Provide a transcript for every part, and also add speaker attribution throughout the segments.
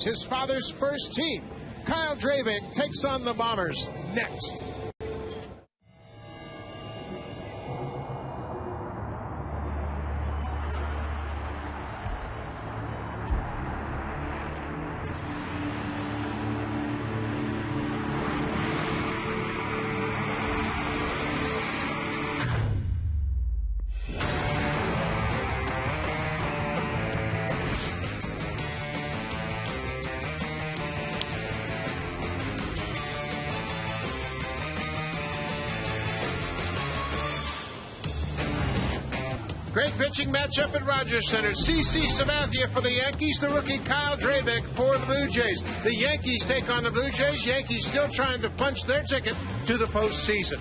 Speaker 1: Yankees, his father's first team. Kyle Drabek takes on the Bombers next. Great pitching matchup at Rogers Center. CC Sabathia for the Yankees, the rookie Kyle Drabek for the Blue Jays. The Yankees take on the Blue Jays. Yankees still trying to punch their ticket to the postseason.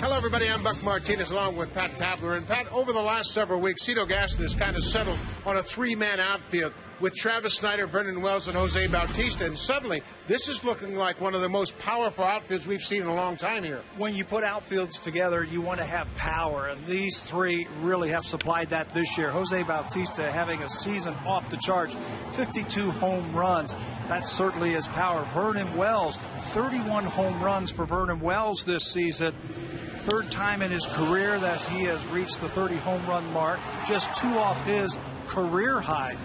Speaker 1: Hello, everybody. I'm Buck Martinez along with Pat Tabler. And, Pat, over the last several weeks, Cito Gaston has kind of settled on a three-man outfield with Travis Snider, Vernon Wells, and Jose Bautista. And suddenly, this is looking like one of the most powerful outfields we've seen in a long time here.
Speaker 2: When you put outfields together, you want to have power, and these three really have supplied that this year. Jose Bautista having a season off the charts, 52 home runs. That certainly is power. Vernon Wells, 31 home runs for Vernon Wells this season. Third time in his career that he has reached the 30 home run mark, just 2 off his career high.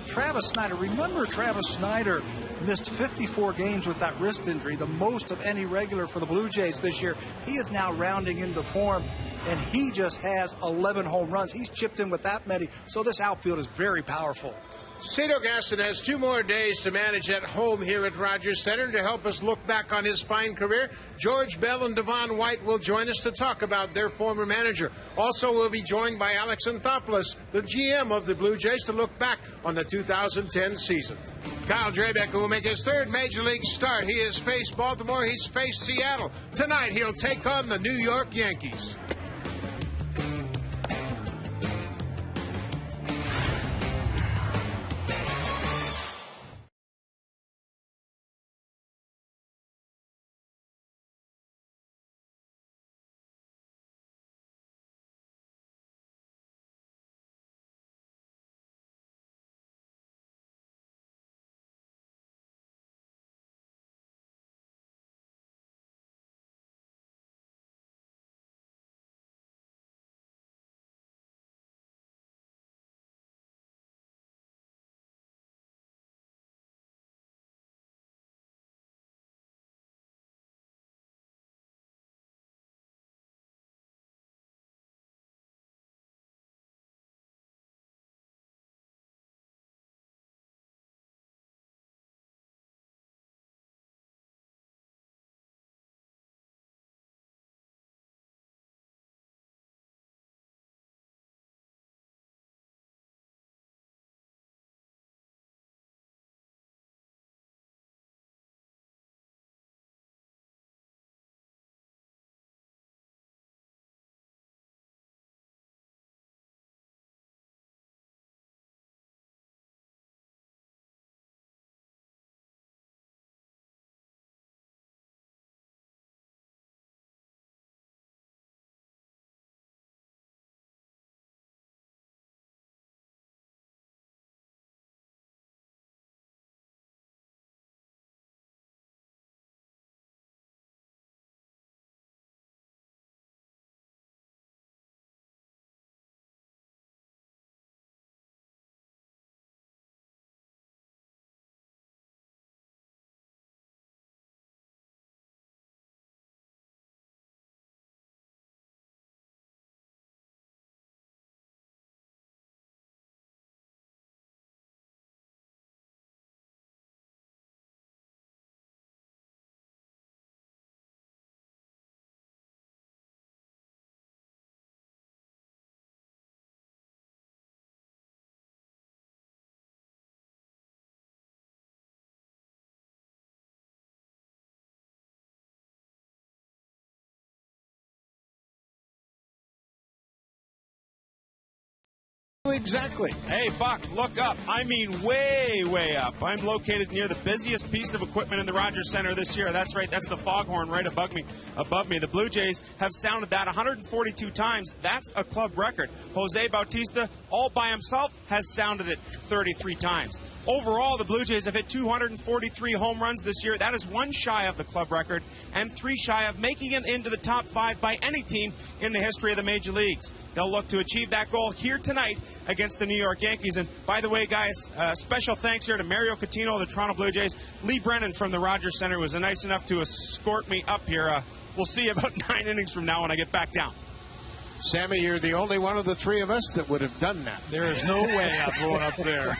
Speaker 2: Travis Snider, remember Travis Snider missed 54 games with that wrist injury, the most of any regular for the Blue Jays this year. He is now rounding into form, and he just has 11 home runs. He's chipped in with that many, so this outfield is very powerful.
Speaker 1: Cito Gaston has 2 more days to manage at home here at Rogers Center. To help us look back on his fine career, George Bell and Devon White will join us to talk about their former manager. Also, we'll be joined by Alex Anthopoulos, the GM of the Blue Jays, to look back on the 2010 season. Kyle Drabek will make his 3rd Major League start. He has faced Baltimore. He's faced Seattle. Tonight, he'll take on the New York Yankees. Exactly.
Speaker 3: Hey, Buck, look up. I mean way, way up. I'm located near the busiest piece of equipment in the Rogers Center this year. That's right. That's the foghorn right above me. The Blue Jays have sounded that 142 times. That's a club record. Jose Bautista, all by himself, has sounded it 33 times. Overall, the Blue Jays have hit 243 home runs this year. That is 1 shy of the club record and 3 shy of making it into the top 5 by any team in the history of the major leagues. They'll look to achieve that goal here tonight against the New York Yankees. And by the way, guys, special thanks here to Mario Coutinho of the Toronto Blue Jays. Lee Brennan from the Rogers Center was nice enough to escort me up here. We'll see you about 9 innings from now when I get back down.
Speaker 1: Sammy, you're the only one of the 3 of us that would have done that.
Speaker 2: There is no way I'm going up there.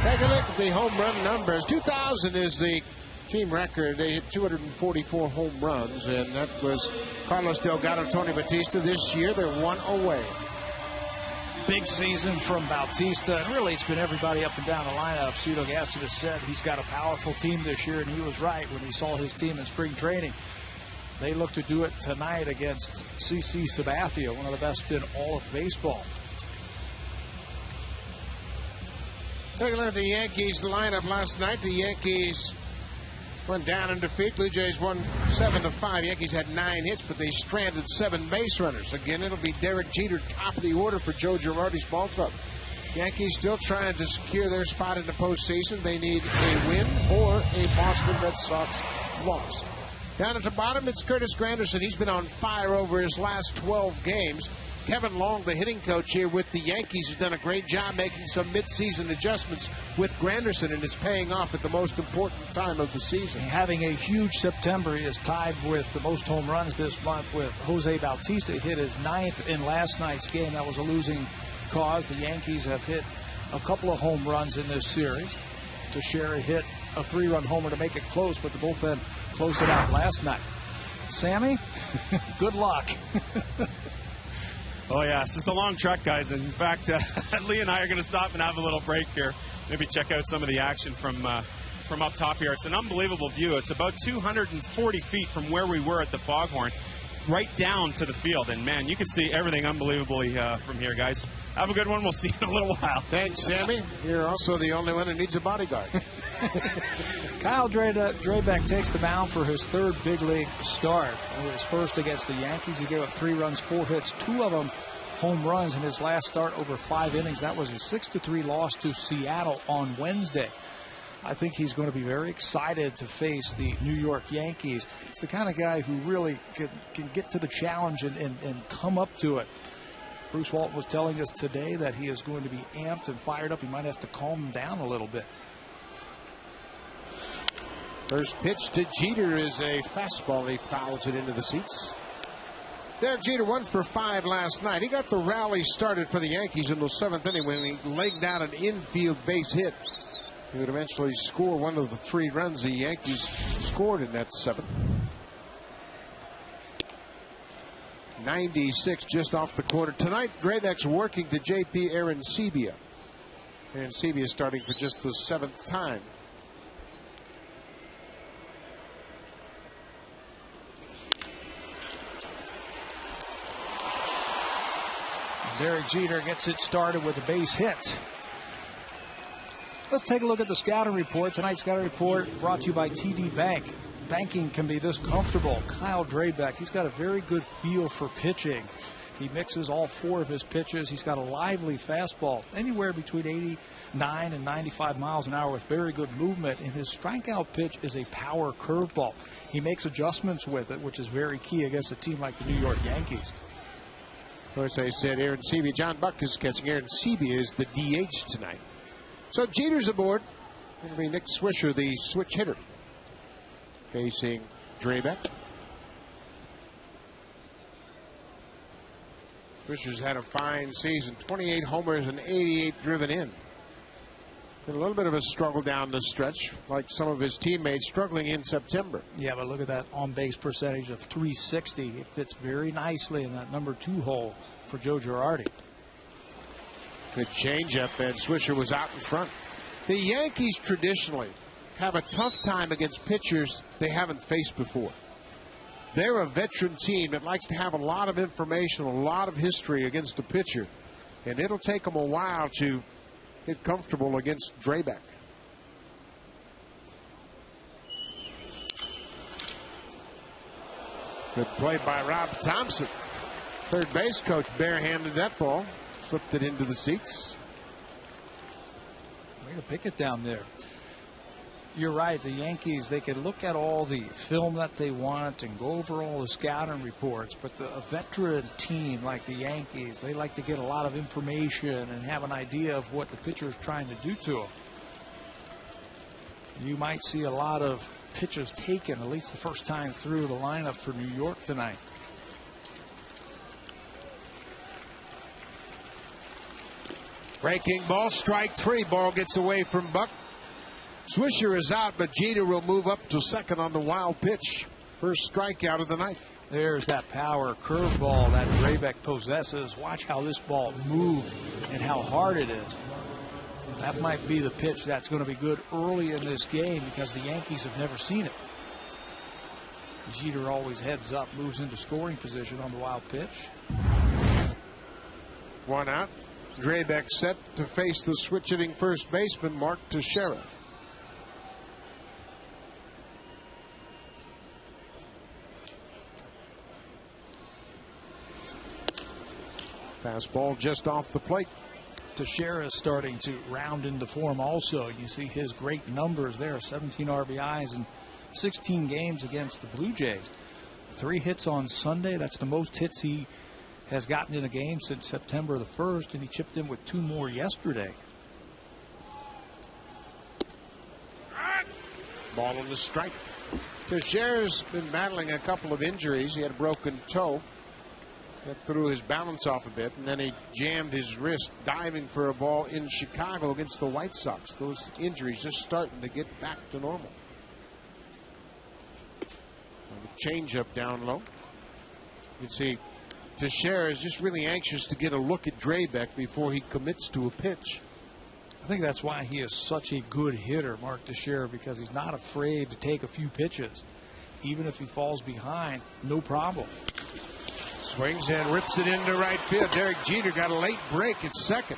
Speaker 1: Take a look at the home run numbers. 2,000 is the team record. They hit 244 home runs, and that was Carlos Delgado, Tony Batista. This year, they're 1 away.
Speaker 2: Big season from Bautista, and really it's been everybody up and down the lineup. Cito Gaston has said he's got a powerful team this year, and he was right when he saw his team in spring training. They look to do it tonight against Sabathia, one of the best in all of baseball.
Speaker 1: Take a look at the Yankees lineup last night. The Yankees went down in defeat. Blue Jays won 7-5. Yankees had 9 hits, but they stranded 7 base runners. Again, it'll be Derek Jeter top of the order for Joe Girardi's ball club. Yankees still trying to secure their spot in the postseason. They need a win or a Boston Red Sox loss. Down at the bottom, it's Curtis Granderson. He's been on fire over his last 12 games. Kevin Long, the hitting coach here with the Yankees, has done a great job making some midseason adjustments with Granderson, and is paying off at the most important time of the season.
Speaker 2: Having a huge September, he is tied with the most home runs this month with Jose Bautista. He hit his 9th in last night's game. That was a losing cause. The Yankees have hit a couple of home runs in this series. Teixeira hit a 3-run homer to make it close, but the bullpen closed it out last night. Sammy, good luck.
Speaker 3: Oh, yeah, it's just a long trek, guys. And in fact, Lee and I are going to stop and have a little break here. Maybe check out some of the action from up top here. It's an unbelievable view. It's about 240 feet from where we were at the Foghorn, right down to the field. And, man, you can see everything unbelievably from here, guys. Have a good one. We'll see you in a little while.
Speaker 1: Thanks, Sammy. You're also the only one who needs a bodyguard.
Speaker 2: Kyle Drabek takes the mound for his 3rd big league start. His first against the Yankees. He gave up 3 runs, 4 hits, 2 of them home runs in his last start over 5 innings. That was a 6-3 loss to Seattle on Wednesday. I think he's going to be very excited to face the New York Yankees. It's the kind of guy who really can get to the challenge and come up to it. Bruce Walton was telling us today that he is going to be amped and fired up. He might have to calm him down a little bit.
Speaker 1: First pitch to Jeter is a fastball, and he fouls it into the seats. Derek Jeter 1 for 5 last night. He got the rally started for the Yankees in the 7th inning when he legged out an infield base hit. He would eventually score one of the 3 runs the Yankees scored in that 7th. 96 just off the corner. Tonight, Drabek's working to J.P. Arancibia. Arancibia starting for just the 7th time.
Speaker 2: Derek Jeter gets it started with a base hit. Let's take a look at the scouting report. Tonight's scouting report brought to you by TD Bank. Banking can be this comfortable. Kyle Drabek, he's got a very good feel for pitching. He mixes all 4 of his pitches. He's got a lively fastball, anywhere between 89 and 95 miles an hour with very good movement. And his strikeout pitch is a power curveball. He makes adjustments with it, which is very key against a team like the New York Yankees.
Speaker 1: Of course, I said Arancibia. John Buck is catching. Arancibia is the DH tonight. So Jeter's aboard. It'll be Nick Swisher, the switch hitter, facing Drabek. Swisher's had a fine season. 28 homers and 88 driven in. Been a little bit of a struggle down the stretch, like some of his teammates struggling in September.
Speaker 2: Yeah, but look at that on-base percentage of .360. It fits very nicely in that number 2 hole for Joe Girardi.
Speaker 1: Good changeup, and Swisher was out in front. The Yankees traditionally have a tough time against pitchers they haven't faced before. They're a veteran team that likes to have a lot of information, a lot of history against a pitcher, and it'll take them a while to get comfortable against Drabek. Good play by Rob Thompson. Third base coach barehanded that ball, flipped it into the seats.
Speaker 2: Way to pick it down there. You're right. The Yankees, they can look at all the film that they want and go over all the scouting reports, but a veteran team like the Yankees, they like to get a lot of information and have an idea of what the pitcher is trying to do to them. You might see a lot of pitches taken, at least the first time through the lineup for New York tonight.
Speaker 1: Breaking ball, strike three. Ball gets away from Buck. Swisher is out, but Jeter will move up to second on the wild pitch. First strikeout of the night.
Speaker 2: There's that power curveball that Drabek possesses. Watch how this ball moved and how hard it is. That might be the pitch that's going to be good early in this game because the Yankees have never seen it. Jeter always heads up, moves into scoring position on the wild pitch.
Speaker 1: One out. Drabek set to face the switch-hitting first baseman, Mark Teixeira. Fastball just off the plate.
Speaker 2: Teixeira is starting to round into form also. You see his great numbers there, 17 RBIs in 16 games against the Blue Jays. 3 hits on Sunday. That's the most hits he has gotten in a game since September the 1st, and he chipped in with 2 more yesterday.
Speaker 1: Ball on the strike. Teixeira's been battling a couple of injuries. He had a broken toe. That threw his balance off a bit, and then he jammed his wrist diving for a ball in Chicago against the White Sox. Those injuries just starting to get back to normal. Change up down low. You can see Teixeira is just really anxious to get a look at Drabek before he commits to a pitch.
Speaker 2: I think that's why he is such a good hitter, Mark Teixeira, because he's not afraid to take a few pitches. Even if he falls behind, no problem.
Speaker 1: Swings and rips it into right field. Derek Jeter got a late break at second.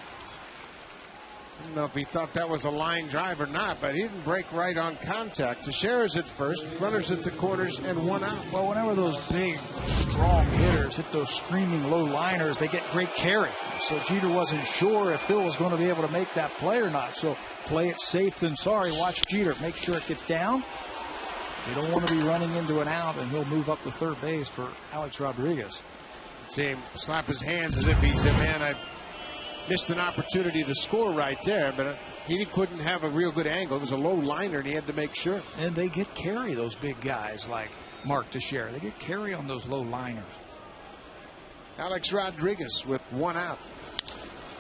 Speaker 1: I don't know if he thought that was a line drive or not, but he didn't break right on contact. Teixeira's at first, runners at the corners, and 1 out.
Speaker 2: Well, whenever those big, strong hitters hit those screaming low liners, they get great carry. So Jeter wasn't sure if Bill was going to be able to make that play or not. So play it safe than sorry. Watch Jeter. Make sure it gets down. You don't want to be running into an out, and he'll move up to third base for Alex Rodriguez.
Speaker 1: See him slap his hands as if he said, man, I missed an opportunity to score right there, but he couldn't have a real good angle. It was a low liner, and he had to make sure.
Speaker 2: And they get carry, those big guys like Mark Teixeira. They get carry on those low liners.
Speaker 1: Alex Rodriguez with 1 out.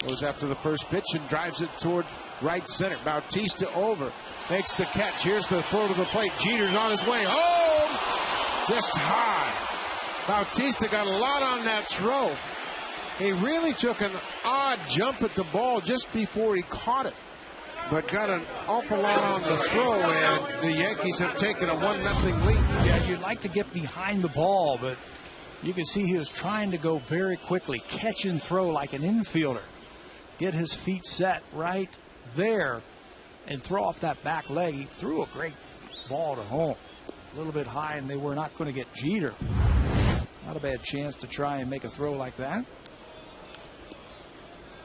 Speaker 1: Goes after the first pitch and drives it toward right center. Bautista over. Makes the catch. Here's the throw to the plate. Jeter's on his way home. Just high. Bautista got a lot on that throw. He really took an odd jump at the ball just before he caught it, but got an awful lot on the throw, and the Yankees have taken a 1-0 lead.
Speaker 2: Yeah, you'd like to get behind the ball, but you can see he was trying to go very quickly, catch and throw like an infielder, get his feet set right there, and throw off that back leg. He threw a great ball to home. A little bit high, and they were not going to get Jeter. Not a bad chance to try and make a throw like that.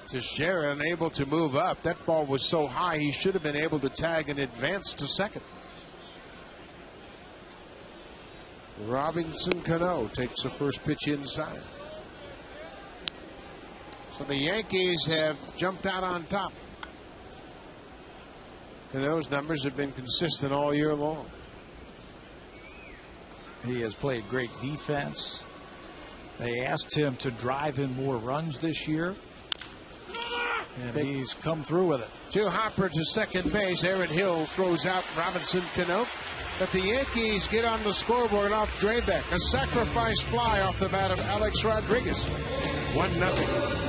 Speaker 1: Teixeira unable to move up. That ball was so high he should have been able to tag and advance to second. Robinson Cano takes the first pitch inside. So the Yankees have jumped out on top. Cano's numbers have been consistent all year long.
Speaker 2: He has played great defense. They asked him to drive in more runs this year, and he's come through with it.
Speaker 1: To Hopper to second base. Aaron Hill throws out Robinson Cano. But the Yankees get on the scoreboard off Drabek. A sacrifice fly off the bat of Alex Rodriguez. 1-0.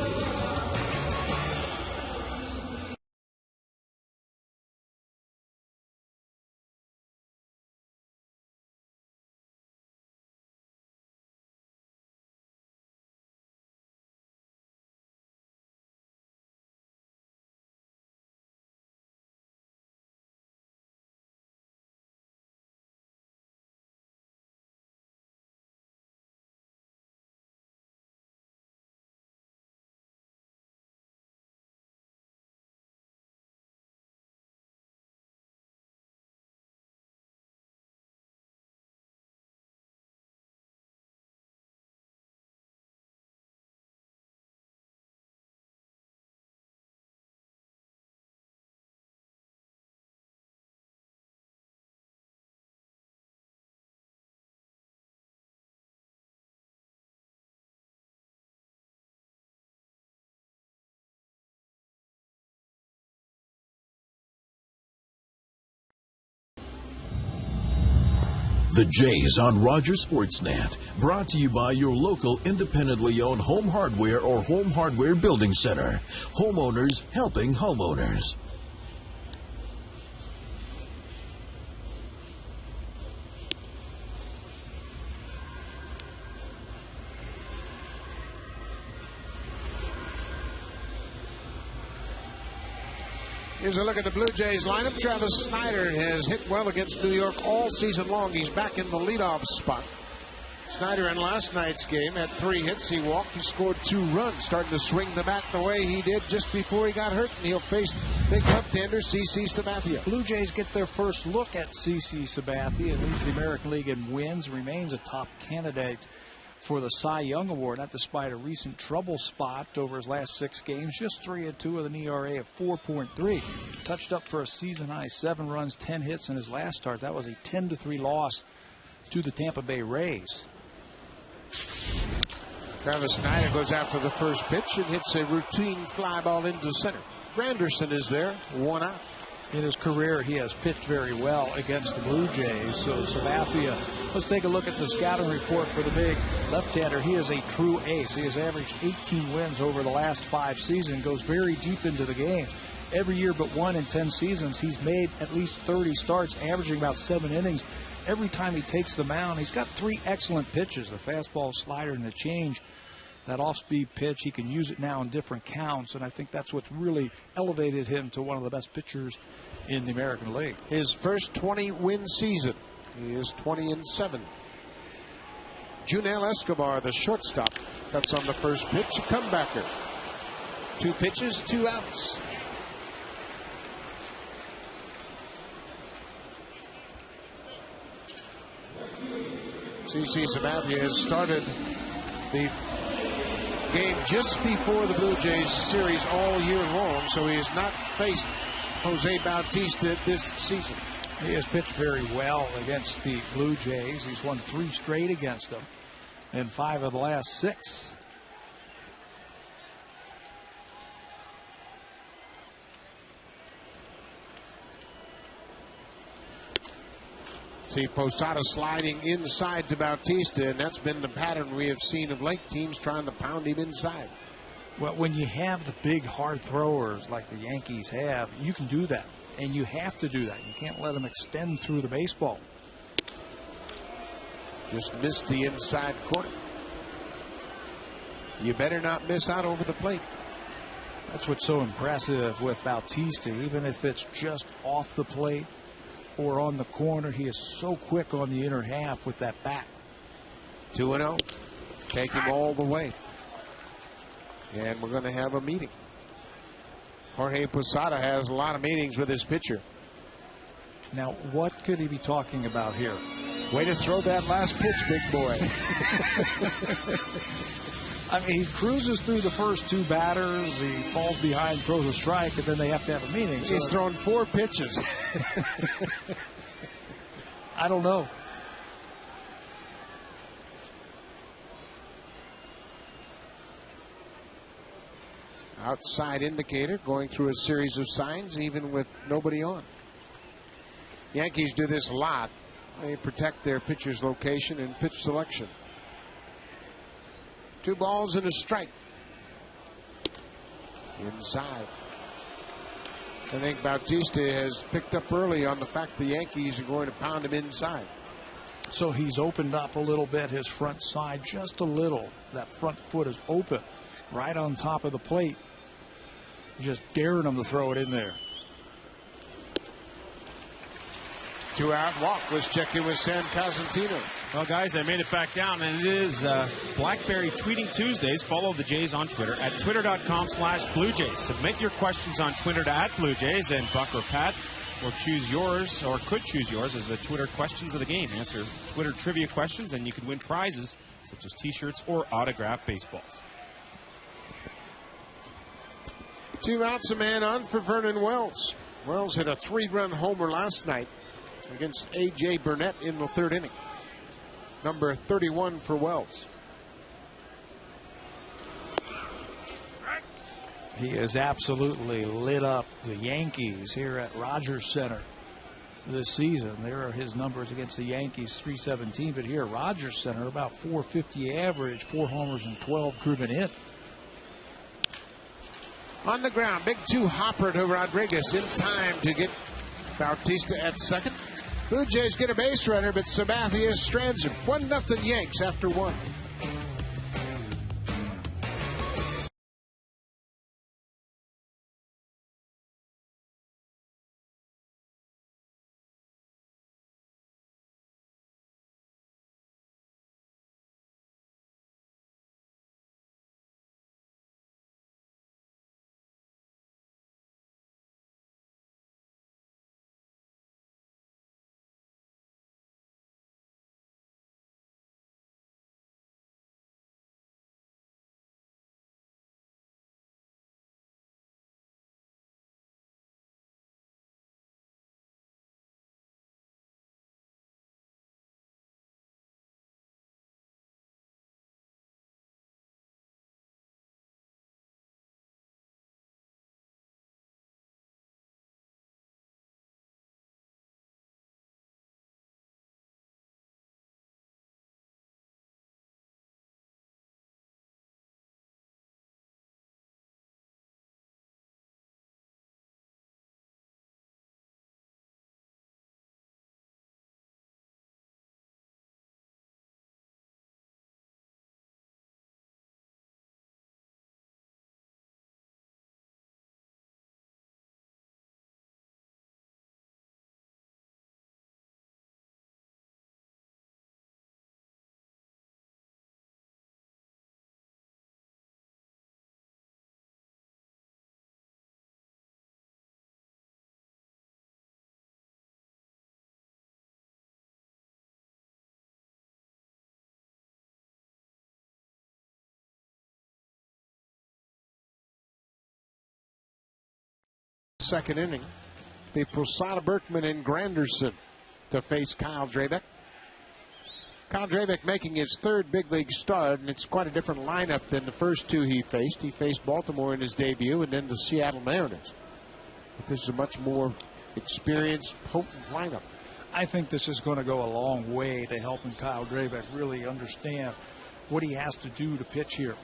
Speaker 4: The Jays on Rogers Sportsnet, brought to you by your local independently owned home hardware or home hardware building center. Homeowners helping homeowners.
Speaker 1: Here's a look at the Blue Jays lineup. Travis Snider has hit well against New York all season long. He's back in the leadoff spot. Snider in last night's game had 3 hits. He walked. He scored 2 runs, starting to swing the bat the way he did just before he got hurt. And he'll face big left-hander CC Sabathia.
Speaker 2: Blue Jays get their first look at CC Sabathia. Leads the American League in wins. Remains a top candidate for the Cy Young Award, not despite a recent trouble spot over his last 6 games. Just 3-2 with an ERA of 4.3. Touched up for a season-high 7 runs, 10 hits in his last start. That was a 10-3 loss to the Tampa Bay Rays.
Speaker 1: Travis Snider goes out for the first pitch and hits a routine fly ball into center. Granderson is there, 1 out.
Speaker 2: In his career, he has pitched very well against the Blue Jays. So Sabathia, let's take a look at the scouting report for the big left-hander. He is a true ace. He has averaged 18 wins over the last 5 seasons, goes very deep into the game. Every year but 1 in 10 seasons, he's made at least 30 starts, averaging about 7 innings. Every time he takes the mound, he's got 3 excellent pitches, the fastball, slider, and the change. That off-speed pitch, he can use it now in different counts, and I think that's what's really elevated him to one of the best pitchers in the American League.
Speaker 1: His first 20-win season. He is 20-7. Junel Escobar, the shortstop, cuts on the first pitch, a comebacker. 2 pitches, 2 outs. CC Sabathia has started the game just before the Blue Jays series all year long, so he has not faced Jose Bautista this season.
Speaker 2: He has pitched very well against the Blue Jays. He's won 3 straight against them and 5 of the last 6.
Speaker 1: See Posada sliding inside to Bautista, and that's been the pattern we have seen of late, teams trying to pound him inside.
Speaker 2: Well, when you have the big hard throwers like the Yankees have, you can do that, and you have to do that. You can't let them extend through the baseball.
Speaker 1: Just missed the inside corner. You better not miss out over the plate.
Speaker 2: That's what's so impressive with Bautista. Even if it's just off the plate or on the corner, he is so quick on the inner half with that bat.
Speaker 1: 2-0. Take him all the way. And we're going to have a meeting. Jorge Posada has a lot of meetings with his pitcher.
Speaker 2: Now, what could he be talking about here?
Speaker 1: Way to throw that last pitch, big boy.
Speaker 2: I mean, he cruises through the first 2 batters. He falls behind, throws a strike, and then they have to have a meeting.
Speaker 1: He's thrown 4 pitches.
Speaker 2: I don't know.
Speaker 1: Outside indicator going through a series of signs even with nobody on. Yankees do this a lot. They protect their pitcher's location and pitch selection. 2 balls and a strike. Inside. I think Bautista has picked up early on the fact the Yankees are going to pound him inside.
Speaker 2: So he's opened up a little bit, his front side just a little. That front foot is open right on top of the plate. Just daring him to throw it in there.
Speaker 1: 2-out walk. Let's check in with Sam Cosentino.
Speaker 3: Well, guys, I made it back down, and it is BlackBerry Tweeting Tuesdays. Follow the Jays on Twitter at twitter.com/Blue Jays. Submit your questions on Twitter to @Blue Jays, and Buck or Pat will choose yours, or could choose yours, as the Twitter questions of the game. Answer Twitter trivia questions, and you can win prizes such as T-shirts or autographed baseballs.
Speaker 1: 2 outs, a man on for Vernon Wells. Wells hit a 3-run homer last night against A.J. Burnett in the 3rd inning. Number 31 for Wells.
Speaker 2: He has absolutely lit up the Yankees here at Rogers Center. this season. There are his numbers against the Yankees, 317. But here, Rogers Center, about 450 average, 4 homers and 12 driven in.
Speaker 1: On the ground, big 2-hopper to Rodriguez in time to get Bautista at second. Blue Jays get a base runner, but Sabathia strands him. 1-0 Yanks after 1. Second inning, the Posada, Berkman, and Granderson to face Kyle Drabek. Kyle Drabek making his 3rd big league start, and it's quite a different lineup than the first 2 he faced. He faced Baltimore in his debut and then the Seattle Mariners. But this is a much more experienced, potent lineup.
Speaker 2: I think this is going to go a long way to helping Kyle Drabek really understand what he has to do to pitch here.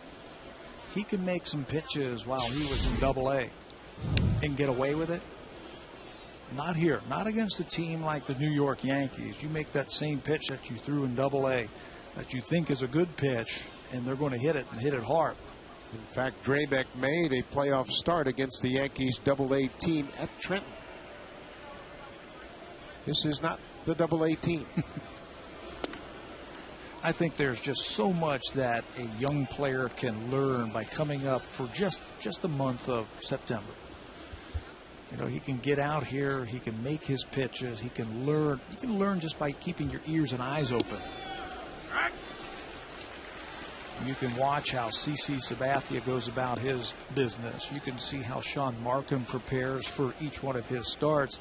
Speaker 2: He can make some pitches while he was in Double-A and get away with it. Not here. Not against a team like the New York Yankees. You make that same pitch that you threw in Double-A that you think is a good pitch, and they're going to hit it and hit it hard.
Speaker 1: In fact, Drabek made a playoff start against the Yankees Double-A team at Trenton. This is not the Double-A team.
Speaker 2: I think there's just so much that a young player can learn by coming up for just a month of September. You know, he can get out here, he can make his pitches, he can learn. You can learn just by keeping your ears and eyes open. You can watch how CC Sabathia goes about his business. You can see how Sean Markham prepares for each one of his starts.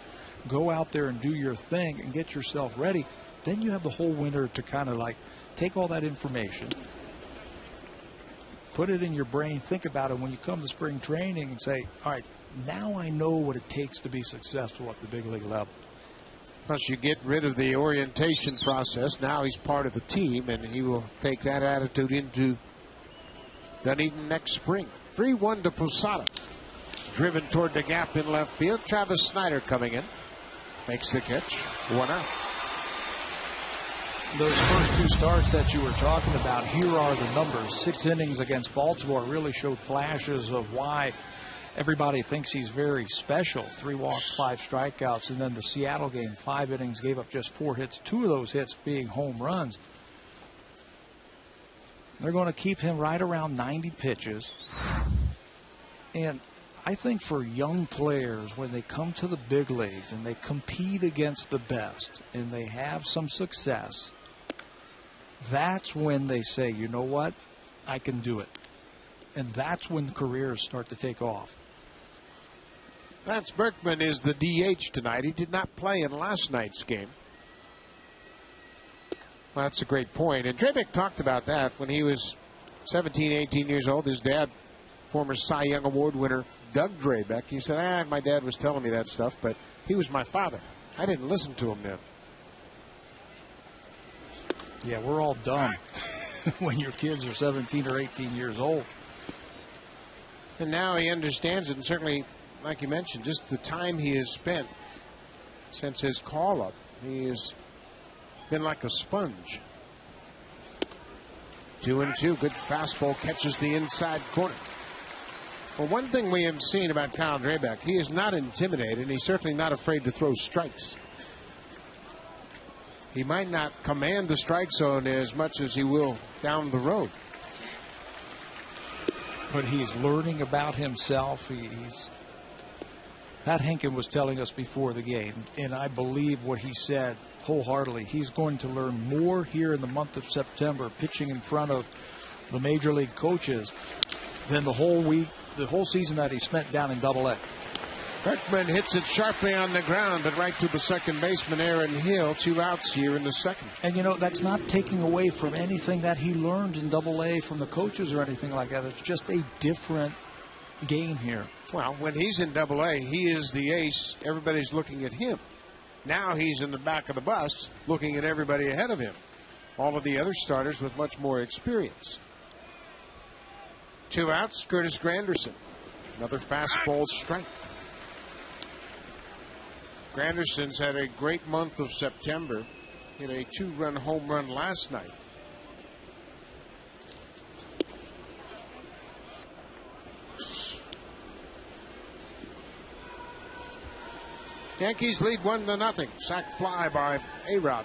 Speaker 2: Go out there and do your thing and get yourself ready. Then you have the whole winter to kind of like take all that information, put it in your brain, think about it when you come to spring training and say, all right, now I know what it takes to be successful at the big league level.
Speaker 1: Plus, you get rid of the orientation process. Now he's part of the team, and he will take that attitude into Dunedin next spring. 3-1 to Posada. Driven toward the gap in left field. Travis Snider coming in. Makes the catch. 1 out.
Speaker 2: Those first 2 starts that you were talking about, here are the numbers. 6 innings against Baltimore really showed flashes of why everybody thinks he's very special. 3 walks, 5 strikeouts, and then the Seattle game, 5 innings, gave up just 4 hits, 2 of those hits being home runs. They're going to keep him right around 90 pitches. And I think for young players, when they come to the big leagues and they compete against the best and they have some success, that's when they say, you know what, I can do it. And that's when careers start to take off.
Speaker 1: Lance Berkman is the DH tonight. He did not play in last night's game. Well, that's a great point. And Drabek talked about that when he was 17, 18 years old. His dad, former Cy Young Award winner Doug Drabek, he said, my dad was telling me that stuff, but he was my father. I didn't listen to him then.
Speaker 2: Yeah, we're all dumb when your kids are 17 or 18 years old.
Speaker 1: And now he understands it, and certainly, like you mentioned, just the time he has spent since his call-up, he has been like a sponge. 2-2, good fastball, catches the inside corner. Well, one thing we have seen about Kyle Drabek, he is not intimidated, and he's certainly not afraid to throw strikes. He might not command the strike zone as much as he will down the road.
Speaker 2: But he's learning about himself. Pat Henkin was telling us before the game, and I believe what he said wholeheartedly. He's going to learn more here in the month of September, pitching in front of the major league coaches, than the whole season that he spent down in Double-A.
Speaker 1: Berkman hits it sharply on the ground, but right to the second baseman, Aaron Hill. 2 outs here in the second.
Speaker 2: And, that's not taking away from anything that he learned in Double-A from the coaches or anything like that. It's just a different game here.
Speaker 1: Well, when he's in Double-A, he is the ace. Everybody's looking at him. Now he's in the back of the bus looking at everybody ahead of him. All of the other starters with much more experience. 2 outs, Curtis Granderson. Another fastball strike. Granderson's had a great month of September. Hit a 2-run home run last night. Yankees lead 1-0. Sac fly by A-Rod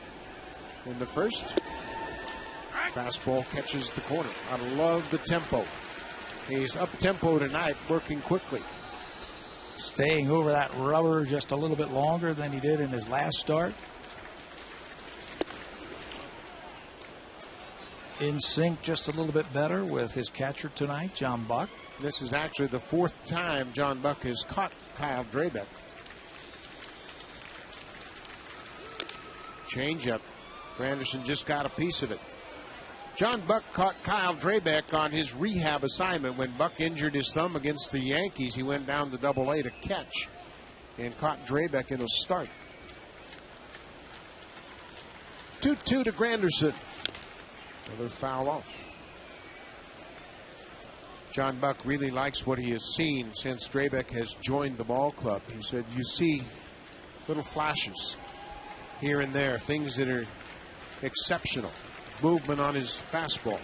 Speaker 1: in the first. Fastball catches the corner. I love the tempo. He's up-tempo tonight, working quickly.
Speaker 2: Staying over that rubber just a little bit longer than he did in his last start. In sync just a little bit better with his catcher tonight, John Buck.
Speaker 1: This is actually the 4th time John Buck has caught Kyle Drabek. Changeup. Granderson just got a piece of it. John Buck caught Kyle Drabek on his rehab assignment. When Buck injured his thumb against the Yankees, he went down to Double-A to catch and caught Drabek in a start. 2-2 to Granderson. Another foul off. John Buck really likes what he has seen since Drabek has joined the ball club. He said, you see little flashes here and there, things that are exceptional. Movement on his fastball.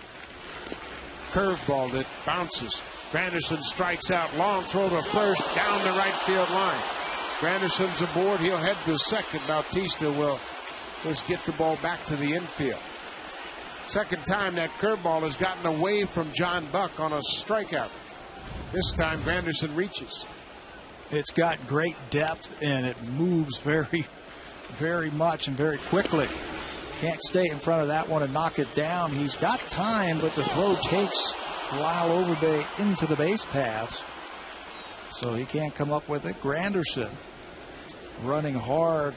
Speaker 1: Curveball that bounces. Granderson strikes out. Long throw to first, down the right field line. Granderson's aboard. He'll head to second. Bautista will just get the ball back to the infield. Second time that curveball has gotten away from John Buck on a strikeout. This time Granderson reaches.
Speaker 2: It's got great depth and it moves very, very much and very quickly. Can't stay in front of that one and knock it down. He's got time, but the throw takes Lyle Overbay into the base paths, so he can't come up with it. Granderson running hard.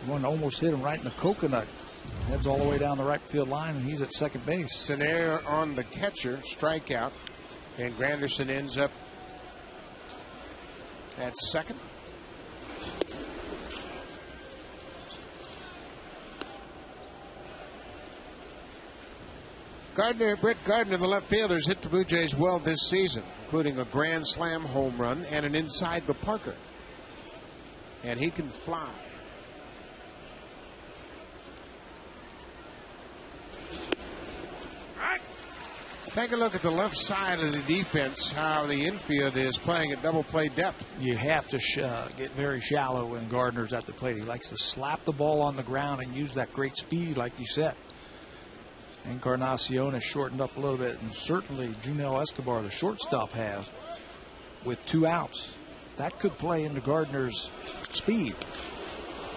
Speaker 2: One almost hit him right in the coconut. Heads all the way down the right field line, and he's at second base.
Speaker 1: It's an error on the catcher, strikeout, and Granderson ends up at second. Brett Gardner, the left fielder, has hit the Blue Jays well this season, including a grand slam home run and an inside the Parker. And he can fly. Take a look at the left side of the defense, how the infield is playing at double play depth.
Speaker 2: You have to get very shallow when Gardner's at the plate. He likes to slap the ball on the ground and use that great speed, like you said. Encarnacion has shortened up a little bit, and certainly Junel Escobar, the shortstop, has, with 2 outs. That could play into Gardner's speed.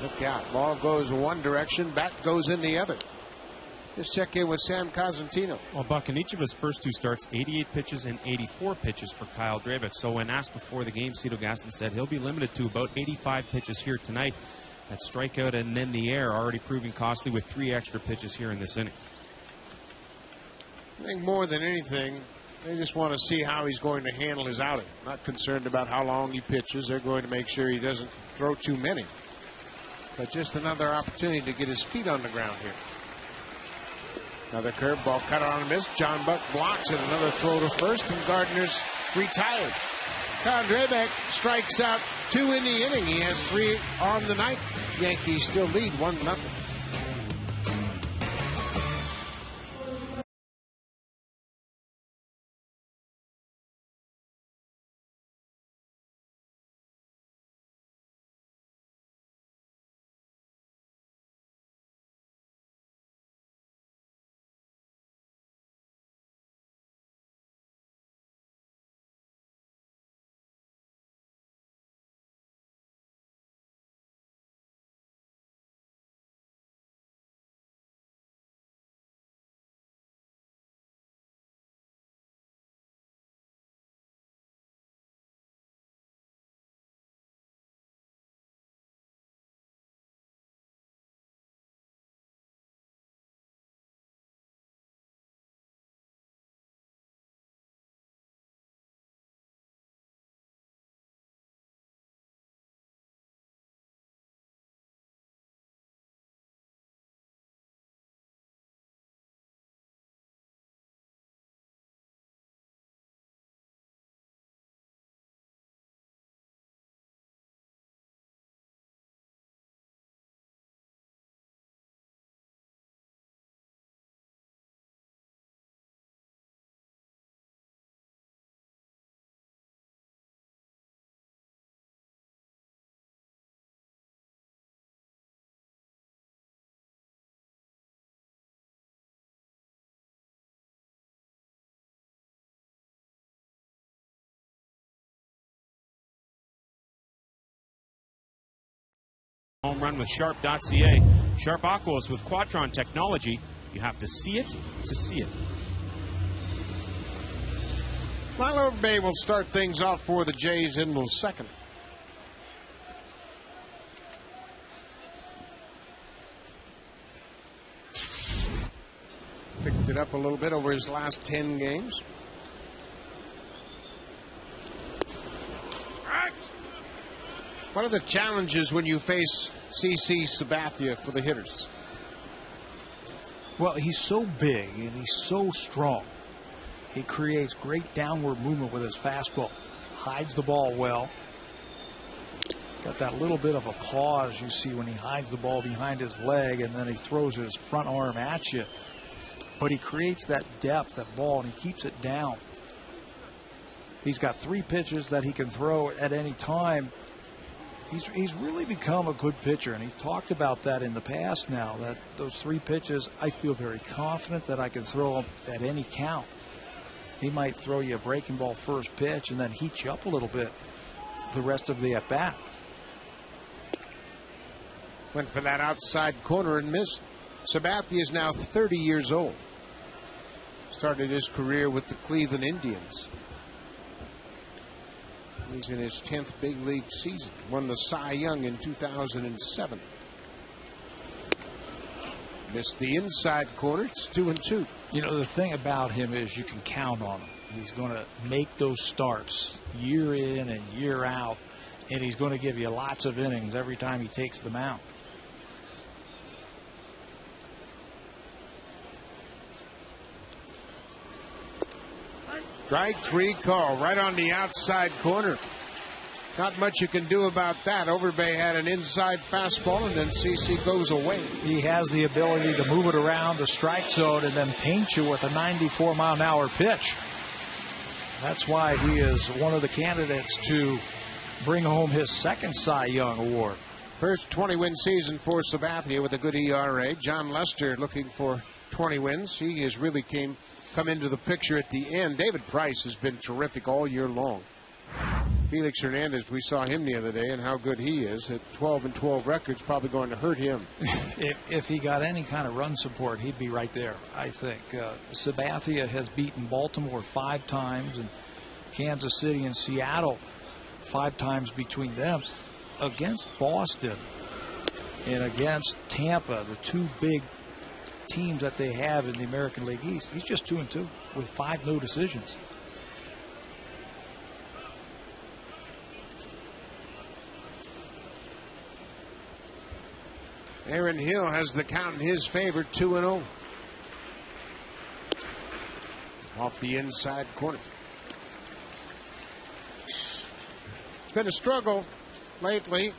Speaker 1: Look out. Ball goes one direction, bat goes in the other. Let's check in with Sam Cosentino.
Speaker 3: Well, Buck, in each of his first 2 starts, 88 pitches and 84 pitches for Kyle Drabek. So when asked before the game, Cito Gaston said he'll be limited to about 85 pitches here tonight. That strikeout and then the air already proving costly with 3 extra pitches here in this inning.
Speaker 1: I think more than anything, they just want to see how he's going to handle his outing. Not concerned about how long he pitches. They're going to make sure he doesn't throw too many. But just another opportunity to get his feet on the ground here. Another curveball cut on a miss. John Buck blocks it. Another throw to first, and Gardner's retired. Kyle Drabek strikes out 2 in the inning. He has 3 on the night. Yankees still lead 1-0.
Speaker 3: Home run with Sharp.ca. Sharp Aquos with Quadron technology. You have to see it to see it.
Speaker 1: Milo Bay will start things off for the Jays in the second. Picked it up a little bit over his last 10 games. What are the challenges when you face CC Sabathia for the hitters?
Speaker 2: Well, he's so big and he's so strong. He creates great downward movement with his fastball. Hides the ball well. Got that little bit of a pause you see when he hides the ball behind his leg, and then he throws his front arm at you. But he creates that depth, that ball, and he keeps it down. He's got 3 pitches that he can throw at any time. He's really become a good pitcher, and he's talked about that in the past now, that those 3 pitches, I feel very confident that I can throw them at any count. He might throw you a breaking ball first pitch and then heat you up a little bit the rest of the at-bat.
Speaker 1: Went for that outside corner and missed. Sabathia is now 30 years old. Started his career with the Cleveland Indians. He's in his 10th big league season. Won the Cy Young in 2007. Missed the inside corner. It's 2-2.
Speaker 2: You know, the thing about him is you can count on him. He's going to make those starts year in and year out, and he's going to give you lots of innings every time he takes the mound.
Speaker 1: Strike 3 call right on the outside corner. Not much you can do about that. Overbay had an inside fastball, and then CC goes away.
Speaker 2: He has the ability to move it around the strike zone and then paint you with a 94-mile-an-hour pitch. That's why he is one of the candidates to bring home his 2nd Cy Young award.
Speaker 1: First 20-win season for Sabathia with a good ERA. John Lester looking for 20 wins. He has really come into the picture at the end. David Price has been terrific all year long. Felix Hernandez, we saw him the other day, and how good he is. At 12-12 records, probably going to hurt him.
Speaker 2: If he got any kind of run support, he'd be right there, I think. Sabathia has beaten Baltimore 5 times, and Kansas City and Seattle 5 times between them. Against Boston and against Tampa, the 2 big teams that they have in the American League East, he's just 2-2 with 5 no decisions.
Speaker 1: Aaron Hill has the count in his favor, 2-0. Off the inside corner. It's been a struggle lately.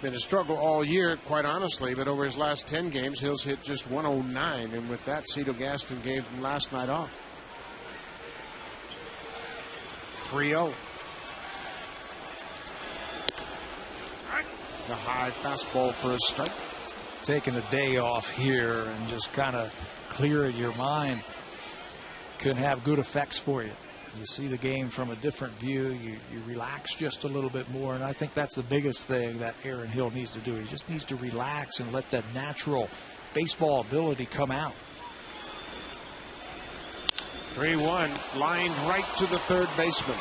Speaker 1: Been a struggle all year, quite honestly, but over his last 10 games, Hill's hit just 109, and with that, Cito Gaston gave him last night off. 3-0. The high fastball for a strike.
Speaker 2: Taking a day off here and just kind of clearing your mind can have good effects for you. You see the game from a different view. You relax just a little bit more, and I think that's the biggest thing that Aaron Hill needs to do. He just needs to relax and let that natural baseball ability come out.
Speaker 1: 3-1, lined right to the third baseman.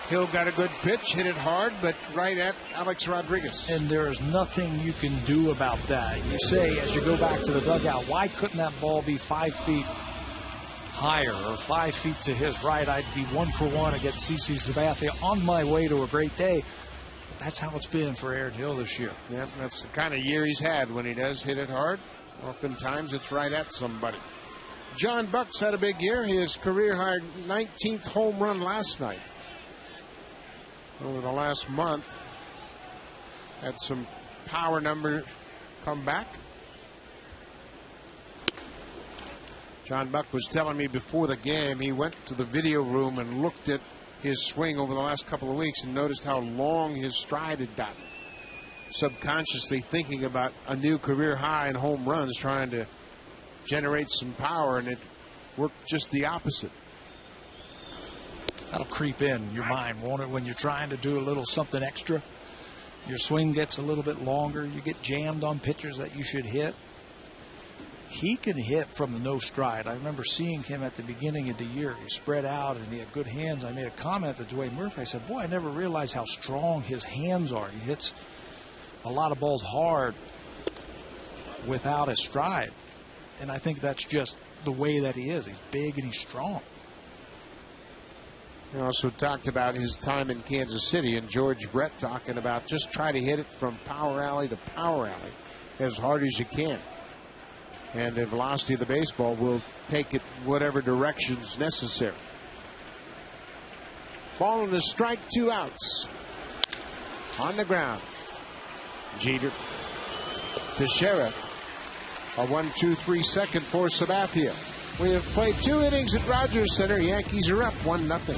Speaker 1: Hill got a good pitch, hit it hard, but right at Alex Rodriguez.
Speaker 2: And there is nothing you can do about that. You say, as you go back to the dugout, why couldn't that ball be 5 feet higher or 5 feet to his right? I'd be 1-for-1 against CC Sabathia on my way to a great day. But that's how it's been for Aaron Hill this year.
Speaker 1: Yeah, that's the kind of year he's had when he does hit it hard. Oftentimes it's right at somebody. John Buck's had a big year. His career high 19th home run last night. Over the last month, had some power number come back. John Buck was telling me before the game he went to the video room and looked at his swing over the last couple of weeks and noticed how long his stride had gotten. Subconsciously thinking about a new career high in home runs, trying to generate some power, and it worked just the opposite.
Speaker 2: That'll creep in your mind, won't it, when you're trying to do a little something extra? Your swing gets a little bit longer. You get jammed on pitchers that you should hit. He can hit from the no stride. I remember seeing him at the beginning of the year. He spread out and he had good hands. I made a comment to Dwayne Murphy. I said, boy, I never realized how strong his hands are. He hits a lot of balls hard without a stride. And I think that's just the way that he is. He's big and he's strong.
Speaker 1: He also talked about his time in Kansas City, and George Brett talking about just try to hit it from power alley to power alley as hard as you can. And the velocity of the baseball will take it whatever direction's necessary. Ball and a strike, 2 outs. On the ground. Jeter to Sheriff. A 1-2-3 second for Sabathia. We have played 2 innings at Rogers Center. Yankees are up 1-0.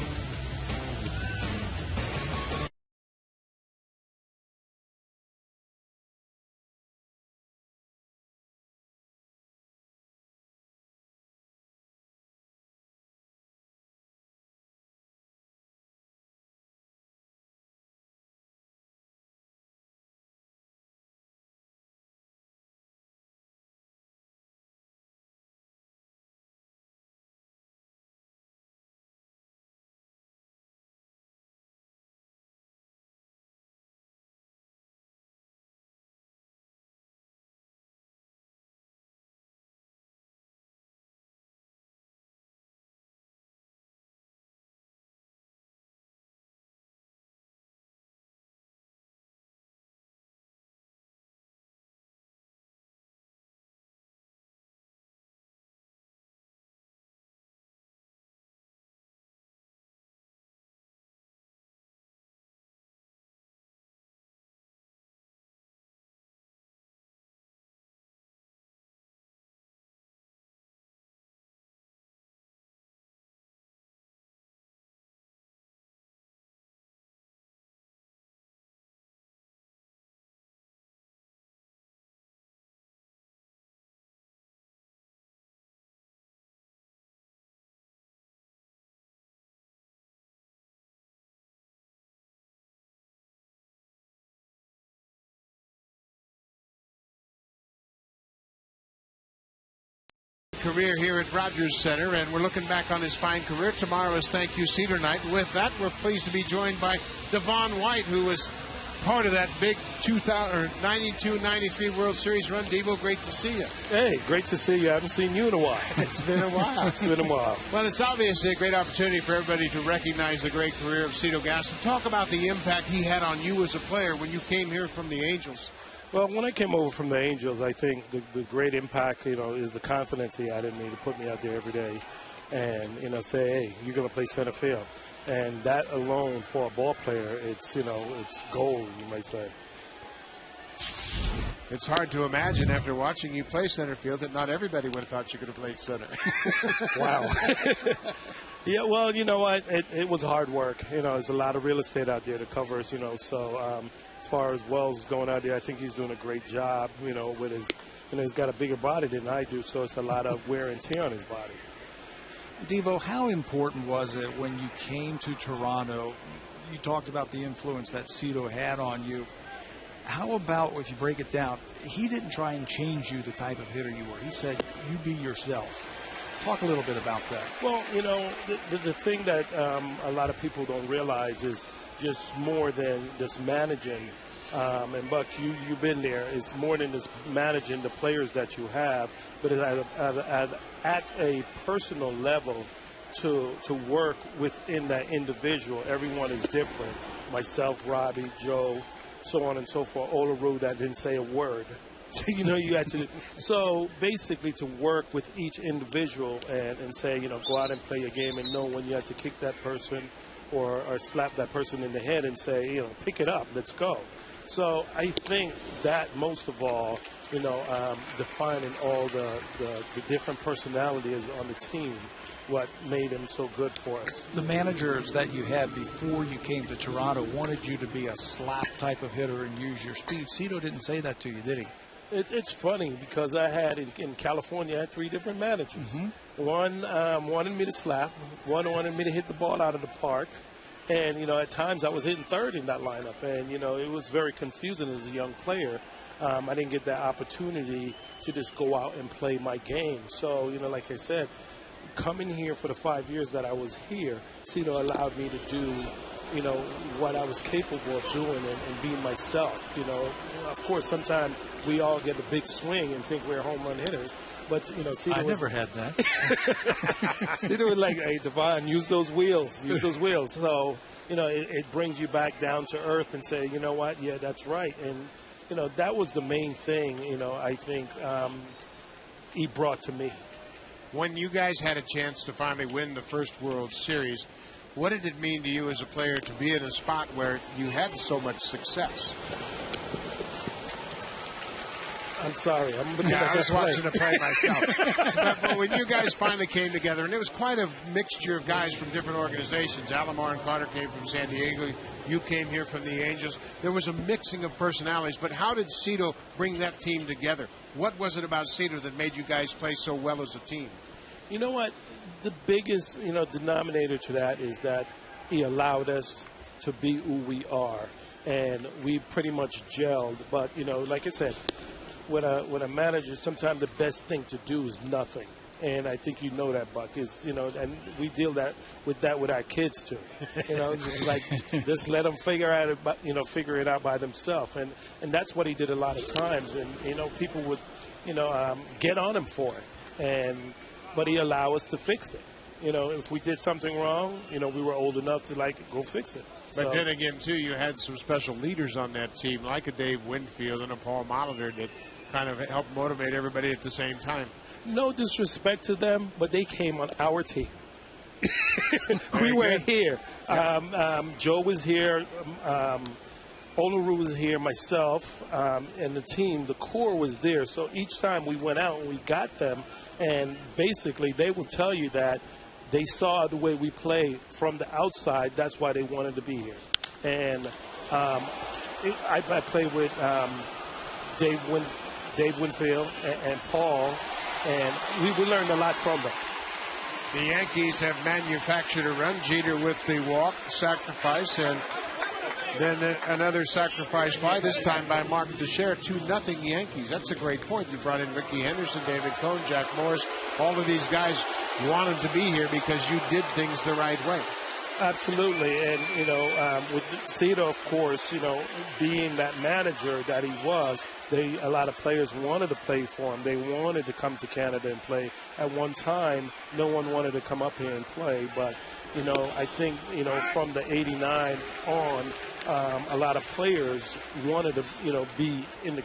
Speaker 1: Career here at Rogers Center, and we're looking back on his fine career. Tomorrow is Thank You Cedar Night. With that, we're pleased to be joined by Devon White, who was part of that big 92-93 World Series run. Devo, great to see you.
Speaker 5: Hey, great to see you. I haven't seen you in a while.
Speaker 1: It's been a while.
Speaker 5: It's been a while.
Speaker 1: Well, it's obviously a great opportunity for everybody to recognize the great career of Cito Gaston. Talk about the impact he had on you as a player when you came here from the Angels.
Speaker 5: Well, when I came over from the Angels, I think the great impact, is the confidence he had in me to put me out there every day and, say, hey, you're going to play center field. And that alone for a ball player, it's gold, you might say.
Speaker 1: It's hard to imagine after watching you play center field that not everybody would have thought you could have played center.
Speaker 5: Wow. Yeah, well, you know what? It was hard work. There's a lot of real estate out there to cover, so as far as Wells going out there, I think he's doing a great job, with his, he's got a bigger body than I do, so it's a lot of wear and tear on his body.
Speaker 2: Devo, how important was it when you came to Toronto? You talked about the influence that Cito had on you. How about, if you break it down, he didn't try and change you the type of hitter you were. He said, you be yourself. Talk a little bit about that.
Speaker 5: Well, the thing that a lot of people don't realize is just more than just managing. And Buck, you've been there. It's more than just managing the players that you have, but at a personal level to work within that individual. Everyone is different. Myself, Robbie, Joe, so on and so forth. Olaru that didn't say a word. You had to. So basically, to work with each individual and say, go out and play your game and know when you have to kick that person or slap that person in the head and say, pick it up, let's go. So I think that most of all, defining all the different personalities on the team, what made him so good for us.
Speaker 2: The managers that you had before you came to Toronto wanted you to be a slap type of hitter and use your speed. Cito didn't say that to you, did he?
Speaker 5: It's funny because I had in California, I had 3 different managers. Mm-hmm. One wanted me to slap, one wanted me to hit the ball out of the park, and at times I was hitting third in that lineup, and it was very confusing as a young player. I didn't get that opportunity to just go out and play my game. So like I said, coming here for the 5 years that I was here, Cito allowed me to do what I was capable of doing and being myself. Of course, sometimes we all get a big swing and think we're home run hitters. But, Cito
Speaker 2: I never had that.
Speaker 5: Cito was like, hey, Devon, use those wheels. So, it brings you back down to earth and say, you know what, yeah, that's right. And, that was the main thing, I think he brought to me.
Speaker 1: When you guys had a chance to finally win the first World Series, what did it mean to you as a player to be in a spot where you had so much success?
Speaker 5: I'm sorry.
Speaker 1: I was watching the play myself. but when you guys finally came together, and it was quite a mixture of guys from different organizations. Alomar and Carter came from San Diego. You came here from the Angels. There was a mixing of personalities. But how did Cito bring that team together? What was it about Cito that made you guys play so well as a team?
Speaker 5: You know what? The biggest, denominator to that is that he allowed us to be who we are. And we pretty much gelled. But, like I said, with a manager, sometimes the best thing to do is nothing. And I think that, Buck, is, and we deal with our kids too. Like just let them figure it out by themselves. And that's what he did a lot of times. And, people would, get on him for it. But he allowed us to fix it. If we did something wrong, we were old enough to go fix it.
Speaker 1: But then again, too, you had some special leaders on that team, like a Dave Winfield and a Paul Molitor, that kind of helped motivate everybody at the same time.
Speaker 5: No disrespect to them, but they came on our team. We were here. Joe was here. Olaru was here, myself, and the team, the core was there. So each time we went out and we got them, and basically they will tell you that they saw the way we play from the outside. That's why they wanted to be here. And I played with Dave Winfield and Paul, and we learned a lot from them.
Speaker 1: The Yankees have manufactured a run. Jeter with the walk, sacrifice, and then another sacrifice fly, this time by Mark Teixeira, 2-0 Yankees. That's a great point. You brought in Ricky Henderson, David Cohn, Jack Morris. All of these guys wanted to be here because you did things the right way.
Speaker 5: Absolutely. And, with Cito, of course, being that manager that he was, a lot of players wanted to play for him. They wanted to come to Canada and play. At one time, no one wanted to come up here and play. But, I think, from the 89 on, a lot of players wanted to, be in the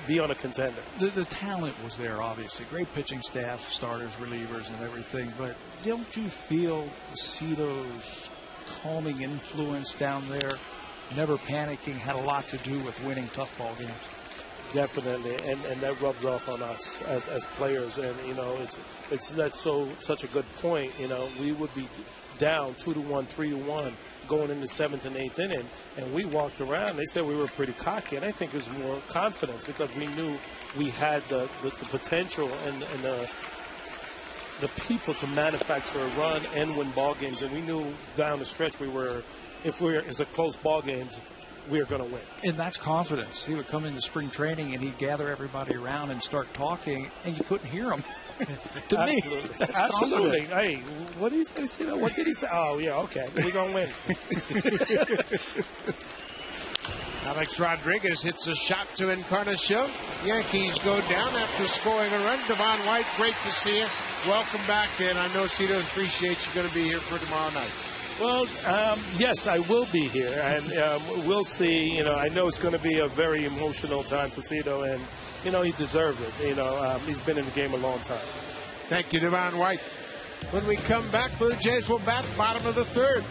Speaker 5: be on a contender.
Speaker 2: The talent was there, obviously. Great pitching staff, starters, relievers, and everything. But don't you feel Cito's calming influence down there, never panicking, had a lot to do with winning tough ball games?
Speaker 5: Definitely, and that rubs off on us as players. And that's such a good point. We would be down 2-1, 3-1 going in the 7th and 8th inning, and we walked around. They said we were pretty cocky, and I think it was more confidence because we knew we had the potential and the people to manufacture a run and win ball games. And we knew down the stretch it's a close ball games, we're going to win. And
Speaker 2: that's confidence. He would come into spring training and he'd gather everybody around and start talking, and you couldn't hear him. To
Speaker 5: Absolutely.
Speaker 2: me, that's
Speaker 5: Absolutely. Hey, what did he say? What did he say? Oh, yeah, okay. We're going to win.
Speaker 1: Alex Rodriguez hits a shot to Encarnacion. Yankees go down after scoring a run. Devon White, great to see you. Welcome back, and I know Cito appreciates you going to be here for tomorrow night.
Speaker 5: Well, yes, I will be here, and we'll see. I know it's going to be a very emotional time for Cito, and he deserved it. He's been in the game a long time.
Speaker 1: Thank you, Devon White. When we come back, Blue Jays will bat bottom of the 3rd.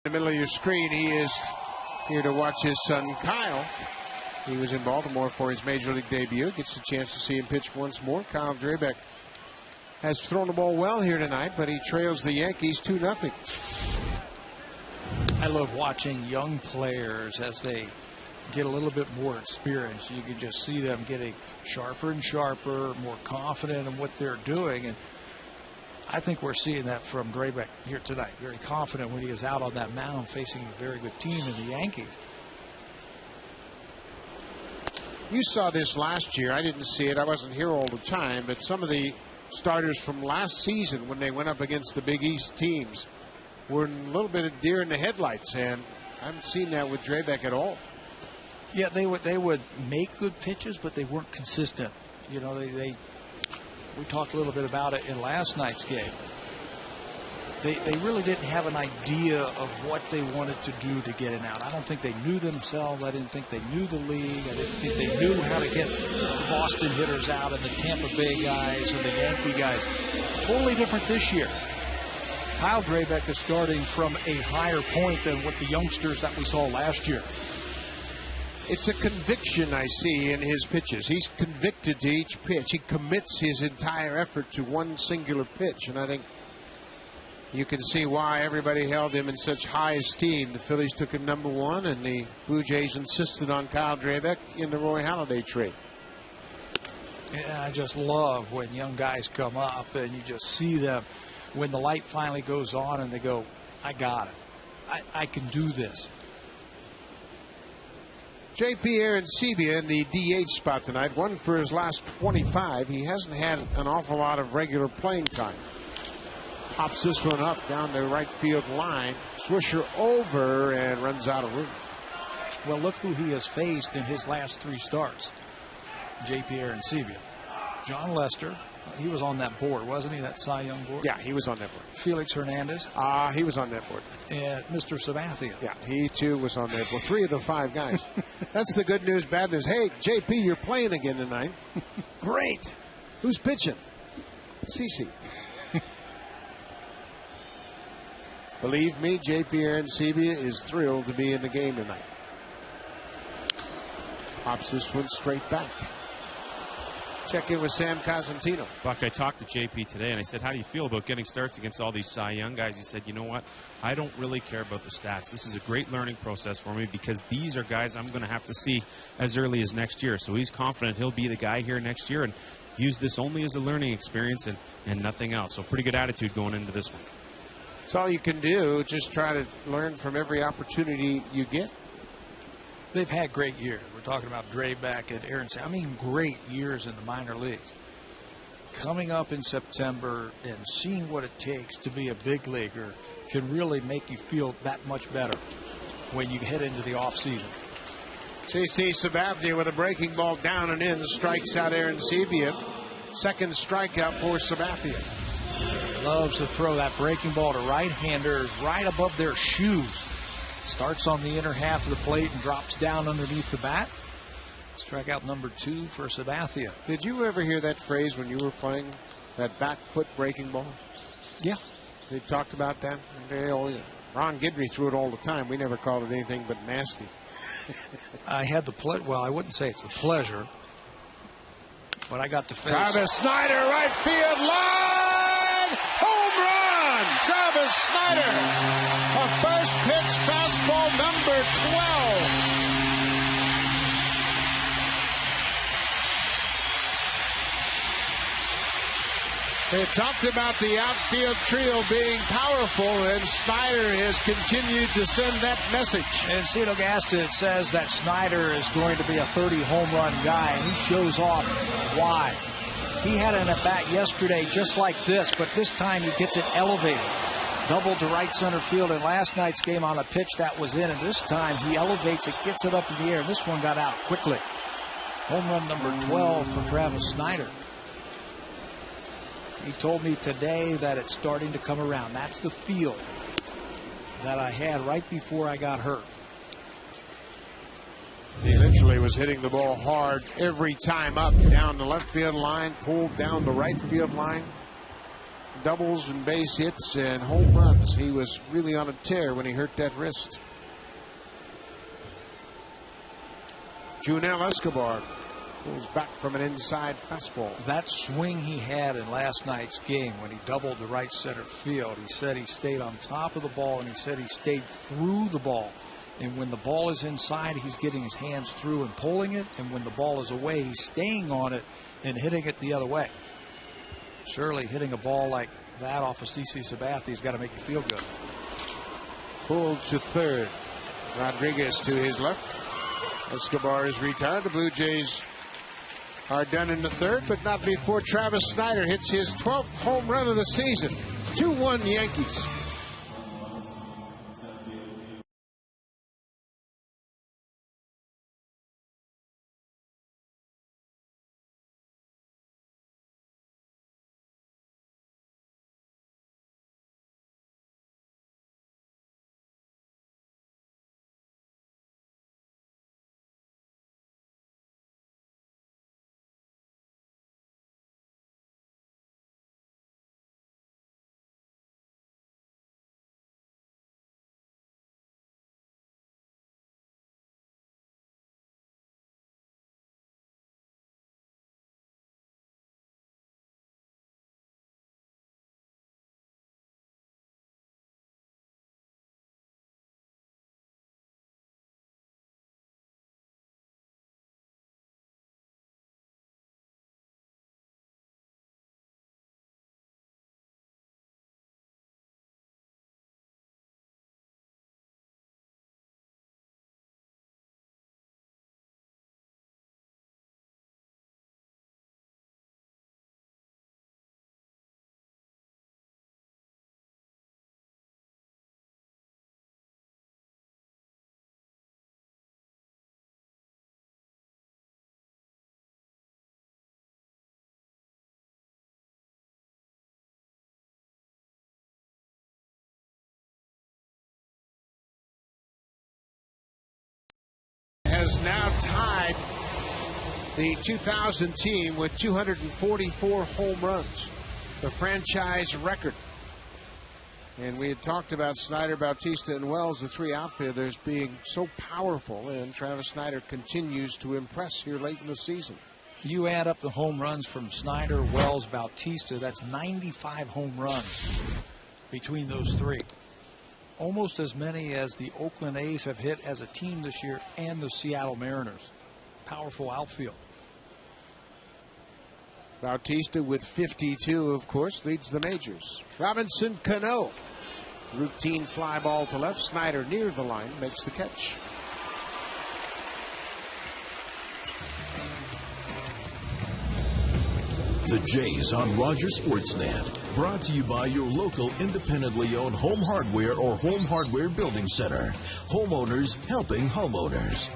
Speaker 1: In the middle of your screen, he is here to watch his son Kyle. He was in Baltimore for his Major League debut. Gets a chance to see him pitch once more. Kyle Drabek has thrown the ball well here tonight, but he trails the Yankees 2-0.
Speaker 2: I love watching young players as they get a little bit more experience. You can just see them getting sharper and sharper, more confident in what they're doing. And I think we're seeing that from Drabek here tonight. Very confident when he is out on that mound facing a very good team in the Yankees.
Speaker 1: You saw this last year. I didn't see it. I wasn't here all the time. But some of the starters from last season, when they went up against the Big East teams, were a little bit of deer in the headlights. And I haven't seen that with Drabek at all.
Speaker 2: Yeah, they would make good pitches, but they weren't consistent. We talked a little bit about it in last night's game. They really didn't have an idea of what they wanted to do to get it out. I don't think they knew themselves. I didn't think they knew the league. I didn't think they knew how to get the Boston hitters out and the Tampa Bay guys and the Yankee guys. Totally different this year. Kyle Drabek is starting from a higher point than what the youngsters that we saw last year.
Speaker 1: It's a conviction I see in his pitches. He's convicted to each pitch. He commits his entire effort to one singular pitch. And I think you can see why everybody held him in such high esteem. The Phillies took him #1, and the Blue Jays insisted on Kyle Drabek in the Roy Halladay trade.
Speaker 2: Yeah, I just love when young guys come up and you just see them when the light finally goes on and they go, I got it. I can do this.
Speaker 1: JP Arencibia in the DH spot tonight. 1 for his last 25. He hasn't had an awful lot of regular playing time. Pops this one up down the right field line. Swisher over and runs out of room.
Speaker 2: Well, look who he has faced in his last 3 starts. JP Arencibia. John Lester. He was on that board, wasn't he? That Cy Young board?
Speaker 1: Yeah, he was on that board.
Speaker 2: Felix Hernandez.
Speaker 1: He was on that board.
Speaker 2: And Mr. Sabathia.
Speaker 1: Yeah, he too was on that board. 3 of the 5 guys. That's the good news, bad news. Hey, JP, you're playing again tonight. Great. Who's pitching? CC. Believe me, JP Arencibia is thrilled to be in the game tonight. Pops this one straight back. Check in with Sam Cosentino.
Speaker 3: Buck, I talked to JP today, and I said, how do you feel about getting starts against all these Cy Young guys? He said, you know what? I don't really care about the stats. This is a great learning process for me because these are guys I'm going to have to see as early as next year. So he's confident he'll be the guy here next year and use this only as a learning experience and nothing else. So pretty good attitude going into this one.
Speaker 1: That's all you can do. Just try to learn from every opportunity you get.
Speaker 2: They've had great years. We're talking about Drabek and Arencibia. I mean, great years in the minor leagues. Coming up in September and seeing what it takes to be a big leaguer can really make you feel that much better when you head into the offseason.
Speaker 1: CC Sabathia with a breaking ball down and in, strikes out Arencibia. Second strikeout for Sabathia.
Speaker 2: Loves to throw that breaking ball to right-handers right above their shoes. Starts on the inner half of the plate and drops down underneath the bat. Strikeout number 2 for Sabathia.
Speaker 1: Did you ever hear that phrase when you were playing, that back foot breaking ball?
Speaker 2: Yeah.
Speaker 1: They talked about that. Ron Guidry threw it all the time. We never called it anything but nasty.
Speaker 2: I had the well, I wouldn't say it's a pleasure, but I got to face.
Speaker 1: Travis Snider, right field line, home run! Travis Snider, a first pitch fastball number 12. They talked about the outfield trio being powerful, and Snider has continued to send that message.
Speaker 2: And Cito Gaston says that Snider is going to be a 30 home run guy, and he shows off why. He had an at-bat yesterday just like this, but this time he gets it elevated. Doubled to right center field in last night's game on a pitch that was in, and this time he elevates it, gets it up in the air, and this one got out quickly. Home run number 12 for Travis Snider. He told me today that it's starting to come around. That's the feel that I had right before I got hurt.
Speaker 1: He literally was hitting the ball hard every time up, down the left field line, pulled down the right field line. Doubles and base hits and home runs. He was really on a tear when he hurt that wrist. Junel Escobar pulls back from an inside fastball.
Speaker 2: That swing he had in last night's game when he doubled the right center field, he said he stayed on top of the ball, and he said he stayed through the ball. And when the ball is inside, he's getting his hands through and pulling it. And when the ball is away, he's staying on it and hitting it the other way. Surely hitting a ball like that off of CC Sabathia's got to make you feel good.
Speaker 1: Pulled to third. Rodriguez to his left. Escobar is retired. The Blue Jays are done in the third, but not before Travis Snider hits his 12th home run of the season. 2-1 Yankees. has now tied the 2000 team with 244 home runs, the franchise record. And we had talked about Snider, Bautista, and Wells, the three outfielders, being so powerful, and Travis Snider continues to impress here late in the season.
Speaker 2: You add up the home runs from Snider, Wells, Bautista, that's 95 home runs between those three. Almost as many as the Oakland A's have hit as a team this year, and the Seattle Mariners. Powerful outfield.
Speaker 1: Bautista with 52, of course, leads the majors. Robinson Cano. Routine fly ball to left. Snider near the line makes the catch.
Speaker 4: The Jays on Rogers Sportsnet. Brought to you by your local independently owned home hardware or home hardware building center. Homeowners helping homeowners.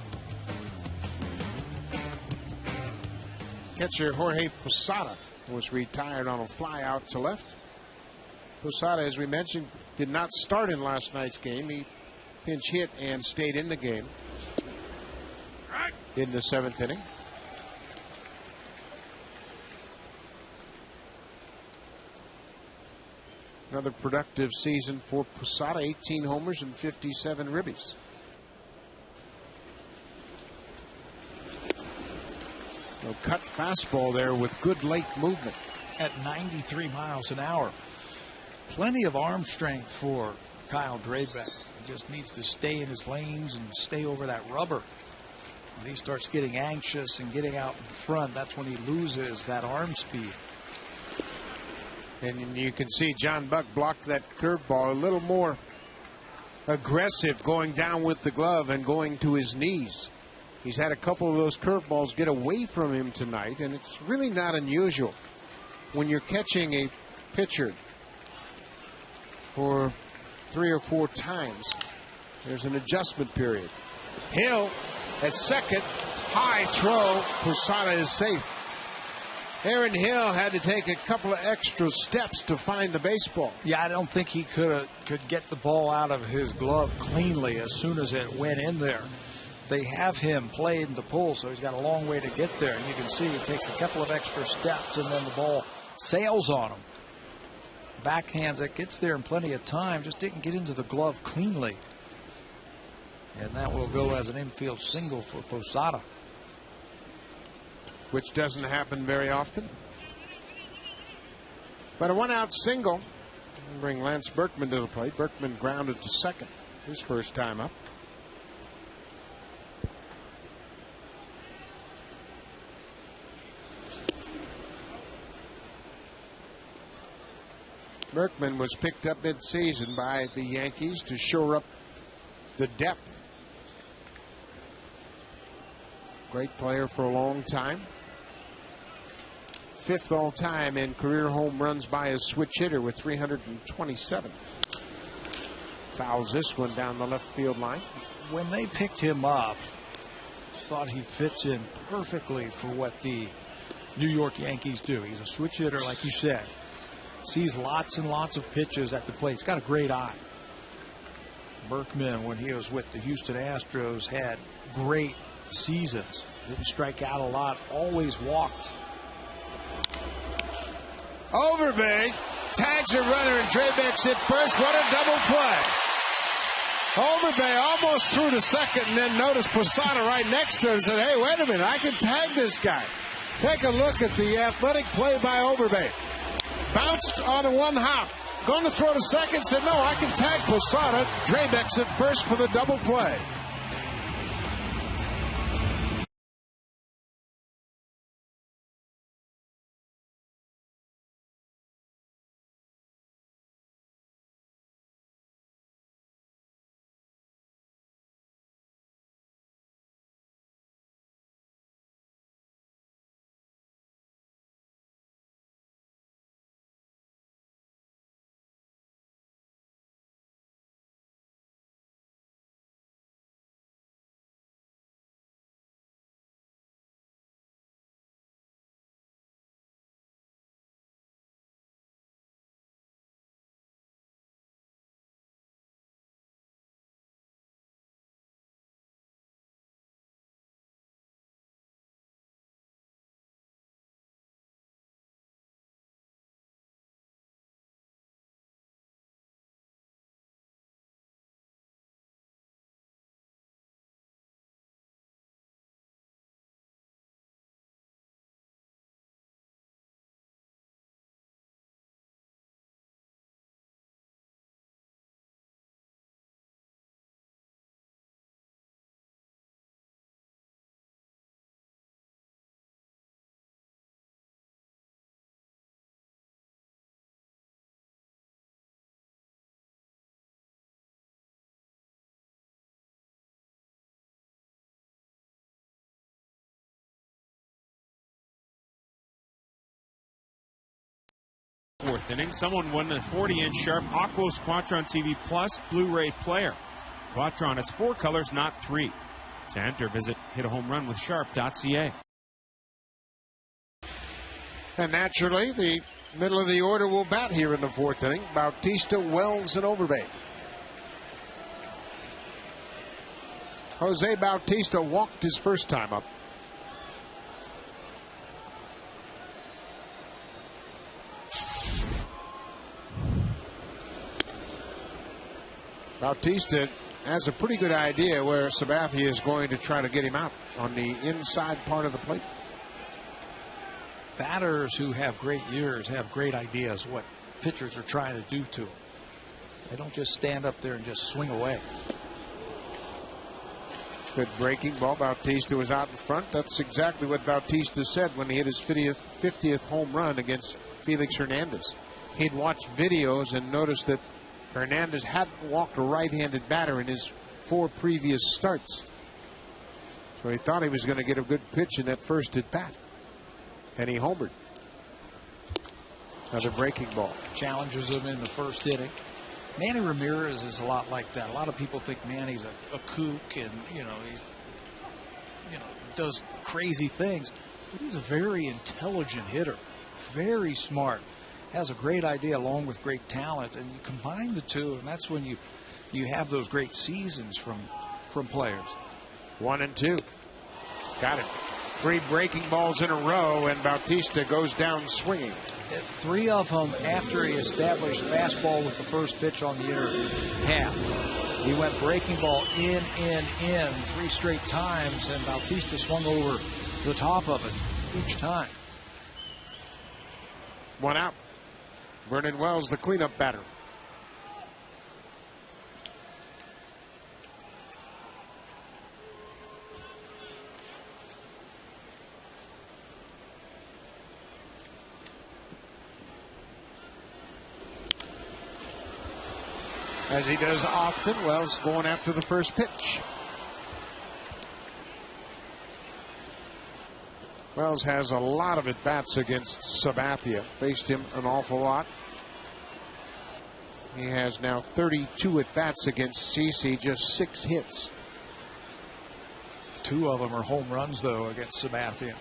Speaker 1: Catcher Jorge Posada was retired on a fly out to left. Posada, as we mentioned, did not start in last night's game. He pinch hit and stayed in the game in the seventh inning. Another productive season for Posada, 18 homers and 57 ribbies. No cut fastball there with good late movement.
Speaker 2: At 93 miles an hour. Plenty of arm strength for Kyle Drabek. He just needs to stay in his lanes and stay over that rubber. When he starts getting anxious and getting out in front, that's when he loses that arm speed.
Speaker 1: And you can see John Buck blocked that curveball a little more aggressive, going down with the glove and going to his knees. He's had a couple of those curveballs get away from him tonight, and it's really not unusual when you're catching a pitcher for 3 or 4 times. There's an adjustment period. Hill at second, high throw. Posada is safe. Aaron Hill had to take a couple of extra steps to find the baseball.
Speaker 2: Yeah, I don't think he could get the ball out of his glove cleanly as soon as it went in there. They have him playing the pull, so he's got a long way to get there. And you can see it takes a couple of extra steps, and then the ball sails on him. Backhands it, gets there in plenty of time, just didn't get into the glove cleanly. And that will go as an infield single for Posada.
Speaker 1: Which doesn't happen very often. But a one-out single. Bring Lance Berkman to the plate. Berkman grounded to second his first time up. Berkman was picked up mid-season by the Yankees to shore up the depth. Great player for a long time. 5th all-time in career home runs by a switch hitter with 327. Fouls this one down the left field line.
Speaker 2: When they picked him up, thought he fits in perfectly for what the New York Yankees do. He's a switch hitter, like you said. Sees lots and lots of pitches at the plate. He's got a great eye. Berkman, when he was with the Houston Astros, had great seasons. Didn't strike out a lot, always walked.
Speaker 1: Overbay tags a runner, and Drabek's hit first. What a double play. Overbay almost threw to second, and then noticed Posada right next to him and said, hey, wait a minute, I can tag this guy. Take a look at the athletic play by Overbay. Bounced on a one hop. Going to throw to second, said, no, I can tag Posada. Drabek's at first for the double play.
Speaker 3: Fourth inning, someone won a 40-inch Sharp Aquos Quatron TV Plus Blu-ray player. Quatron, it's 4 colors, not 3. To enter, visit hitahomerunwithsharp.ca.
Speaker 1: And naturally, the middle of the order will bat here in the fourth inning. Bautista, Wells, and Overbay. Jose Bautista walked his first time up. Bautista has a pretty good idea where Sabathia is going to try to get him out on the inside part of the plate.
Speaker 2: Batters who have great years have great ideas what pitchers are trying to do to them. They don't just stand up there and just swing away.
Speaker 1: Good breaking ball. Bautista was out in front. That's exactly what Bautista said when he hit his 50th home run against Felix Hernandez. He'd watched videos and noticed that Hernandez hadn't walked a right-handed batter in his 4 previous starts. So he thought he was going to get a good pitch in that first at bat. And he homered. Another breaking ball.
Speaker 2: Challenges him in the first inning. Manny Ramirez is a lot like that. A lot of people think Manny's a kook and, he does crazy things. But he's a very intelligent hitter. Very smart. Has a great idea along with great talent, and you combine the two, and that's when you have those great seasons from players.
Speaker 1: 1-2. Got it. 3 breaking balls in a row, and Bautista goes down swinging.
Speaker 2: 3 of them after he established fastball with the first pitch on the inner half. He went breaking ball in 3 straight times, and Bautista swung over the top of it each time.
Speaker 1: 1 out. Vernon Wells, the cleanup batter. As he does often, Wells going after the first pitch. Wells has a lot of at-bats against Sabathia. Faced him an awful lot. He has now 32 at-bats against CC, just 6 hits.
Speaker 2: 2 of them are home runs, though, against Sabathia.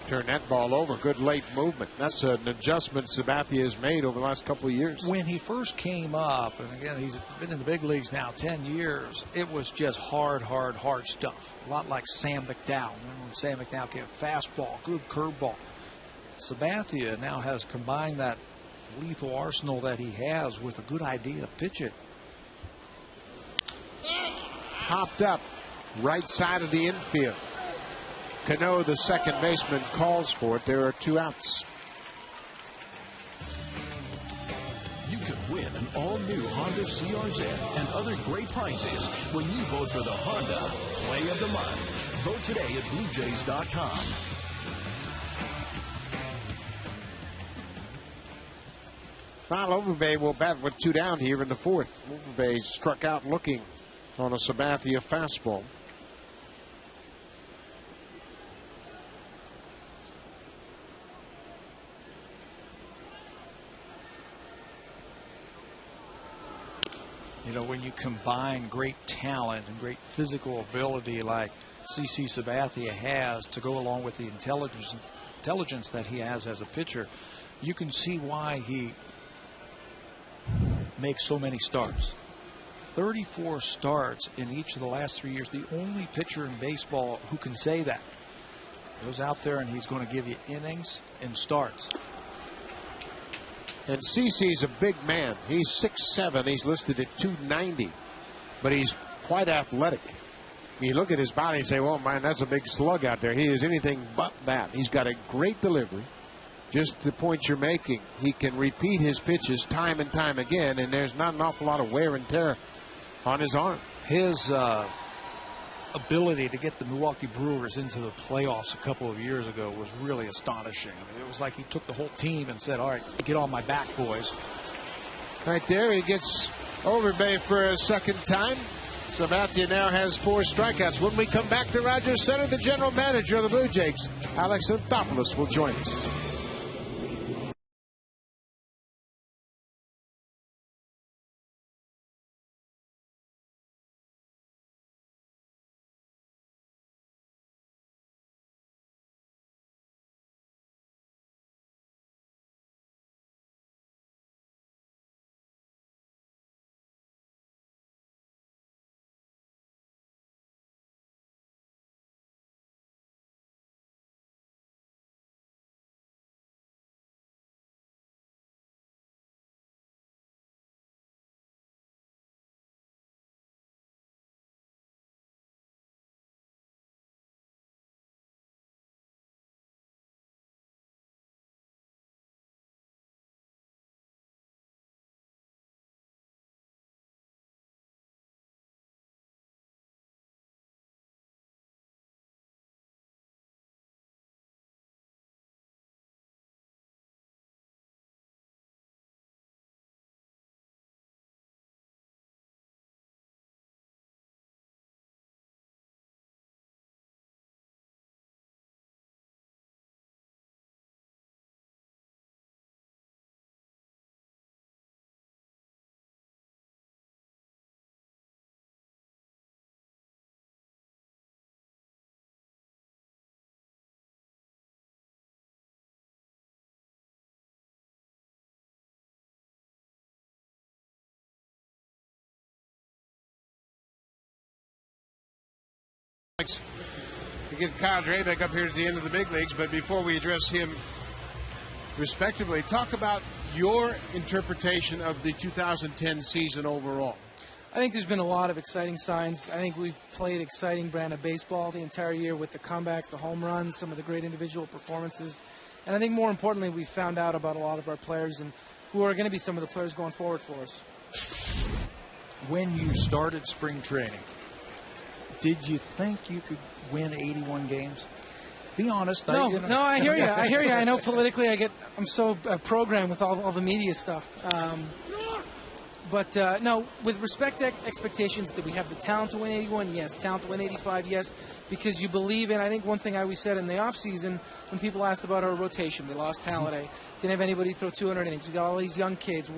Speaker 1: Turn that ball over. Good late movement. That's an adjustment Sabathia has made over the last couple of years.
Speaker 2: When he first came up, and again, he's been in the big leagues now 10 years, it was just hard stuff. A lot like Sam McDowell. Remember when Sam McDowell came fastball, good curveball. Sabathia now has combined that lethal arsenal that he has with a good idea of pitching.
Speaker 1: Popped up right side of the infield. Cano, the second baseman, calls for it. There are 2 outs.
Speaker 4: You can win an all-new Honda CRZ and other great prizes when you vote for the Honda Play of the Month. Vote today at BlueJays.com.
Speaker 1: Now Overbay will bat with 2 down here in the fourth. Overbay struck out looking on a Sabathia fastball.
Speaker 2: When you combine great talent and great physical ability like CC Sabathia has to go along with the intelligence that he has as a pitcher, you can see why he makes so many starts. 34 starts in each of the last 3 years. The only pitcher in baseball who can say that. Goes out there and he's going to give you innings and starts.
Speaker 1: And CC's a big man. He's 6'7". He's listed at 290. But he's quite athletic. You look at his body and say, well, man, that's a big slug out there. He is anything but that. He's got a great delivery. Just the point you're making. He can repeat his pitches time and time again, and there's not an awful lot of wear and tear on his arm.
Speaker 2: His ability to get the Milwaukee Brewers into the playoffs a couple of years ago was really astonishing. I mean, it was like he took the whole team and said, all right, get on my back, boys.
Speaker 1: Right there, he gets Overbay for a second time. Sabathia now has 4 strikeouts. When we come back to Rogers Center, the general manager of the Blue Jays, Alex Anthopoulos, will join us. To get Kyle Drabek up here at the end of the big leagues, but before we address him respectively, talk about your interpretation of the 2010 season overall.
Speaker 6: I think there's been a lot of exciting signs. I think we've played exciting brand of baseball the entire year with the comebacks, the home runs, some of the great individual performances. And I think more importantly, we found out about a lot of our players and who are going to be some of the players going forward for us.
Speaker 2: When you started spring training, did you think you could win 81 games? Be honest.
Speaker 6: No, I hear you. I hear you. I know politically I'm so programmed with all the media stuff. But no, with respect to expectations, that we have the talent to win 81, yes. Talent to win 85, yes. Because you believe in, I think one thing I always said in the offseason when people asked about our rotation, we lost Halliday, didn't have anybody throw 200 innings. We got all these young kids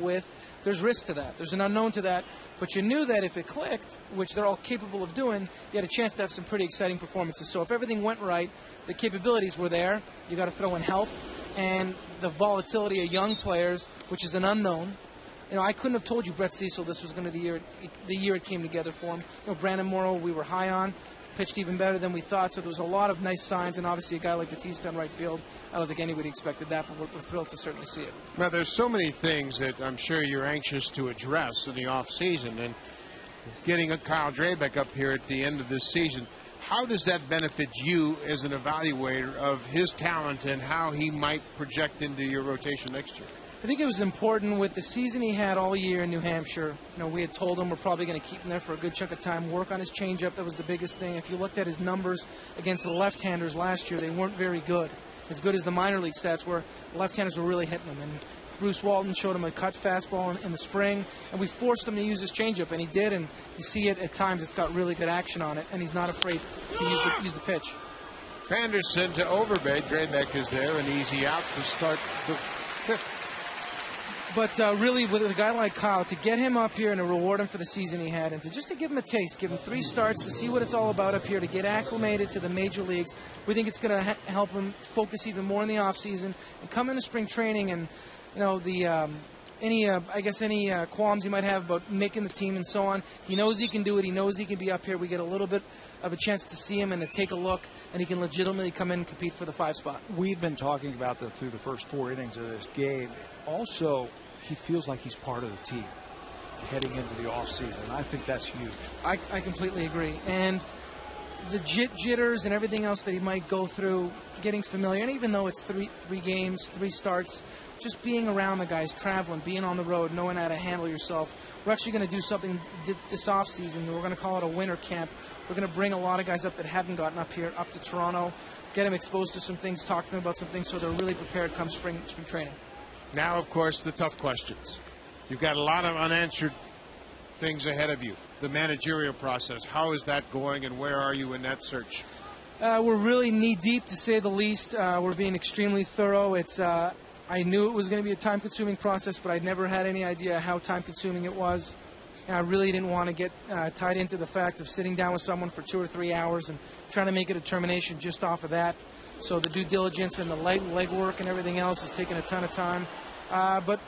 Speaker 6: there's risk to that. There's an unknown to that. But you knew that if it clicked, which they're all capable of doing, you had a chance to have some pretty exciting performances. So if everything went right, the capabilities were there. You got to throw in health and the volatility of young players, which is an unknown. You know, I couldn't have told you Brett Cecil this was going to be the year it came together for him. You know, Brandon Morrow, we were high on, pitched even better than we thought. So there was a lot of nice signs, and obviously a guy like Batista in right field, I don't think anybody expected that, but we're thrilled to certainly see it.
Speaker 1: Now, there's so many things that I'm sure you're anxious to address in the offseason, and getting a Kyle Drabek up here at the end of this season, how does that benefit you as an evaluator of his talent and how he might project into your rotation next year?
Speaker 6: I think it was important with the season he had all year in New Hampshire. You know, we had told him we're probably going to keep him there for a good chunk of time, work on his changeup. That was the biggest thing. If you looked at his numbers against the left-handers last year, they weren't very good. As good as the minor league stats were, the left-handers were really hitting him. And Bruce Walton showed him a cut fastball in the spring, and we forced him to use his changeup, and he did. And you see it at times; it's got really good action on it, and he's not afraid to use the pitch.
Speaker 1: Anderson to Overbay. Drabek is there, an easy out to start the fifth.
Speaker 6: But really, with a guy like Kyle, to get him up here and to reward him for the season he had, and to give him a taste, give him 3 starts to see what it's all about up here, to get acclimated to the major leagues, we think it's going to help him focus even more in the offseason and come into spring training. And you know, any qualms he might have about making the team and so on, he knows he can do it. He knows he can be up here. We get a little bit of a chance to see him and to take a look, and he can legitimately come in and compete for the 5 spot.
Speaker 2: We've been talking about that through the first 4 innings of this game. Also, he feels like he's part of the team heading into the offseason. I think that's huge.
Speaker 6: I completely agree. And the jitters and everything else that he might go through, getting familiar, and even though it's three games, 3 starts, just being around the guys, traveling, being on the road, knowing how to handle yourself. We're actually going to do something this offseason. We're going to call it a winter camp. We're going to bring a lot of guys up that haven't gotten up here, up to Toronto, get them exposed to some things, talk to them about some things so they're really prepared come spring training.
Speaker 1: Now, of course, the tough questions. You've got a lot of unanswered things ahead of you. The managerial process, how is that going and where are you in that search?
Speaker 6: We're really knee-deep, to say the least. We're being extremely thorough. I knew it was going to be a time-consuming process, but I'd never had any idea how time-consuming it was. And I really didn't want to get tied into the fact of sitting down with someone for 2 or 3 hours and trying to make a determination just off of that. So the due diligence and the legwork and everything else has taken a ton of time. But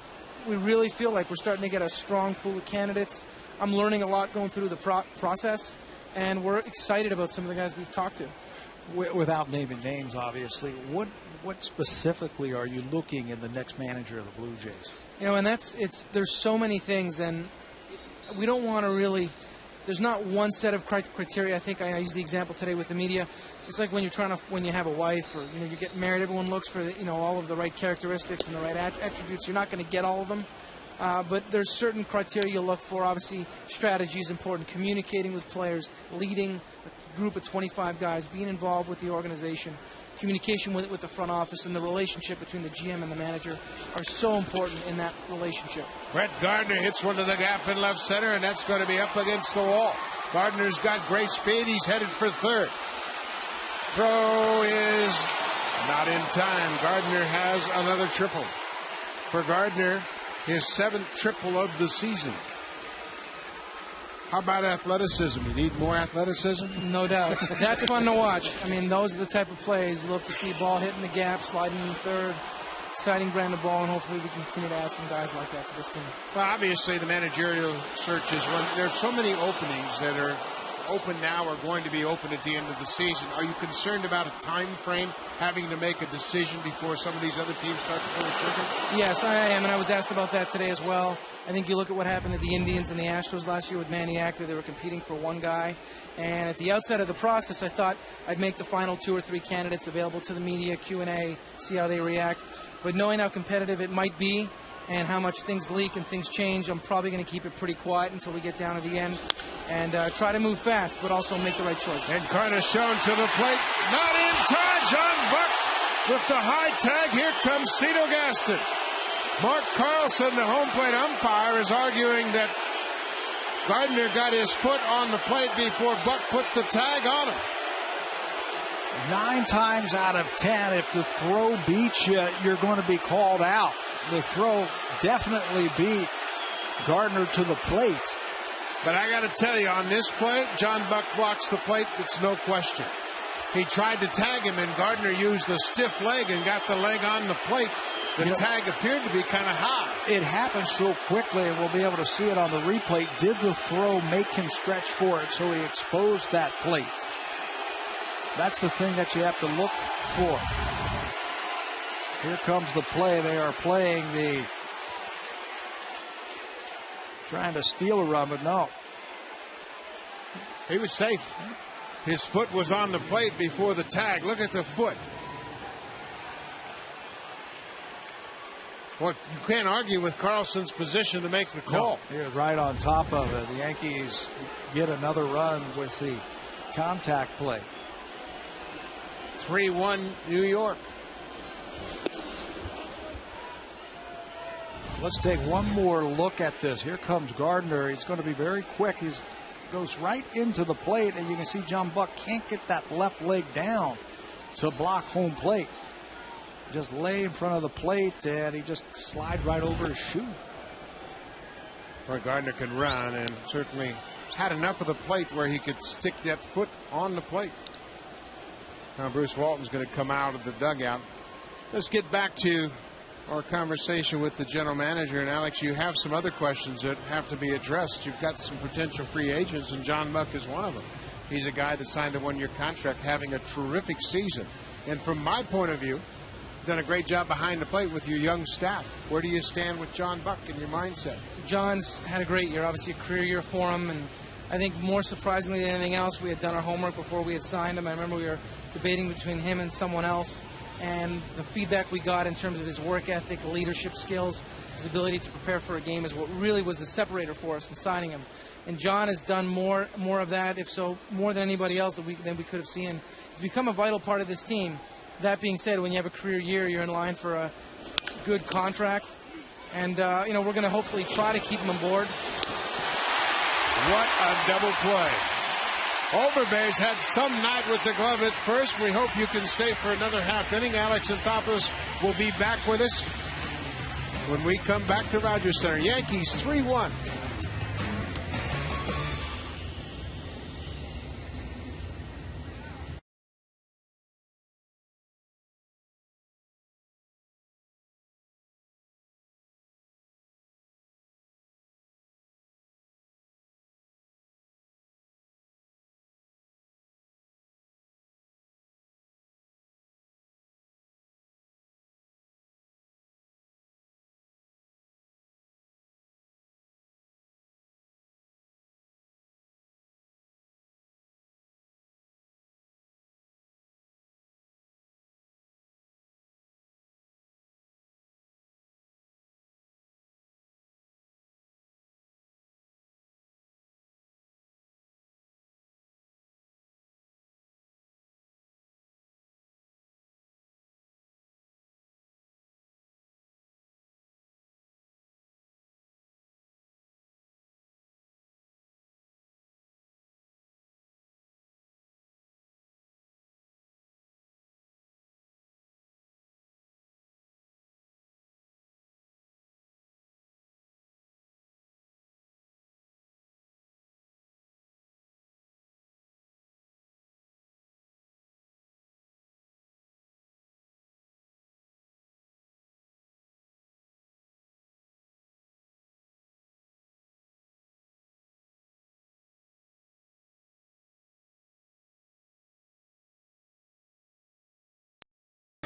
Speaker 6: we really feel like we're starting to get a strong pool of candidates. I'm learning a lot going through the process, and we're excited about some of the guys we've talked to.
Speaker 2: Without naming names, obviously, what specifically are you looking in the next manager of the Blue Jays?
Speaker 6: You know, and there's so many things, and we don't want to really. There's not one set of criteria. I think I used the example today with the media. It's like when you have a wife or you get married. Everyone looks for all of the right characteristics and the right attributes. You're not going to get all of them, but there's certain criteria you look for. Obviously, strategy is important. Communicating with players, leading a group of 25 guys, being involved with the organization, communication with the front office, and the relationship between the GM and the manager are so important in that relationship.
Speaker 1: Brett Gardner hits one to the gap in left center, and that's going to be up against the wall. Gardner's got great speed. He's headed for third. Throw is not in time. Gardner has another triple. For Gardner, his 7th triple of the season. How about athleticism? You need more athleticism?
Speaker 6: No doubt. That's fun to watch. I mean, those are the type of plays you love to see. Ball hitting the gap, sliding in the third, exciting brand of ball, and hopefully we can continue to add some guys like that to this team.
Speaker 1: Well, obviously the managerial search is one. There's so many openings that are open now or going to be open at the end of the season. Are you concerned about a time frame, having to make a decision before some of these other teams start to pull the trigger?
Speaker 6: Yes, I am, and I was asked about that today as well. I think you look at what happened to the Indians and the Astros last year with Manny Acta. They were competing for one guy. And at the outset of the process, I thought I'd make the final 2 or 3 candidates available to the media, Q&A, see how they react. But knowing how competitive it might be and how much things leak and things change, I'm probably going to keep it pretty quiet until we get down to the end and try to move fast, but also make the right choice.
Speaker 1: And Carnacion to the plate. Not in time. John Buck with the high tag. Here comes Cito Gaston. Mark Carlson, the home plate umpire, is arguing that Gardner got his foot on the plate before Buck put the tag on him.
Speaker 2: 9 times out of 10, if the throw beats you, you're going to be called out. The throw definitely beat Gardner to the plate.
Speaker 1: But I got to tell you, on this play, John Buck blocks the plate. It's no question. He tried to tag him, and Gardner used a stiff leg and got the leg on the plate. The tag appeared to be kind of high.
Speaker 2: It happened so quickly, and we'll be able to see it on the replay. Did the throw make him stretch for it, so he exposed that plate? That's the thing that you have to look for. Here comes the play. They are playing trying to steal a run, but no.
Speaker 1: He was safe. His foot was on the plate before the tag. Look at the foot. Well, you can't argue with Carlson's position to make the call.
Speaker 2: No, he was right on top of it. The Yankees get another run with the contact play.
Speaker 1: 3-1 New York.
Speaker 2: Let's take one more look at this. Here comes Gardner. He's going to be very quick. He goes right into the plate, and you can see John Buck can't get that left leg down to block home plate. Just lay in front of the plate, and he just slides right over his shoe.
Speaker 1: Well, Gardner can run, and certainly had enough of the plate where he could stick that foot on the plate. Now Bruce Walton's going to come out of the dugout. Let's get back to our conversation with the general manager. And Alex, you have some other questions that have to be addressed. You've got some potential free agents, and John Buck is one of them. He's a guy that signed a 1-year contract, having a terrific season. And from my point of view, done a great job behind the plate with your young staff. Where do you stand with John Buck in your mindset?
Speaker 6: John's had a great year, obviously a career year for him, and I think more surprisingly than anything else, we had done our homework before we had signed him. I remember we were debating between him and someone else, and the feedback we got in terms of his work ethic, leadership skills, his ability to prepare for a game is what really was the separator for us in signing him. And John has done more of that, if so, more than anybody else than we could have seen. He's become a vital part of this team. That being said, when you have a career year, you're in line for a good contract. And, we're going to hopefully try to keep him on board.
Speaker 1: What a double play. Overbay's had some night with the glove at first. We hope you can stay for another half inning. Alex Anthopoulos will be back with us when we come back to Rogers Center. Yankees 3-1.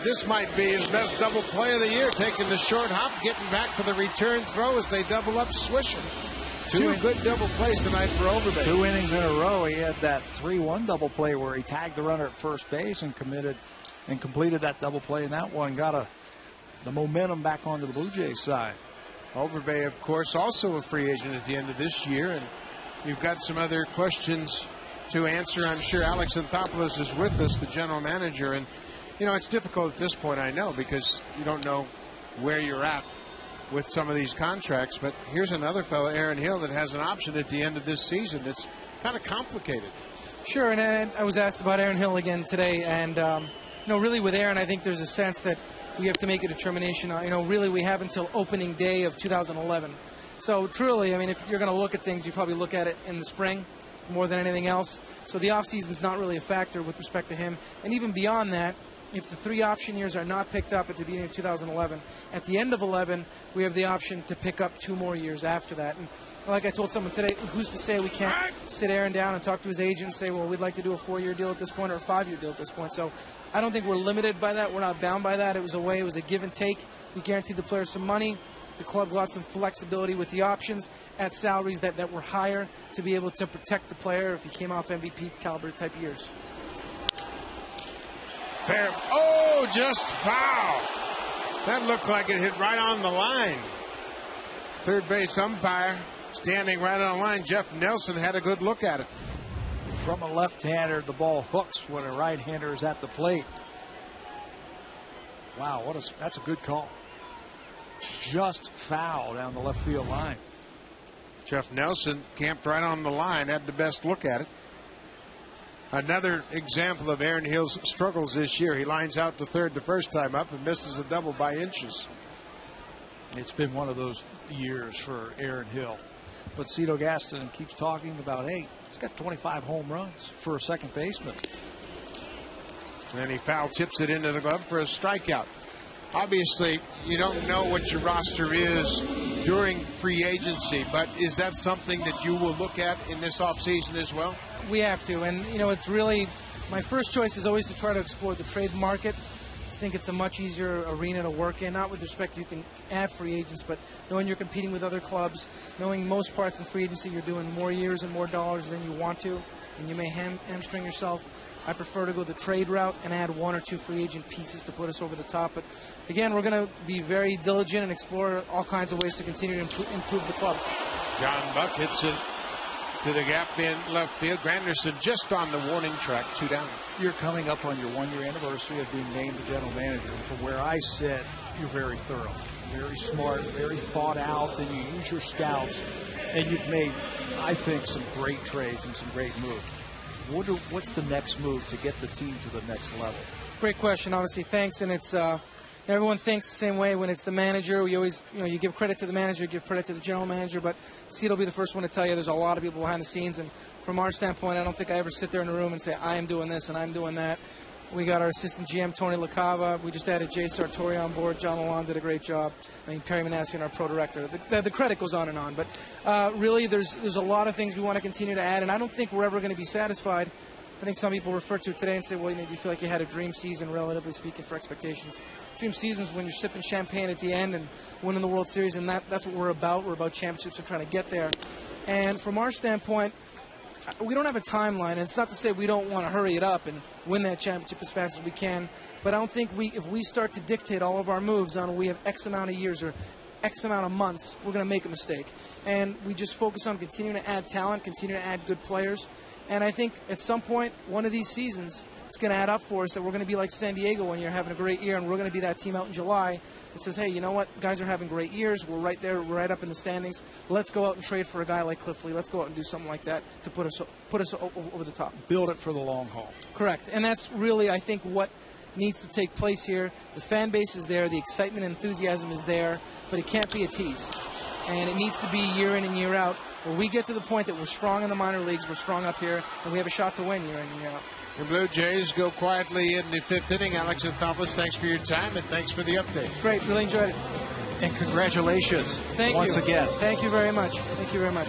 Speaker 1: This might be his best double play of the year, taking the short hop, getting back for the return throw as they double up, swishing. Two good double plays tonight for Overbay.
Speaker 2: 2 innings in a row. He had that 3-1 double play where he tagged the runner at first base and completed that double play, and that one got the momentum back onto the Blue Jays side.
Speaker 1: Overbay, of course, also a free agent at the end of this year, and you've got some other questions to answer. I'm sure Alex Anthopoulos is with us, the general manager, and it's difficult at this point, I know, because you don't know where you're at with some of these contracts. But here's another fellow, Aaron Hill, that has an option at the end of this season. It's kind of complicated.
Speaker 6: Sure, and I was asked about Aaron Hill again today. And, really with Aaron, I think there's a sense that we have to make a determination. Really we have until opening day of 2011. So truly, if you're going to look at things, you probably look at it in the spring more than anything else. So the offseason is not really a factor with respect to him. And even beyond that, if the 3 option years are not picked up at the beginning of 2011, at the end of 11, we have the option to pick up 2 more years after that. And like I told someone today, who's to say we can't sit Aaron down and talk to his agent and say, well, we'd like to do a 4-year deal at this point or a 5-year deal at this point. So I don't think we're limited by that. We're not bound by that. It was a give and take. We guaranteed the players some money. The club got some flexibility with the options at salaries that were higher to be able to protect the player if he came off MVP caliber type years.
Speaker 1: Fair. Oh, just foul. That looked like it hit right on the line. Third base umpire standing right on the line. Jeff Nelson had a good look at it.
Speaker 2: From a left-hander, the ball hooks when a right-hander is at the plate. Wow, that's a good call. Just foul down the left field line.
Speaker 1: Jeff Nelson camped right on the line, had the best look at it. Another example of Aaron Hill's struggles this year. He lines out to third the first time up and misses a double by inches.
Speaker 2: It's been one of those years for Aaron Hill. But Cito Gaston keeps talking about, hey, he's got 25 home runs for a second baseman.
Speaker 1: And he foul tips it into the glove for a strikeout. Obviously, you don't know what your roster is during free agency, but is that something that you will look at in this offseason as well?
Speaker 6: We have to, and it's really my first choice is always to try to explore the trade market. think it's a much easier arena to work in, not with respect you can add free agents, but knowing you're competing with other clubs, knowing most parts in free agency you're doing more years and more dollars than you want to, and you may hamstring yourself. I prefer to go the trade route and add 1 or 2 free agent pieces to put us over the top. But, again, we're going to be very diligent and explore all kinds of ways to continue to improve the club.
Speaker 1: John Buck hits it to the gap in left field. Granderson just on the warning track, 2 down.
Speaker 2: You're coming up on your 1-year anniversary of being named the general manager. And from where I sit, you're very thorough, very smart, very thought out, and you use your scouts. And you've made, I think, some great trades and some great moves. What's the next move to get the team to the next level?
Speaker 6: Great question. Obviously, thanks. And it's everyone thinks the same way when it's the manager. We always, you give credit to the manager, give credit to the general manager. But Cito will be the first one to tell you there's a lot of people behind the scenes. And from our standpoint, I don't think I ever sit there in a room and say, I am doing this and I'm doing that. We got our assistant GM, Tony LaCava. We just added Jay Sartori on board. John Lalonde did a great job. I mean, Perry Manassian, our pro director. The credit goes on and on. But really, there's a lot of things we want to continue to add. And I don't think we're ever going to be satisfied. I think some people refer to it today and say, well, do you feel like you had a dream season, relatively speaking, for expectations? Dream season is when you're sipping champagne at the end and winning the World Series, and that's what we're about. We're about championships and trying to get there. And from our standpoint, we don't have a timeline. And it's not to say we don't want to hurry it up and win that championship as fast as we can. But I don't think if we start to dictate all of our moves on we have X amount of years or X amount of months, we're going to make a mistake. And we just focus on continuing to add talent, continue to add good players. And I think at some point, one of these seasons, it's going to add up for us that we're going to be like San Diego when you're having a great year, and we're going to be that team out in July that says, hey, you know what? Guys are having great years. We're right there. We're right up in the standings. Let's go out and trade for a guy like Cliff Lee. Let's go out and do something like that to put us over the top.
Speaker 2: Build it for the long haul.
Speaker 6: Correct. And that's really, I think, what needs to take place here. The fan base is there. The excitement and enthusiasm is there. But it can't be a tease. And it needs to be year in and year out. Where we get to the point that we're strong in the minor leagues, we're strong up here, and we have a shot to win year in and year out.
Speaker 1: The Blue Jays go quietly in the 5th inning. Alex Anthopoulos, thanks for your time, and thanks for the update.
Speaker 6: Great. Really enjoyed it.
Speaker 2: And congratulations.
Speaker 6: Thank you.
Speaker 2: Once again.
Speaker 6: Thank you very much. Thank you very much.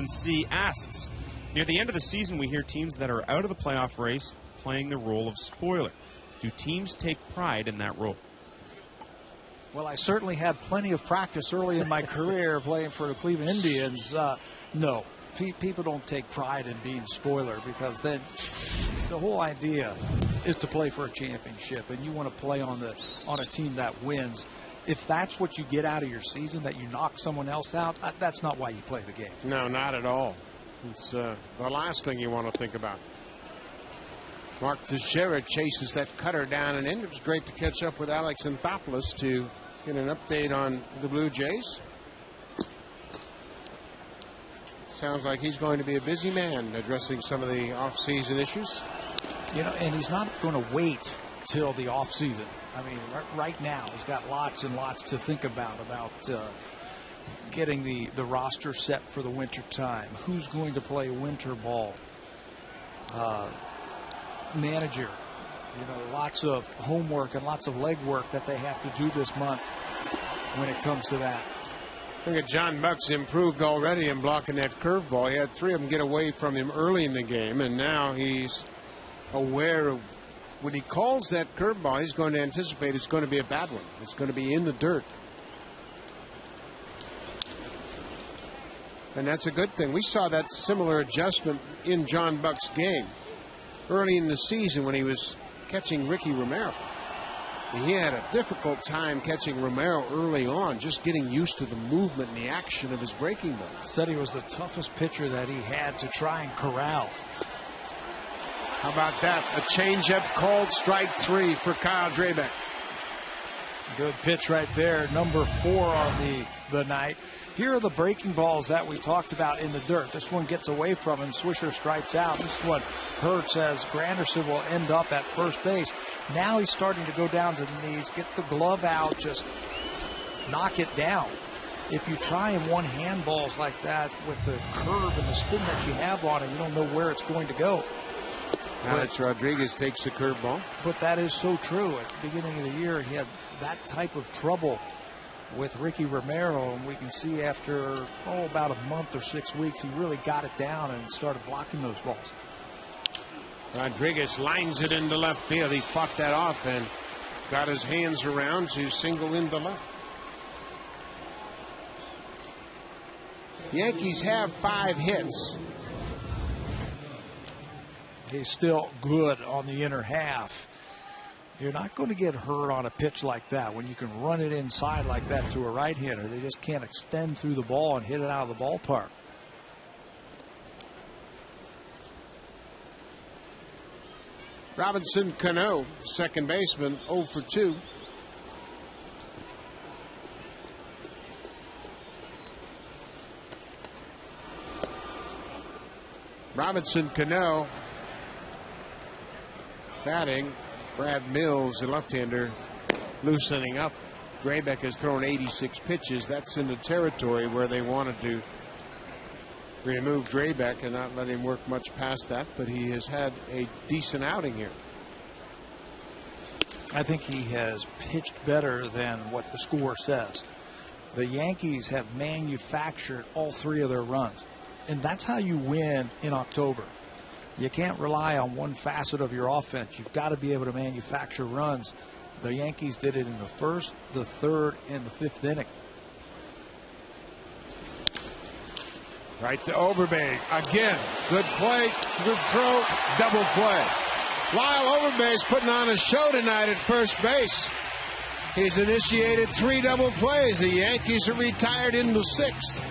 Speaker 3: C asks, near the end of the season, we hear teams that are out of the playoff race playing the role of spoiler. Do teams take pride in that role?
Speaker 2: Well, I certainly had plenty of practice early in my career playing for the Cleveland Indians. No, people don't take pride in being spoiler, because then the whole idea is to play for a championship, and you want to play on a team that wins. If that's what you get out of your season, that you knock someone else out, that's not why you play the game.
Speaker 1: No, not at all. It's the last thing you want to think about. Mark Teixeira chases that cutter down and in. It was great to catch up with Alex Anthopoulos to get an update on the Blue Jays. Sounds like he's going to be a busy man addressing some of the off-season issues.
Speaker 2: You know, and he's not going to wait till the off-season. I mean, right now he's got lots and lots to think about getting the roster set for the winter time. Who's going to play winter ball? Manager, lots of homework and lots of legwork that they have to do this month when it comes to that.
Speaker 1: Look at John Buck's improved already in blocking that curveball. He had 3 of them get away from him early in the game, and now he's aware of when he calls that curveball, he's going to anticipate it's going to be a bad one. It's going to be in the dirt. And that's a good thing. We saw that similar adjustment in John Buck's game early in the season when he was catching Ricky Romero. He had a difficult time catching Romero early on, just getting used to the movement and the action of his breaking ball.
Speaker 2: Said he was the toughest pitcher that he had to try and corral.
Speaker 1: How about that? A changeup called strike 3 for Kyle Drabek.
Speaker 2: Good pitch right there, number 4 on the night. Here are the breaking balls that we talked about in the dirt. This one gets away from him. Swisher strikes out. This one hurts as Granderson will end up at first base. Now he's starting to go down to the knees, get the glove out, just knock it down. If you try and one-hand balls like that with the curve and the spin that you have on it, you don't know where it's going to go.
Speaker 1: Alex Rodriguez takes the curveball.
Speaker 2: But that is so true. At the beginning of the year, he had that type of trouble with Ricky Romero, and we can see after about a month or 6 weeks, he really got it down and started blocking those balls.
Speaker 1: Rodriguez lines it into left field. He fought that off and got his hands around to single into left. Yankees have 5 hits.
Speaker 2: He's still good on the inner half. You're not going to get hurt on a pitch like that when you can run it inside like that to a right-hander. They just can't extend through the ball and hit it out of the ballpark.
Speaker 1: Robinson Cano, second baseman, 0 for 2. Robinson Cano batting. Brad Mills, the left-hander, loosening up. Drabek has thrown 86 pitches. That's in the territory where they wanted to remove Drabek and not let him work much past that, but he has had a decent outing here.
Speaker 2: I think he has pitched better than what the score says. The Yankees have manufactured all 3 of their runs, and that's how you win in October. You can't rely on one facet of your offense. You've got to be able to manufacture runs. The Yankees did it in the first, the third, and the 5th inning.
Speaker 1: Right to Overbay. Again, good play, good throw, double play. Lyle Overbay's putting on a show tonight at first base. He's initiated 3 double plays. The Yankees are retired in the 6th.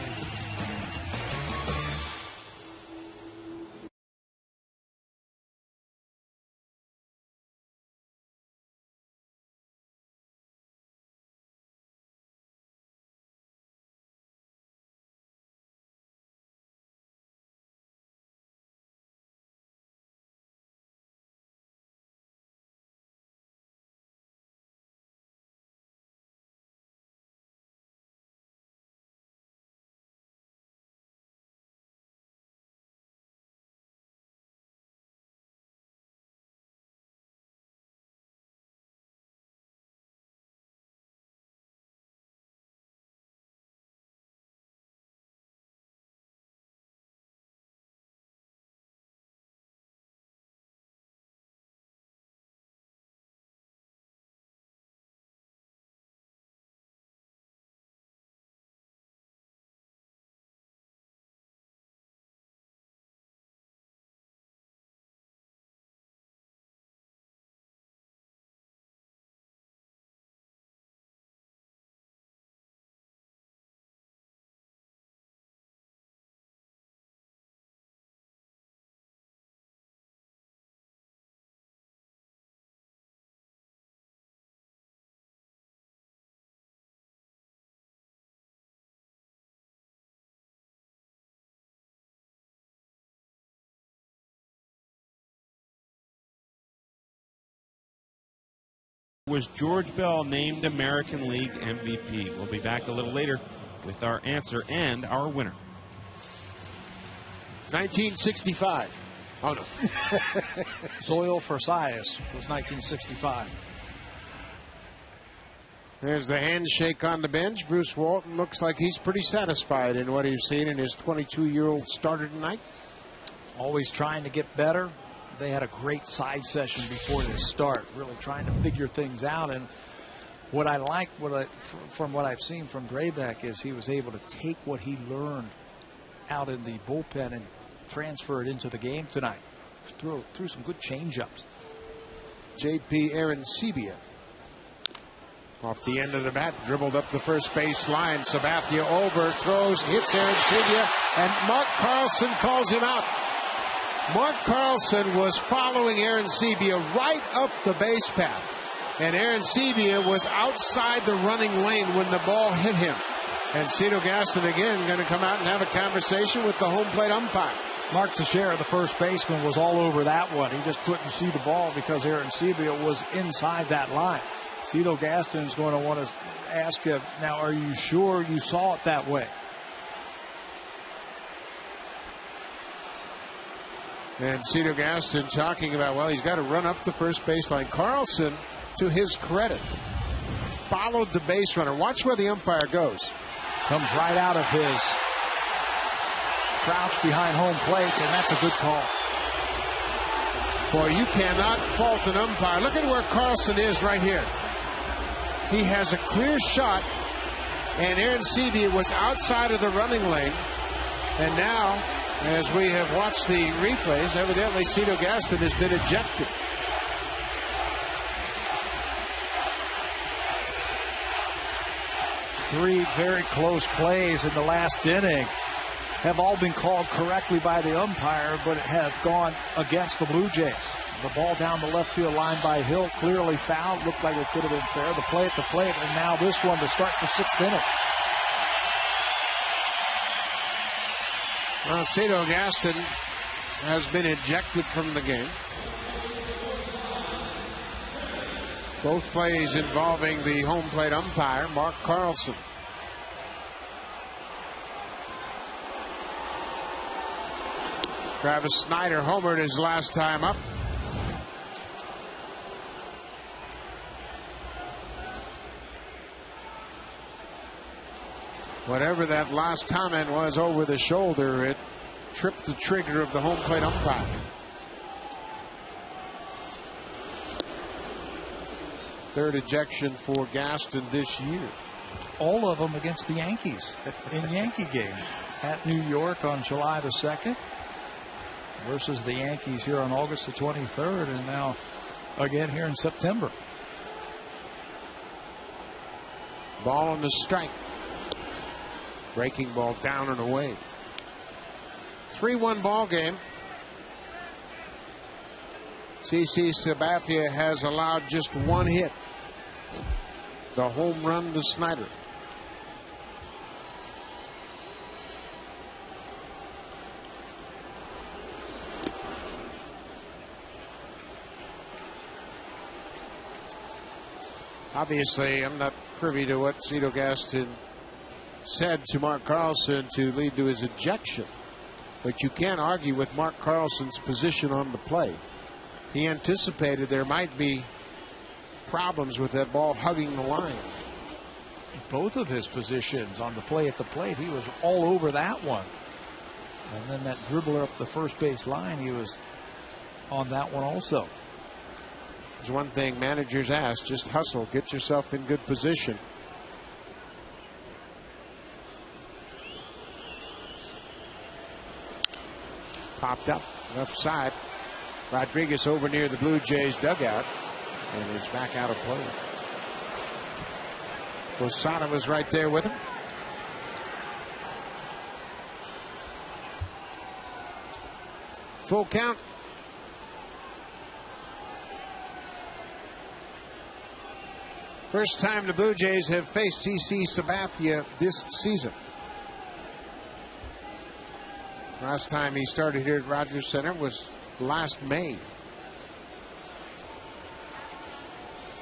Speaker 3: Was George Bell named American League MVP? We'll be back a little later with our answer and our winner.
Speaker 1: 1965. Oh, no.
Speaker 2: Zoil Forsyth was 1965.
Speaker 1: There's the handshake on the bench. Bruce Walton looks like he's pretty satisfied in what he's seen in his 22-year-old starter tonight.
Speaker 2: Always trying to get better. They had a great side session before this start, really trying to figure things out. And what I like from what I've seen from Drabek is he was able to take what he learned out in the bullpen and transfer it into the game tonight. Threw some good changeups.
Speaker 1: J.P. Arancibia off the end of the bat, dribbled up the first base line. Sabathia overthrows, hits Arancibia, and Mark Carlson calls him out. Mark Carlson was following Arancibia right up the base path, and Arancibia was outside the running lane when the ball hit him. And Cito Gaston again going to come out and have a conversation with the home plate umpire.
Speaker 2: Mark Teixeira, the first baseman, was all over that one. He just couldn't see the ball because Arancibia was inside that line. Cito Gaston is going to want to ask him, now, are you sure you saw it that way?
Speaker 1: And Cito Gaston talking about, well, he's got to run up the first baseline. Carlson, to his credit, followed the base runner. Watch where the umpire goes.
Speaker 2: Comes right out of his crouch behind home plate, and that's a good call.
Speaker 1: Boy, you cannot fault an umpire. Look at where Carlson is right here. He has a clear shot, and Arancibia was outside of the running lane. And now, as we have watched the replays, evidently Cito Gaston has been ejected.
Speaker 2: Three very close plays in the last inning have all been called correctly by the umpire, but it have gone against the Blue Jays. The ball down the left field line by Hill, clearly fouled. Looked like it could have been fair. The play at the plate, and now this one to start the sixth inning.
Speaker 1: Well, Cito Gaston has been ejected from the game. Both plays involving the home plate umpire, Mark Carlson. Travis Snider homered his last time up. Whatever that last comment was over the shoulder, it tripped the trigger of the home plate umpire. Third ejection for Gaston this year.
Speaker 2: All of them against the Yankees in Yankee game at New York on July the 2nd versus the Yankees here on August the 23rd, and now again here in September.
Speaker 1: Ball on the strike. Breaking ball down and away. 3-1 ball game. CC Sabathia has allowed just one hit. The home run to Snider. Obviously, I'm not privy to what Cito Gaston said to Mark Carlson to lead to his ejection. But you can't argue with Mark Carlson's position on the play. He anticipated there might be problems with that ball hugging the line.
Speaker 2: Both of his positions on the play at the plate, he was all over that one. And then that dribbler up the first base line, he was on that one also.
Speaker 1: There's one thing managers ask, just hustle, get yourself in good position. Popped up, left side. Rodriguez over near the Blue Jays dugout, and is back out of play. Posada was right there with him. Full count. First time the Blue Jays have faced CC Sabathia this season. Last time he started here at Rogers Center was last May.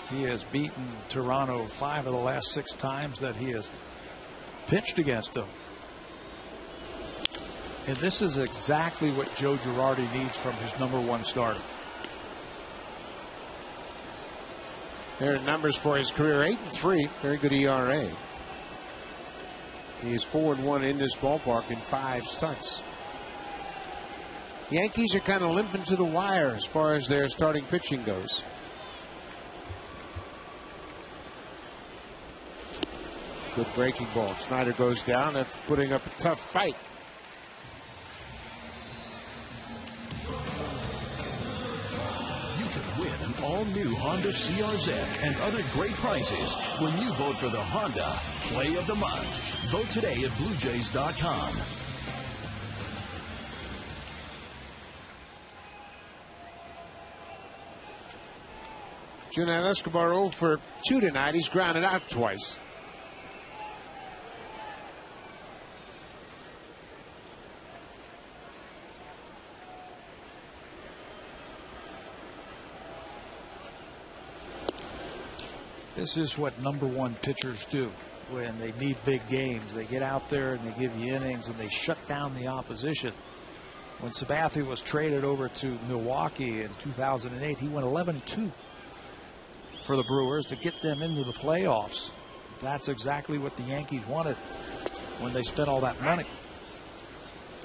Speaker 2: He has beaten Toronto 5 of the last 6 times that he has pitched against him. And this is exactly what Joe Girardi needs from his #1 starter.
Speaker 1: There are numbers for his career: 8-3, very good ERA. He is 4-1 in this ballpark in 5 starts. Yankees are kind of limping to the wire as far as their starting pitching goes. Good breaking ball. Snider goes down after putting up a tough fight.
Speaker 4: You can win an all-new Honda CRZ and other great prizes when you vote for the Honda Play of the Month. Vote today at BlueJays.com.
Speaker 1: Julian Escobar 0 for 2 tonight. He's grounded out twice.
Speaker 2: This is what #1 pitchers do when they need big games. They get out there and they give you innings and they shut down the opposition. When Sabathia was traded over to Milwaukee in 2008, he went 11-2 for the Brewers to get them into the playoffs. That's exactly what the Yankees wanted when they spent all that money.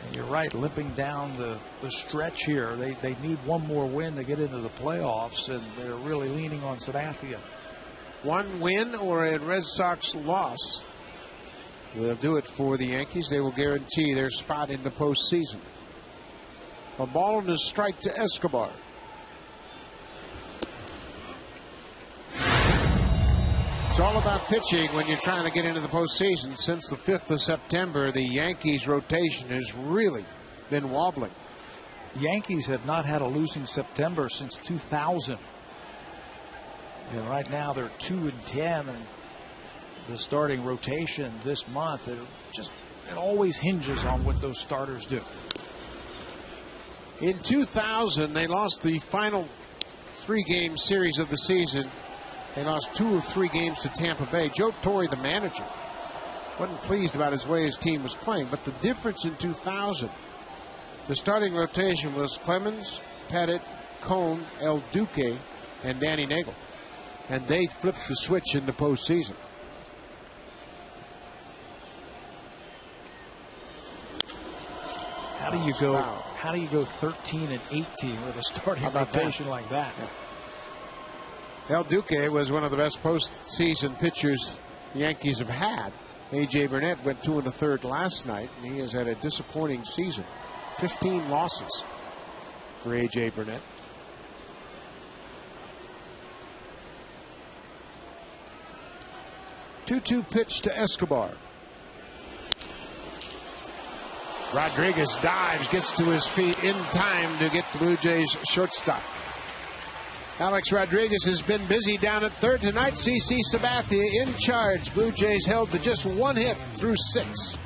Speaker 2: And you're right, limping down the stretch here. They need one more win to get into the playoffs, and they're really leaning on Sabathia.
Speaker 1: One win or a Red Sox loss will do it for the Yankees. They will guarantee their spot in the postseason. A ball and a strike to Escobar. It's all about pitching when you're trying to get into the postseason. Since the 5th of September, the Yankees rotation has really been wobbling.
Speaker 2: Yankees have not had a losing September since 2000. And right now they're 2-10, and the starting rotation this month, it always hinges on what those starters do.
Speaker 1: In 2000, they lost the final 3-game series of the season. They lost 2 of 3 games to Tampa Bay. Joe Torre, the manager, wasn't pleased about his way his team was playing. But the difference in 2000, the starting rotation was Clemens, Pettit, Cone, El Duque, and Danny Nagel. And they flipped the switch in the postseason.
Speaker 2: How do you go 13-18 with a starting rotation like that?
Speaker 1: Yeah. El Duque was one of the best postseason pitchers the Yankees have had. A.J. Burnett went 2 1/3 last night, and he has had a disappointing season. 15 losses for A.J. Burnett. 2-2 pitch to Escobar. Rodriguez dives, gets to his feet in time to get the Blue Jays shortstop. Alex Rodriguez has been busy down at third tonight. CC Sabathia in charge. Blue Jays held to just 1 hit through 6.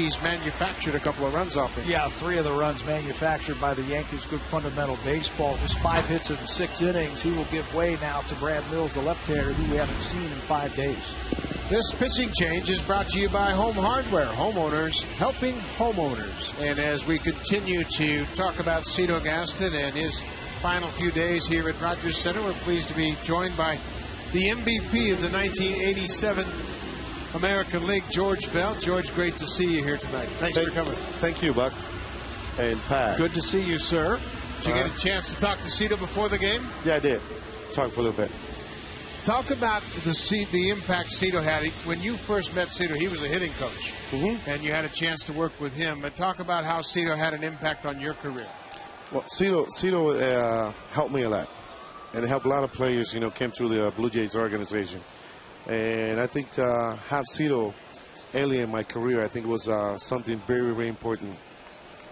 Speaker 1: Yankees manufactured a couple of runs off him.
Speaker 2: Yeah, 3 of the runs manufactured by the Yankees. Good fundamental baseball. Just 5 hits in 6 innings. He will give way now to Brad Mills, the left-hander, who we haven't seen in 5 days.
Speaker 1: This pitching change is brought to you by Home Hardware. Homeowners helping homeowners. And as we continue to talk about Cito Gaston and his final few days here at Rogers Center, we're pleased to be joined by the MVP of the 1987 American League, George Bell. George, great to see you here tonight. Thanks for coming.
Speaker 7: Thank you, Buck and Pat.
Speaker 2: Good to see you, sir.
Speaker 1: Did you get a chance to talk to Cito before the game?
Speaker 7: Yeah, I did. Talk for a little bit.
Speaker 1: Talk about the impact Cito had. When you first met Cito, he was a hitting coach, and you had a chance to work with him. But talk about how Cito had an impact on your career.
Speaker 7: Well, Cito helped me a lot, and it helped a lot of players, came through the Blue Jays organization. And I think to have Cito early in my career, I think it was something very, very important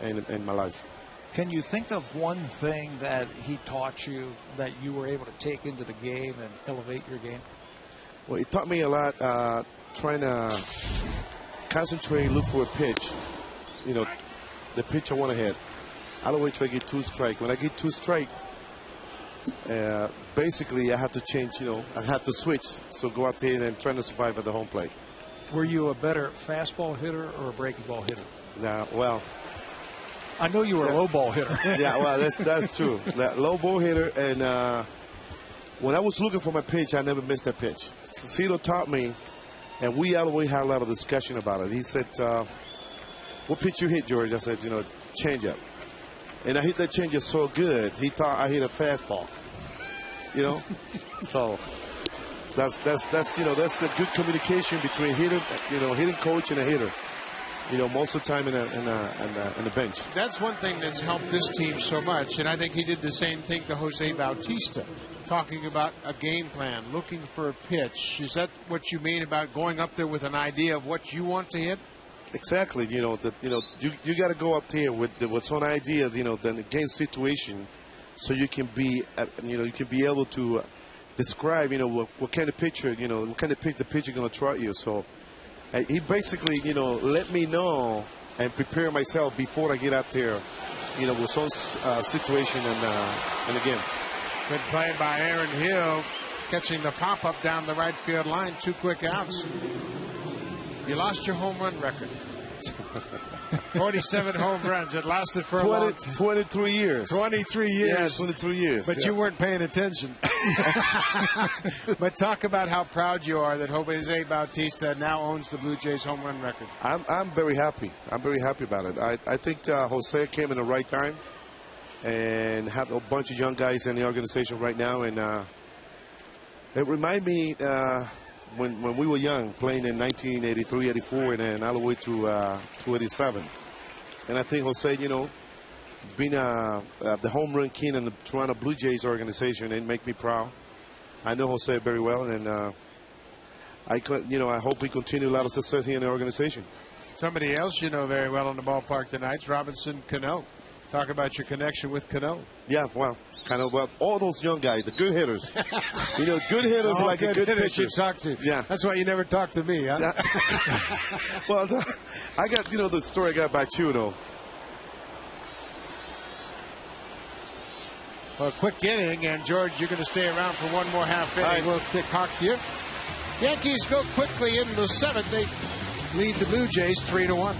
Speaker 7: in my life.
Speaker 2: Can you think of one thing that he taught you that you were able to take into the game and elevate your game?
Speaker 7: Well, he taught me a lot, trying to concentrate, look for a pitch. The pitch I want to hit. I don't wait till I get 2 strikes. When I get 2 strikes, basically I have to change, I have to switch. So go out there and try to survive at the home plate.
Speaker 2: Were you a better fastball hitter or a breaking ball hitter?
Speaker 7: Nah, well,
Speaker 2: I know you were a low ball hitter.
Speaker 7: Yeah, well, that's true. That low ball hitter, and when I was looking for my pitch, I never missed that pitch. Cito taught me, and we always had a lot of discussion about it. He said, what pitch you hit, George? I said, changeup. And I hit that changeup so good, he thought I hit a fastball. So that's the good communication between hitting coach and a hitter. Most of the time in the bench.
Speaker 1: That's one thing that's helped this team so much, and I think he did the same thing to Jose Bautista, talking about a game plan, looking for a pitch. Is that what you mean about going up there with an idea of what you want to hit?
Speaker 7: Exactly. You got to go up there with what's on idea. The game situation, so you can be able to describe what kind of pitcher what kind of pitch the pitcher going to throw at you. So. He basically, let me know and prepare myself before I get out there, with some situation and again.
Speaker 1: Good play by Aaron Hill, catching the pop-up down the right field line. 2 quick outs. You lost your home run record. 47 home runs. It lasted for a long time.
Speaker 7: 23 years.
Speaker 1: 23 years.
Speaker 7: Yeah, 23 years.
Speaker 1: But you weren't paying attention. But talk about how proud you are that Jose Bautista now owns the Blue Jays home run record.
Speaker 7: I'm very happy. I'm very happy about it. I think Jose came in the right time and have a bunch of young guys in the organization right now. And it reminded me when we were young, playing in 1983, 84, and then all the way to 87. And I think Jose, being the home run king in the Toronto Blue Jays organization, it make me proud. I know Jose very well, and I hope we continue a lot of success here in the organization.
Speaker 1: Somebody else you know very well in the ballpark tonight is Robinson Cano. Talk about your connection with Cano.
Speaker 7: Yeah, well, kind of all those young guys, the good hitters. Good hitters like a good pitcher.
Speaker 1: You talk to.
Speaker 7: Yeah,
Speaker 1: that's why you never talk to me, huh?
Speaker 7: Well, I got the story I got about you though.
Speaker 1: Well, quick inning, and George, you're going to stay around for one more half inning.
Speaker 7: Right.
Speaker 1: We'll talk to you. Yankees go quickly into the 7th. They lead the Blue Jays 3-1.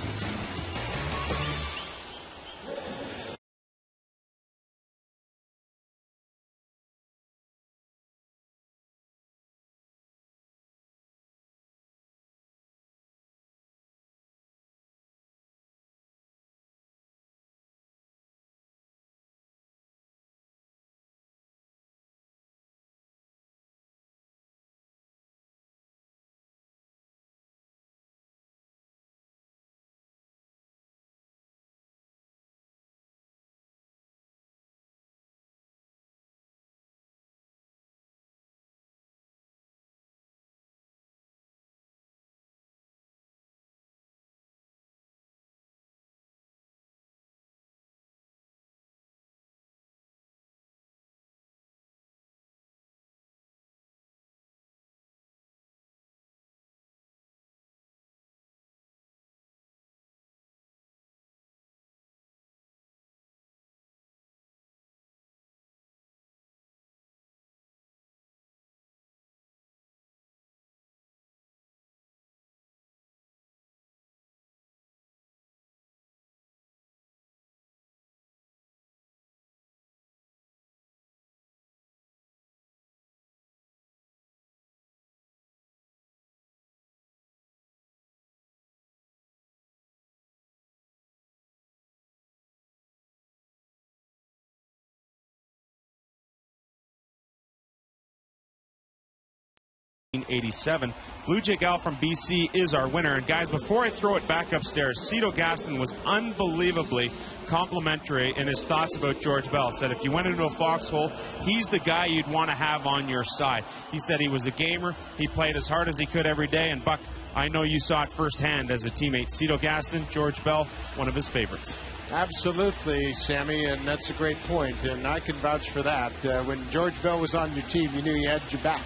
Speaker 3: 1987. Blue Jay Gal from BC is our winner. And guys, before I throw it back upstairs, Cito Gaston was unbelievably complimentary in his thoughts about George Bell. Said if you went into a foxhole, he's the guy you'd want to have on your side. He said he was a gamer. He played as hard as he could every day. And Buck, I know you saw it firsthand as a teammate. Cito Gaston, George Bell, one of his favorites.
Speaker 1: Absolutely, Sammy, and that's a great point, and I can vouch for that. When George Bell was on your team, you knew you had your back.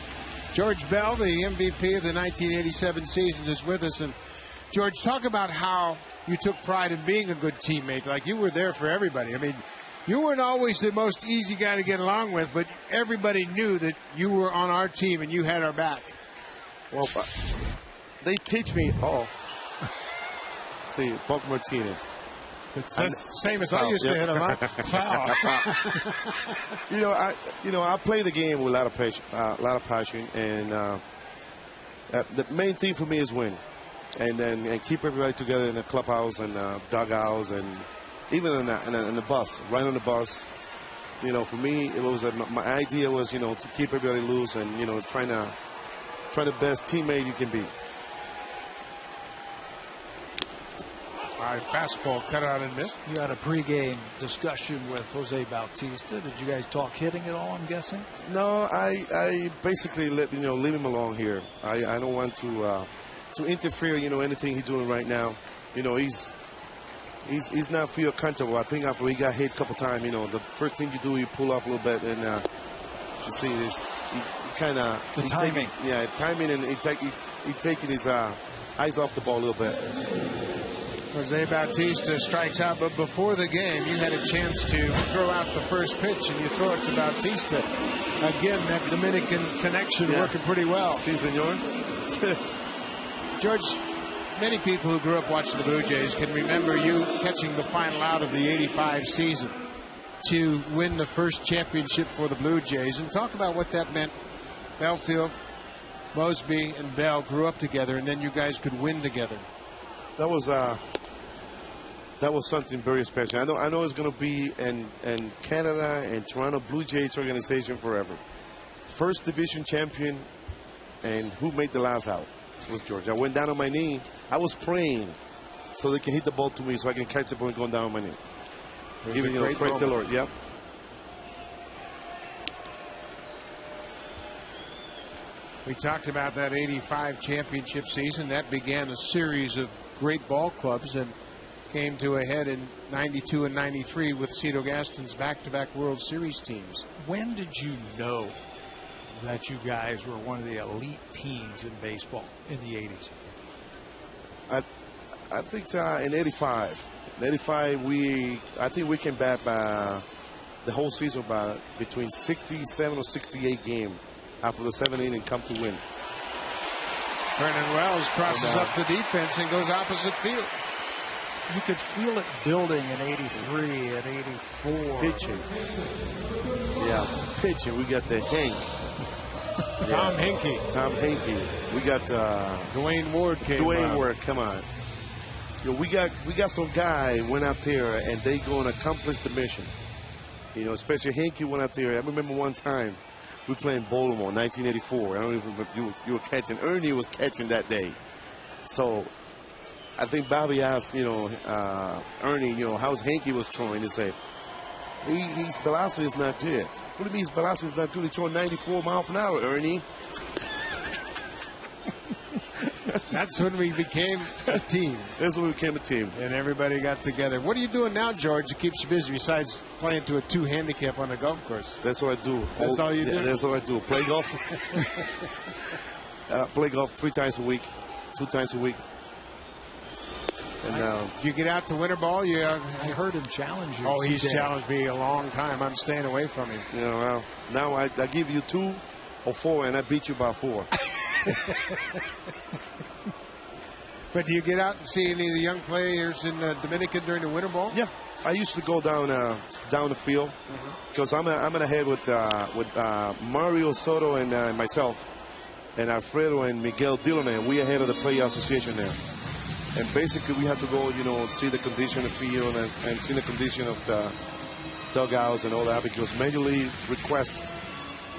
Speaker 1: George Bell, the MVP of the 1987 season, is with us. And George, talk about how you took pride in being a good teammate. Like, you were there for everybody. I mean, you weren't always the most easy guy to get along with, but everybody knew that you were on our team and you had our back.
Speaker 7: Well, they teach me all. See, Buck Martinez.
Speaker 1: It's the same as I used to hit him, huh? Foul.
Speaker 7: I play the game with a lot of passion, and the main thing for me is win, and keep everybody together in the clubhouse and dugouts, and even in the bus, right on the bus. For me, it was my idea was to keep everybody loose and try the best teammate you can be.
Speaker 1: All right, fastball cut out and missed.
Speaker 2: You had a pregame discussion with Jose Bautista. Did you guys talk hitting at all, I'm guessing?
Speaker 7: No, I basically leave him alone here. I don't want to interfere, anything he's doing right now. He's not feel comfortable. I think after he got hit a couple times, the first thing you do, you pull off a little bit, and you see this, he kind of...
Speaker 2: The timing.
Speaker 7: Timing, and he taking his eyes off the ball a little bit.
Speaker 1: Jose Bautista strikes out, but before the game, you had a chance to throw out the first pitch, and you throw it to Bautista. Again, that Dominican connection working pretty well.
Speaker 7: Si, senor.
Speaker 1: George, many people who grew up watching the Blue Jays can remember you catching the final out of the '85 season to win the first championship for the Blue Jays. And talk about what that meant. Belfield, Mosby, and Bell grew up together, and then you guys could win together.
Speaker 7: That was something very special. I know it's going to be in Canada and Toronto Blue Jays organization forever. First division champion, and who made the last out? It was George. I went down on my knee. I was praying so they can hit the ball to me so I can catch the ball and go down on my knee. Giving praise the Lord. Yep.
Speaker 1: We talked about that '85 championship season. That began a series of great ball clubs and came to a head in '92 and '93 with Cito Gaston's back-to-back World Series teams.
Speaker 2: When did you know that you guys were one of the elite teams in baseball in the '80s?
Speaker 7: I think in '85. In '85, I think we came back by the whole season by between 67 or 68 games after the 7th inning come to win.
Speaker 1: Vernon Wells crosses up the defense and goes opposite field.
Speaker 2: You could feel it building in '83 and '84.
Speaker 7: Pitching. Yeah, pitching. We got the Hank.
Speaker 1: Tom Henke.
Speaker 7: Tom Henke. We got
Speaker 1: Dwayne Ward came
Speaker 7: Dwayne Ward, come on. We got some guy went out there and they going to accomplish the mission. Especially Henke went out there. I remember one time we playing Baltimore, 1984. I don't even know if you were catching. Ernie was catching that day. So I think Bobby asked, Ernie, how's Henke was throwing. He said, his velocity is not good. What do you mean his velocity is not good? He's throwing 94 miles an hour, Ernie.
Speaker 1: That's when we became a team.
Speaker 7: That's when we became a team.
Speaker 1: And everybody got together. What are you doing now, George, that keeps you busy besides playing to a 2 handicap on the golf course?
Speaker 7: That's what I do.
Speaker 1: That's all you do?
Speaker 7: That's what I do. Play golf. Play golf 3 times a week, 2 times a week. And
Speaker 1: you get out to winter ball. I
Speaker 2: heard him challenge you.
Speaker 1: Oh, he's challenged me a long time. I'm staying away from him.
Speaker 7: Well, now I give you 2 or 4, and I beat you by 4.
Speaker 1: But do you get out and see any of the young players in Dominican during the winter ball?
Speaker 7: Yeah, I used to go down the field because I'm in a head with Mario Soto and myself and Alfredo and Miguel Dillon, and we are head of the player association there. And basically, we have to go, see the condition of the field and see the condition of the dugouts and all that, because Major League requests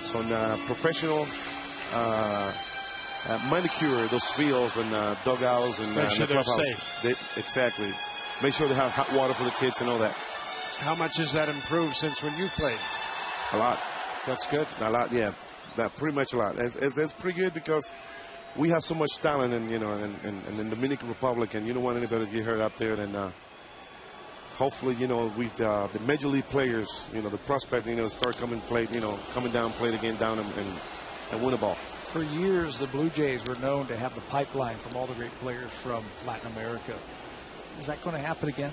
Speaker 7: some professional manicure those fields and dugouts and
Speaker 1: make sure they're safe.
Speaker 7: Exactly. Make sure they have hot water for the kids and all that.
Speaker 1: How much has that improved since when you played?
Speaker 7: A lot.
Speaker 1: That's good.
Speaker 7: A lot, yeah. Pretty much a lot. It's pretty good because we have so much talent, and in the Dominican Republic, and you don't want anybody to get hurt out there. And hopefully, we the major league players, the prospect, start coming down, play again down and win a ball.
Speaker 2: For years, the Blue Jays were known to have the pipeline from all the great players from Latin America. Is that going to happen again?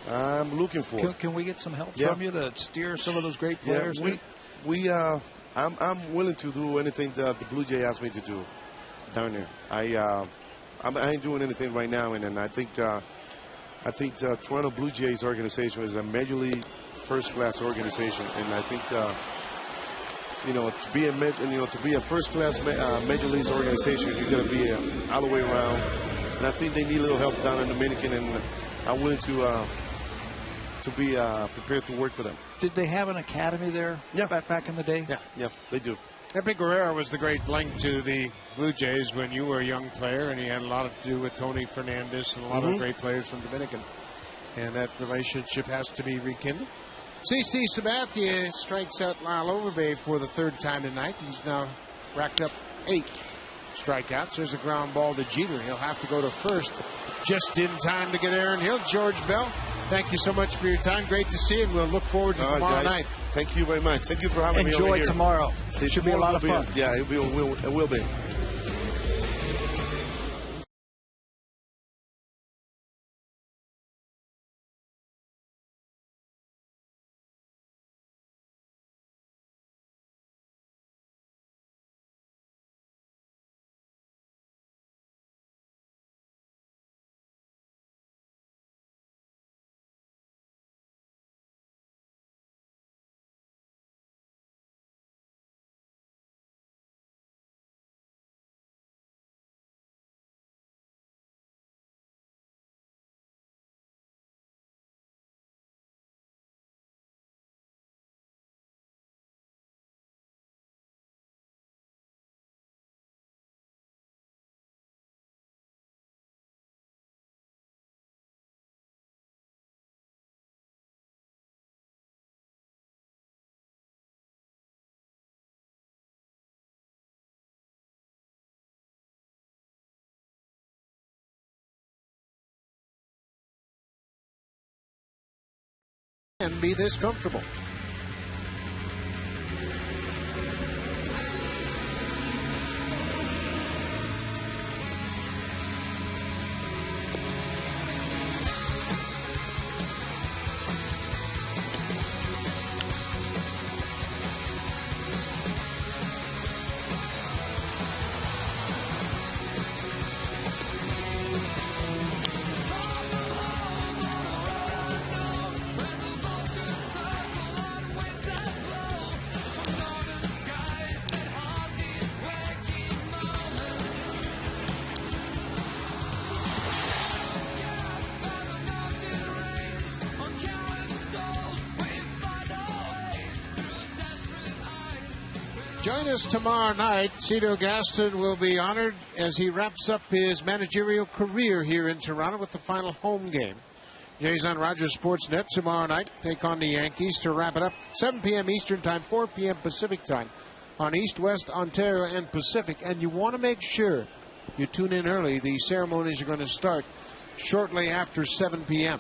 Speaker 7: I'm looking for it.
Speaker 2: Can we get some help from you to steer some of those great players?
Speaker 7: Yeah, I'm willing to do anything that the Blue Jay asked me to do down there. I ain't doing anything right now, and I think Toronto Blue Jays organization is a major league first-class organization, and I think to be a first-class major league organization, you got to be all the way around. And I think they need a little help down in Dominican, and I'm willing to be prepared to work with them.
Speaker 2: Did they have an academy there?
Speaker 7: Yeah,
Speaker 2: back in the day.
Speaker 7: Yeah, they do.
Speaker 1: Epi Guerrero was the great link to the Blue Jays when you were a young player, and he had a lot to do with Tony Fernandez and a lot of great players from Dominican. And that relationship has to be rekindled. CC Sabathia strikes out Lyle Overbay for the third time tonight. He's now racked up 8 strikeouts. There's a ground ball to Jeter. He'll have to go to first just in time to get Aaron Hill. George Bell, thank you so much for your time. Great to see you, and we'll look forward to tomorrow night.
Speaker 7: Thank you very much. Thank you for having me over here.
Speaker 2: Enjoy tomorrow. It should be a lot of fun.
Speaker 7: Yeah, it will be.
Speaker 1: And be this comfortable. Join us tomorrow night. Cito Gaston will be honored as he wraps up his managerial career here in Toronto with the final home game. Jays on Rogers Sportsnet tomorrow night take on the Yankees to wrap it up. 7 p.m. Eastern Time, 4 p.m. Pacific Time on East, West, Ontario, and Pacific. And you want to make sure you tune in early. The ceremonies are going to start shortly after 7 p.m.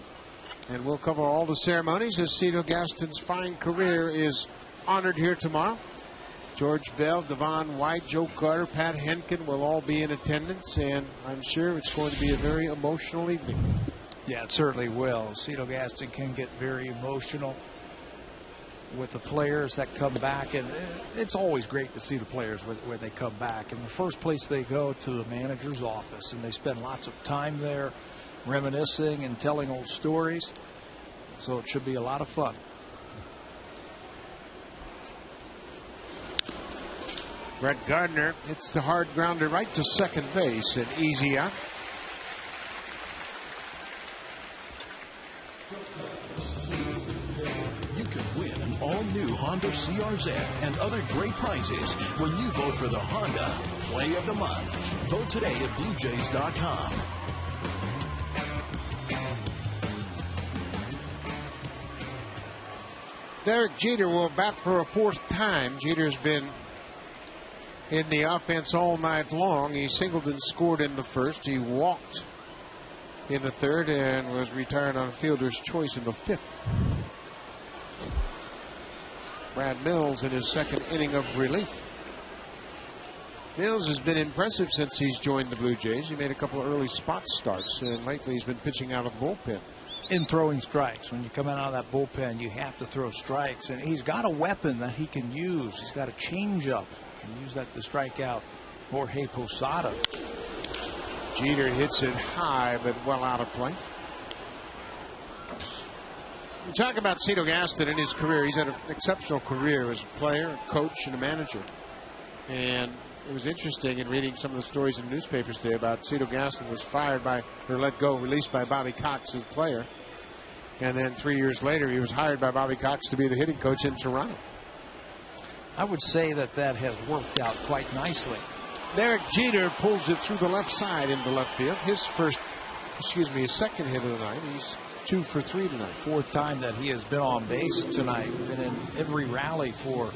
Speaker 1: And we'll cover all the ceremonies as Cito Gaston's fine career is honored here tomorrow. George Bell, Devon White, Joe Carter, Pat Henkin will all be in attendance, and I'm sure it's going to be a very emotional evening.
Speaker 2: Yeah, it certainly will. Cito Gaston can get very emotional with the players that come back, and it's always great to see the players when they come back. In the first place, they go to the manager's office, and they spend lots of time there reminiscing and telling old stories, so it should be a lot of fun.
Speaker 1: Brett Gardner hits the hard grounder right to second base, an easy out.
Speaker 4: You can win an all-new Honda CRZ and other great prizes when you vote for the Honda Play of the Month. Vote today at BlueJays.com.
Speaker 1: Derek Jeter will bat for a 4th time. Jeter's been in the offense all night long. He singled and scored in the 1st. He walked in the 3rd and was retired on a fielder's choice in the 5th. Brad Mills in his 2nd inning of relief. Mills has been impressive since he's joined the Blue Jays. He made a couple of early spot starts, and lately he's been pitching out of the bullpen.
Speaker 2: In throwing strikes. When you come out of that bullpen, you have to throw strikes. And he's got a weapon that he can use. He's got a changeup. And use that to strike out Jorge Posada.
Speaker 1: Jeter hits it high, but well out of play. We talk about Cito Gaston in his career. He's had an exceptional career as a player, a coach, and a manager. And it was interesting in reading some of the stories in the newspapers today about Cito Gaston was fired by, or let go, released by Bobby Cox as player. And then 3 years later, he was hired by Bobby Cox to be the hitting coach in Toronto.
Speaker 2: I would say that that has worked out quite nicely.
Speaker 1: Derek Jeter pulls it through the left side into left field. His second hit of the night. He's 2 for 3 tonight.
Speaker 2: 4th time that he has been on base tonight. Been in every rally for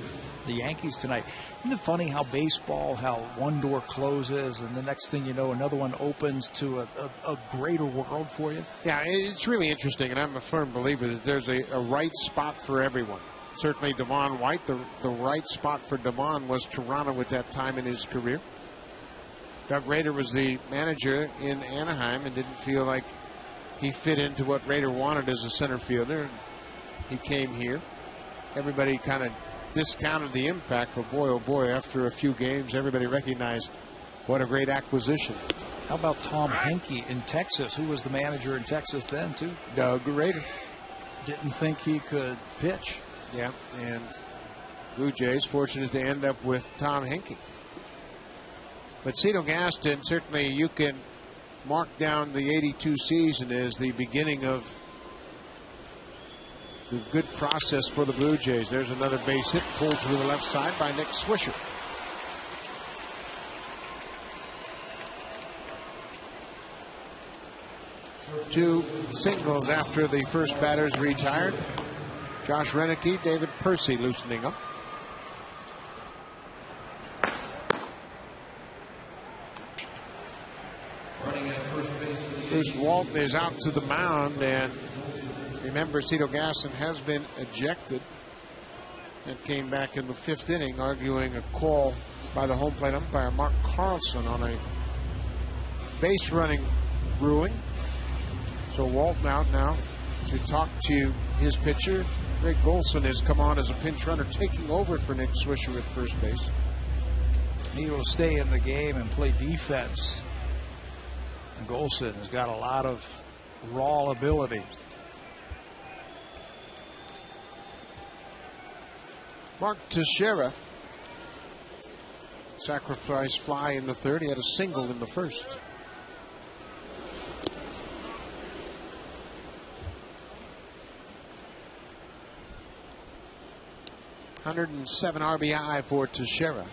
Speaker 2: the Yankees tonight. Isn't it funny how baseball, how one door closes and the next thing you know, another one opens to a greater world for you?
Speaker 1: Yeah, it's really interesting, and I'm a firm believer that there's a right spot for everyone. Certainly Devon White, the right spot for Devon was Toronto at that time in his career. Doug Rader was the manager in Anaheim and didn't feel like he fit into what Rader wanted as a center fielder. He came here. Everybody kind of discounted the impact, but boy, oh boy, after a few games, everybody recognized what a great acquisition.
Speaker 2: How about Tom Henke in Texas? Who was the manager in Texas then, too?
Speaker 1: Doug Rader.
Speaker 2: Didn't think he could pitch.
Speaker 1: Yeah, and Blue Jays fortunate to end up with Tom Henke. But Cito Gaston, certainly you can mark down the 82 season as the beginning of the good process for the Blue Jays. There's another base hit pulled through the left side by Nick Swisher. Two singles after the first batters retired. Josh Renicky, David Percy loosening up. Bruce Walton is out to the mound, and remember, Cito Gaston has been ejected and came back in the 5th inning, arguing a call by the home plate umpire Mark Carlson on a base running ruling. So Walton out now to talk to his pitcher. Greg Golson has come on as a pinch runner, taking over for Nick Swisher at first base.
Speaker 2: He will stay in the game and play defense. And Golson has got a lot of raw ability.
Speaker 1: Mark Teixeira, sacrifice fly in the 3rd. He had a single in the 1st. .107 RBI for Teixeira.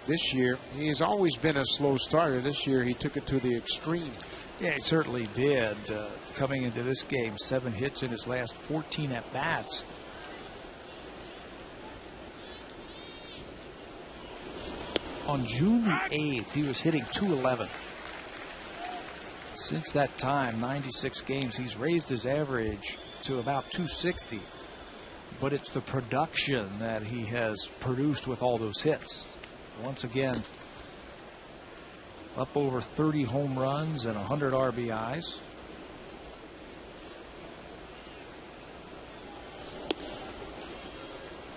Speaker 1: This year, he has always been a slow starter. This year, he took it to the extreme.
Speaker 2: Yeah, he certainly did. Coming into this game, 7 hits in his last 14 at-bats. On June the 8th, he was hitting .211. Since that time, 96 games, he's raised his average to about .260. But it's the production that he has produced with all those hits. Once again, up over 30 home runs and 100 RBIs.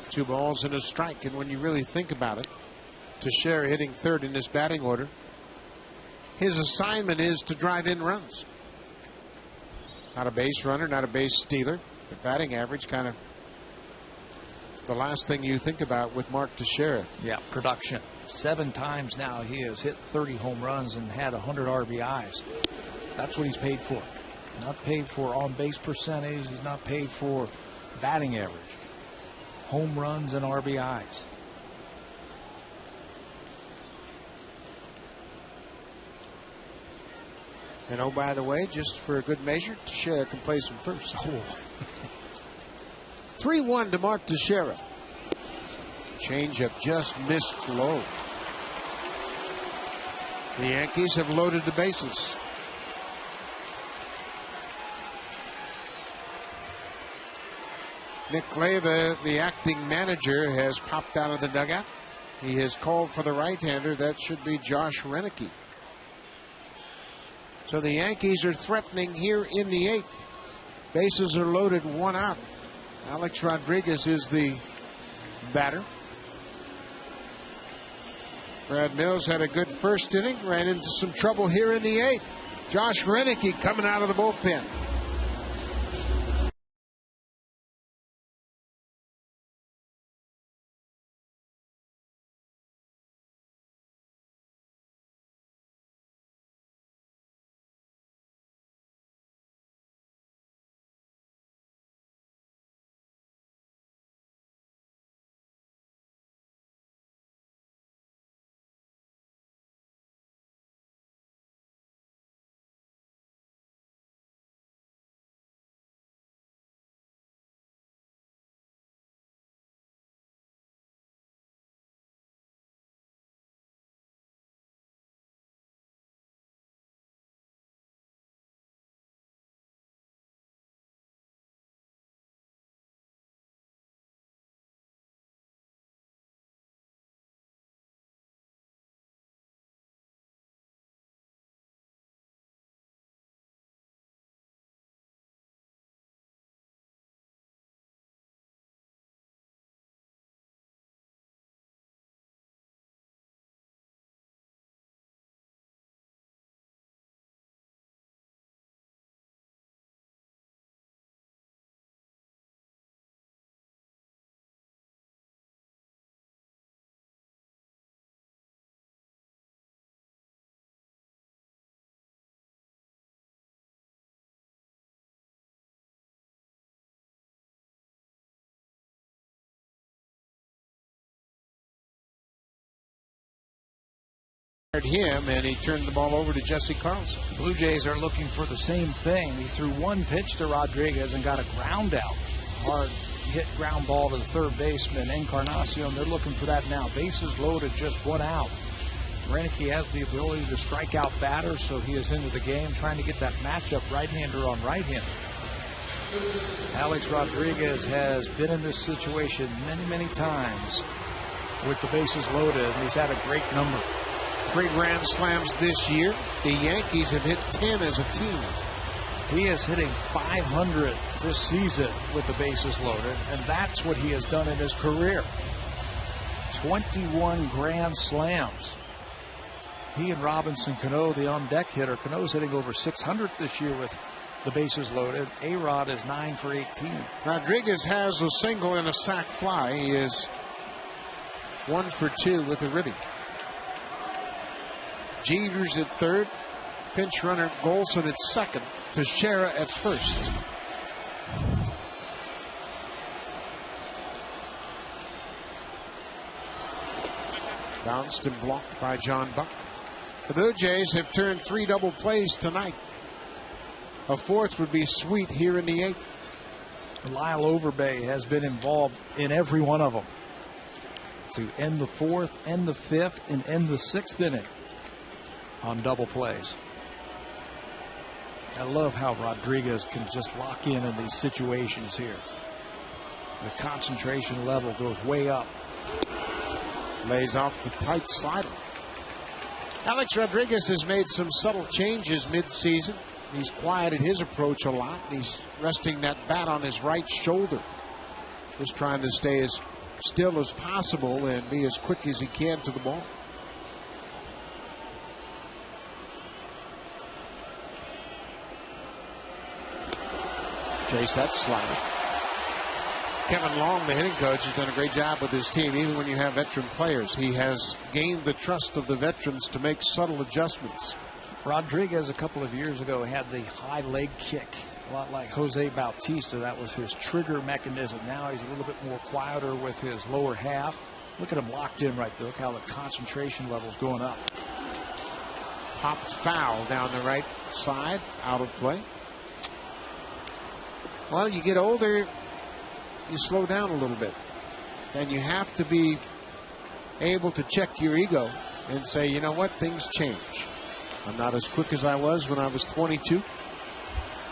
Speaker 1: Two balls and a strike, and when you really think about it, Teixeira hitting 3rd in this batting order, his assignment is to drive in runs. Not a base runner, not a base stealer. The batting average kind of the last thing you think about with Mark Teixeira.
Speaker 2: Yeah, production. 7 times now he has hit 30 home runs and had 100 RBIs. That's what he's paid for.
Speaker 8: Not paid for on-base percentage. He's not paid for batting average. Home runs and RBIs.
Speaker 1: And oh, by the way, just for a good measure, Teixeira can place him first. 3-1 to Mark Teixeira. Changeup just missed low. The Yankees have loaded the bases. Nick Leyva, the acting manager, has popped out of the dugout. He has called for the right-hander. That should be Josh Renicky. So the Yankees are threatening here in the 8th. Bases are loaded, 1 out. Alex Rodriguez is the batter. Brad Mills had a good first inning, ran into some trouble here in the 8th. Josh Renicky coming out of the bullpen. Him, and he turned the ball over to Jesse Carlson.
Speaker 8: The Blue Jays are looking for the same thing. He threw one pitch to Rodriguez and got a ground out. Hard hit ground ball to the third baseman, Encarnacion. They're looking for that now. Bases loaded, just 1 out. Renicky has the ability to strike out batters, so he is into the game trying to get that matchup right-hander on right-hander. Alex Rodriguez has been in this situation many, many times with the bases loaded, and he's had a great number.
Speaker 1: 3 grand slams this year. The Yankees have hit 10 as a team.
Speaker 8: He is hitting .500 this season with the bases loaded, and that's what he has done in his career. 21 grand slams. He and Robinson Cano, the on-deck hitter. Cano's hitting over .600 this year with the bases loaded. A-Rod is 9 for 18.
Speaker 1: Rodriguez has a single and a sac fly. He is 1 for 2 with a ribby. Jeter's at third. Pinch runner Golson at second. Teixeira at first. Bounced and blocked by John Buck. The Blue Jays have turned 3 double plays tonight. A 4th would be sweet here in the 8th.
Speaker 8: Lyle Overbay has been involved in every one of them to end the 4th, end the 5th, and end the 6th inning on double plays. I love how Rodriguez can just lock in these situations here. The concentration level goes way up.
Speaker 1: Lays off the tight slider. Alex Rodriguez has made some subtle changes mid-season. He's quieted his approach a lot. He's resting that bat on his right shoulder. Just trying to stay as still as possible and be as quick as he can to the ball. Chase that slider. Kevin Long, the hitting coach, has done a great job with his team. Even when you have veteran players, he has gained the trust of the veterans to make subtle adjustments.
Speaker 8: Rodriguez a couple of years ago had the high leg kick, a lot like Jose Bautista. That was his trigger mechanism. Now he's a little bit more quieter with his lower half. Look at him locked in right there. Look how the concentration level's going up.
Speaker 1: Popped foul down the right side, out of play. Well, you get older, you slow down a little bit. And you have to be able to check your ego and say, you know what, things change. I'm not as quick as I was when I was 22.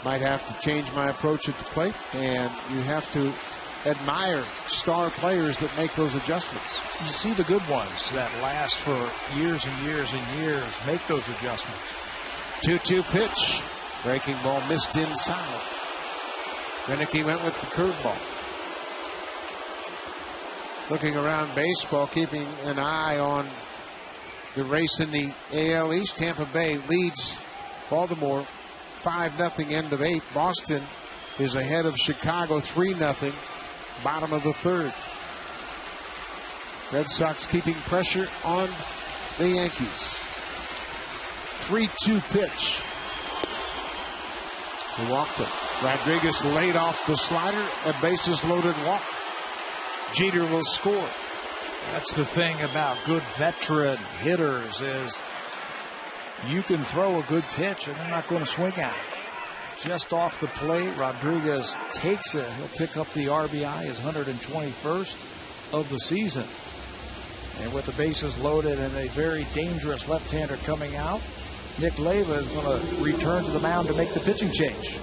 Speaker 1: Might have to change my approach at the plate, and you have to admire star players that make those adjustments.
Speaker 8: You see the good ones that last for years and years and years make those adjustments.
Speaker 1: 2-2 pitch. Breaking ball missed inside. Renicky went with the curveball. Looking around baseball, keeping an eye on the race in the AL East. Tampa Bay leads Baltimore 5-0 end of 8. Boston is ahead of Chicago 3-0. Bottom of the third. Red Sox keeping pressure on the Yankees. 3-2 pitch. He walked him. Rodriguez laid off the slider. A bases loaded walk. Jeter will score.
Speaker 8: That's the thing about good veteran hitters is you can throw a good pitch and they're not going to swing at it. Just off the plate, Rodriguez takes it. He'll pick up the RBI, his 121st of the season. And with the bases loaded and a very dangerous left-hander coming out, Nick Leyva is going to return to the mound to make the pitching change.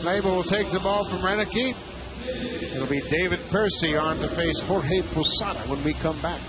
Speaker 1: Leyva will take the ball from Renicky. It'll be David Percy on to face Jorge Posada when we come back.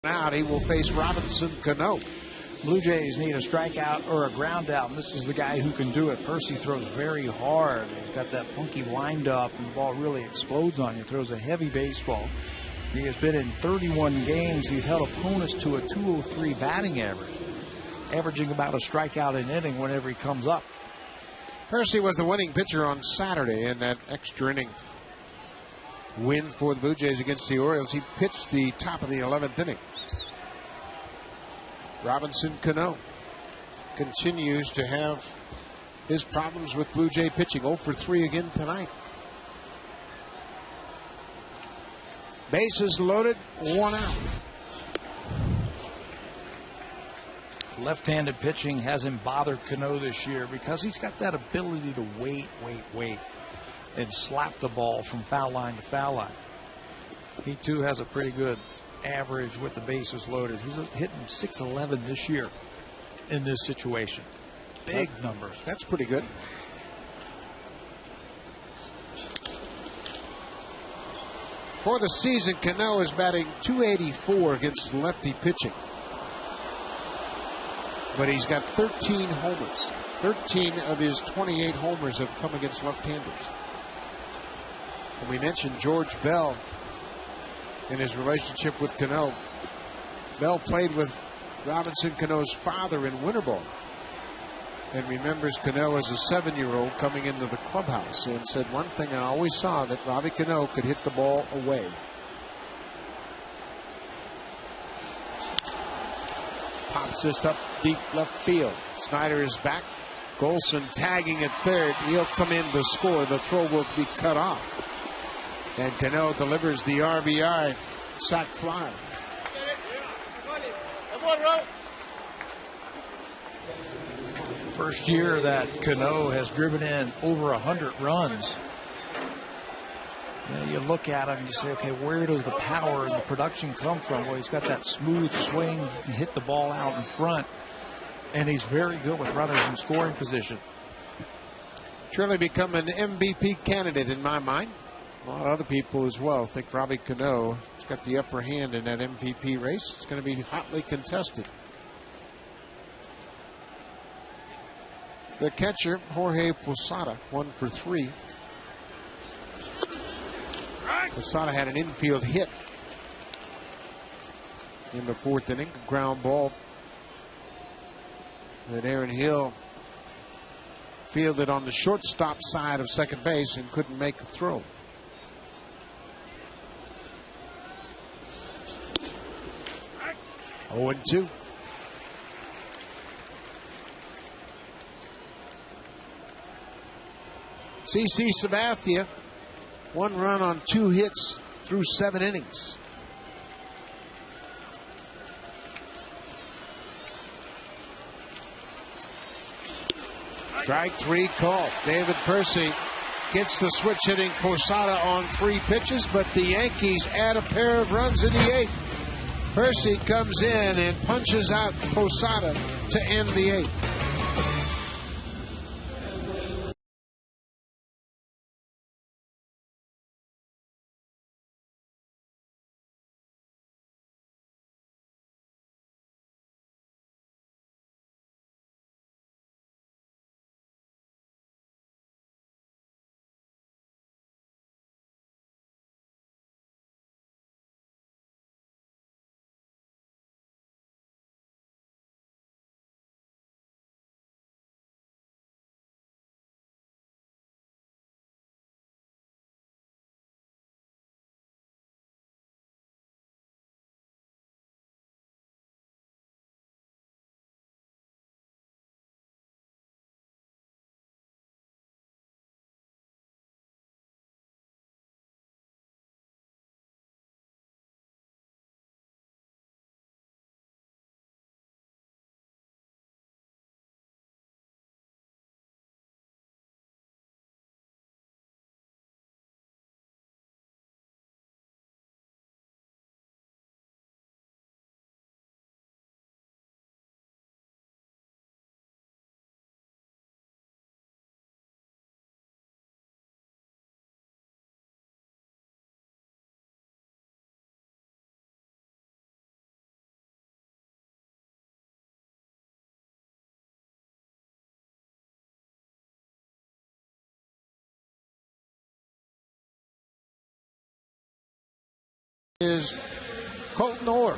Speaker 1: Out, he will face Robinson Cano.
Speaker 8: Blue Jays need a strikeout or a ground out, and this is the guy who can do it. Percy throws very hard. He's got that funky wind-up, and the ball really explodes on you. Throws a heavy baseball. He has been in 31 games. He's held opponents to a .203 batting average, averaging about a strikeout an inning whenever he comes up.
Speaker 1: Percy was the winning pitcher on Saturday in that extra inning win for the Blue Jays against the Orioles. He pitched the top of the 11th inning. Robinson Cano continues to have his problems with Blue Jay pitching. 0 for 3 again tonight. Bases loaded, 1 out.
Speaker 8: Left-handed pitching hasn't bothered Cano this year because he's got that ability to wait, and slap the ball from foul line to foul line. He, too, has a pretty good average with the bases loaded. He's hitting .611 this year in this situation. Big numbers.
Speaker 1: That's pretty good. For the season, Cano is batting .284 against lefty pitching. But he's got 13 homers. 13 of his 28 homers have come against left-handers. And we mentioned George Bell in his relationship with Cano. Bell played with Robinson Cano's father in winter ball and remembers Cano as a 7-year-old coming into the clubhouse and said, one thing I always saw, that Robbie Cano could hit the ball away. Pops this up deep left field. Snider is back. Golson tagging at third. He'll come in to score. The throw will be cut off. And Cano delivers the RBI sac fly.
Speaker 8: First year that Cano has driven in over 100 runs. You look at him and you say, okay, where does the power and the production come from? Well, he's got that smooth swing. He can hit the ball out in front. And he's very good with runners in scoring position.
Speaker 1: Surely become an MVP candidate in my mind. A lot of other people as well think Robbie Cano has got the upper hand in that MVP race. It's going to be hotly contested. The catcher, Jorge Posada, 1 for 3. Posada had an infield hit in the 4th inning, a ground ball that Aaron Hill fielded on the shortstop side of second base and couldn't make the throw. Oh, 0-2. CC Sabathia, 1 run on 2 hits through 7 innings. Strike 3 call. David Percy gets the switch hitting Posada on 3 pitches, but the Yankees add a pair of runs in the 8th. Percy comes in and punches out Posada to end the 8th. Is Colton Orr.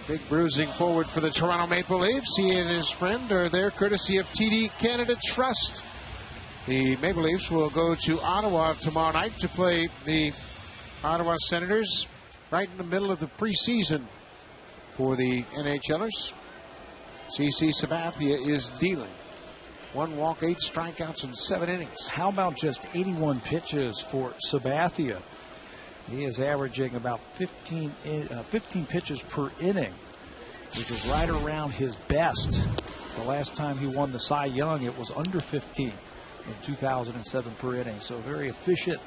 Speaker 1: Big bruising forward for the Toronto Maple Leafs. He and his friend are there courtesy of TD Canada Trust. The Maple Leafs will go to Ottawa tomorrow night to play the Ottawa Senators right in the middle of the preseason for the NHLers. CC Sabathia is dealing. 1 walk, 8 strikeouts in 7 innings.
Speaker 8: How about just 81 pitches for Sabathia? He is averaging about 15 pitches per inning, which is right around his best. The last time he won the Cy Young, it was under 15 in 2007 per inning. So a very efficient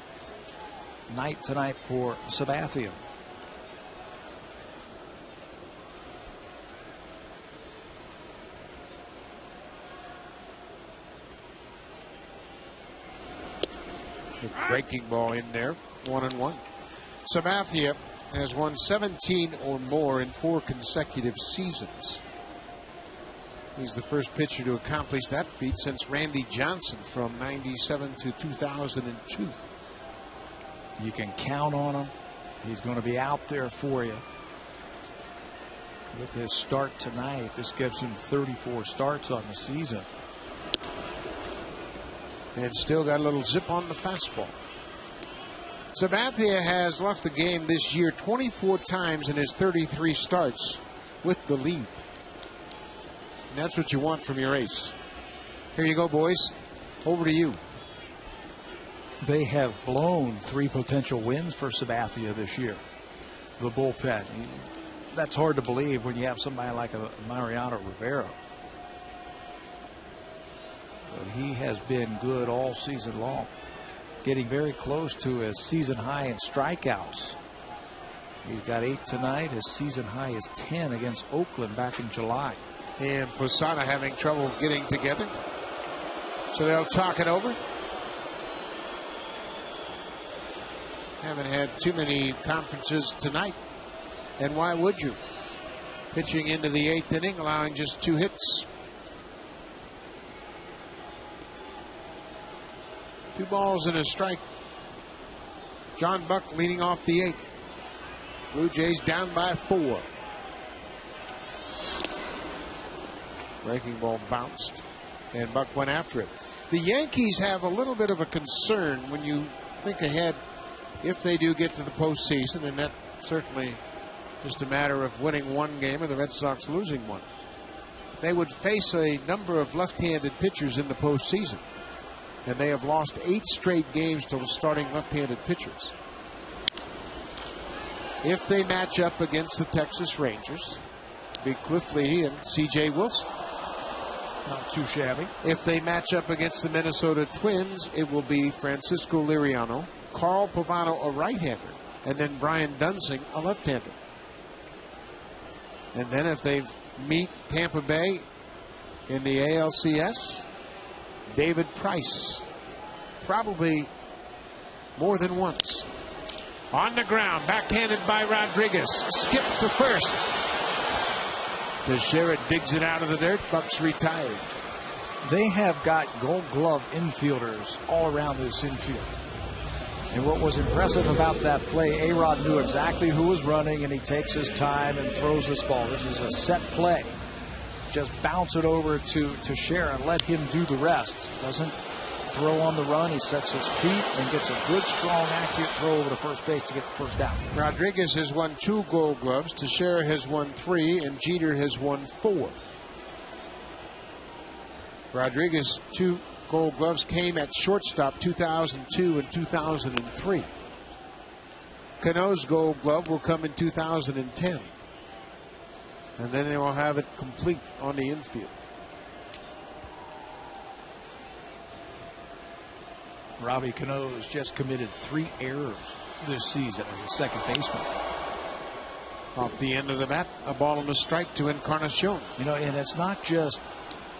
Speaker 8: night tonight for Sabathia.
Speaker 1: Breaking ball in there, 1-1. Sabathia has won 17 or more in 4 consecutive seasons. He's the first pitcher to accomplish that feat since Randy Johnson from 97 to 2002.
Speaker 8: You can count on him He's going to be out there for you. With his start tonight, this gives him 34 starts on the season.
Speaker 1: And still got a little zip on the fastball. Sabathia has left the game this year 24 times in his 33 starts with the lead. And that's what you want from your ace. Here you go, boys. Over to you.
Speaker 8: They have blown 3 potential wins for Sabathia this year. The bullpen. That's hard to believe when you have somebody like a Mariano Rivera. But he has been good all season long. Getting very close to his season high in strikeouts. He's got 8 tonight. His season high is 10 against Oakland back in July.
Speaker 1: And Posada having trouble getting together. So they'll talk it over. Haven't had too many conferences tonight. And why would you? Pitching into the 8th inning, allowing just 2 hits. 2 balls and a strike. John Buck leading off the 8th. Blue Jays down by 4. Breaking ball bounced, and Buck went after it. The Yankees have a little bit of a concern when you think ahead if they do get to the postseason, and that certainly just a matter of winning 1 game or the Red Sox losing 1. They would face a number of left-handed pitchers in the postseason. And they have lost 8 straight games to starting left-handed pitchers. If they match up against the Texas Rangers, be Cliff Lee and C.J. Wilson.
Speaker 8: Not too shabby.
Speaker 1: If they match up against the Minnesota Twins, it will be Francisco Liriano, Carl Pavano, a right-hander, and then Brian Dunsing, a left-hander. And then if they meet Tampa Bay in the ALCS, David Price, probably more than once. On the ground, backhanded by Rodriguez. Skip to first. Teixeira digs it out of the dirt. Buck's retired.
Speaker 8: They have got Gold Glove infielders all around this infield. And what was impressive about that play, A-Rod knew exactly who was running, and he takes his time and throws this ball. This is a set play. Just bounce it over to Teixeira and let him do the rest. Doesn't throw on the run. He sets his feet and gets a good, strong, accurate throw over to first base to get the first down.
Speaker 1: Rodriguez has won 2 Gold Gloves. Teixeira has won 3, and Jeter has won 4. Rodriguez 2 Gold Gloves came at shortstop 2002 and 2003. Cano's Gold Glove will come in 2010. And then they will have it complete on the infield.
Speaker 8: Robbie Cano has just committed 3 errors this season as a second baseman.
Speaker 1: Off the end of the bat, a ball and a strike to Encarnacion.
Speaker 8: You know, and it's not just,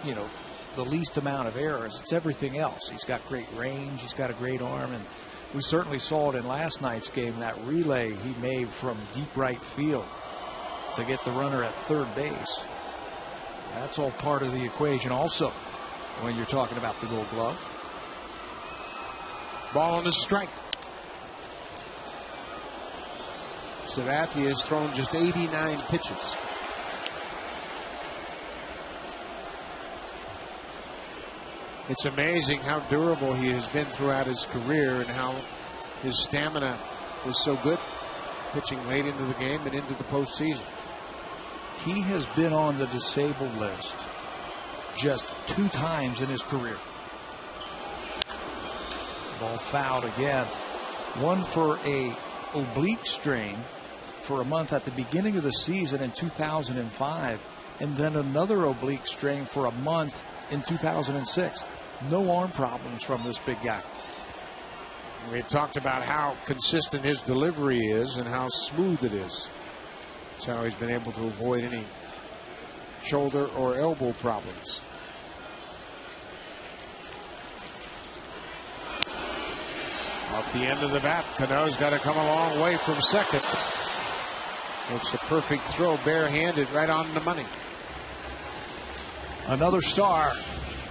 Speaker 8: the least amount of errors. It's everything else. He's got great range. He's got a great arm. And we certainly saw it in last night's game, that relay he made from deep right field to get the runner at third base. That's all part of the equation also when you're talking about the Gold Glove.
Speaker 1: Ball and a strike. Sabathia has thrown just 89 pitches. It's amazing how durable he has been throughout his career and how his stamina is so good, pitching late into the game and into the postseason.
Speaker 8: He has been on the disabled list just 2 times in his career. Ball fouled again. One for a oblique strain for a month at the beginning of the season in 2005, and then another oblique strain for a month in 2006. No arm problems from this big guy.
Speaker 1: We talked about how consistent his delivery is and how smooth it is. That's how he's been able to avoid any shoulder or elbow problems. Off the end of the bat, Cano's got to come a long way from second. It's a perfect throw, barehanded, right on the money.
Speaker 8: Another star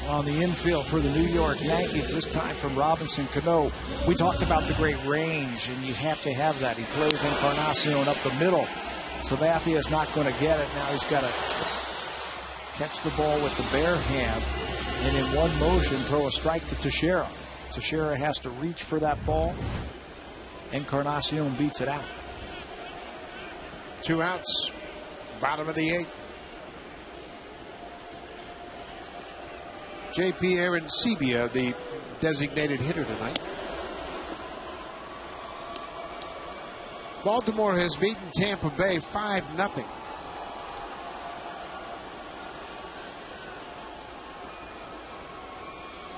Speaker 8: on the infield for the New York Yankees, this time from Robinson Cano. We talked about the great range, and you have to have that. He plays Encarnacion up the middle. Sabathia is not going to get it. Now he's got to catch the ball with the bare hand, and in one motion throw a strike to Teixeira. Teixeira has to reach for that ball. Encarnacion beats it out.
Speaker 1: 2 outs, bottom of the 8th. J.P. Arancibia, the designated hitter tonight. Baltimore has beaten Tampa Bay 5-0.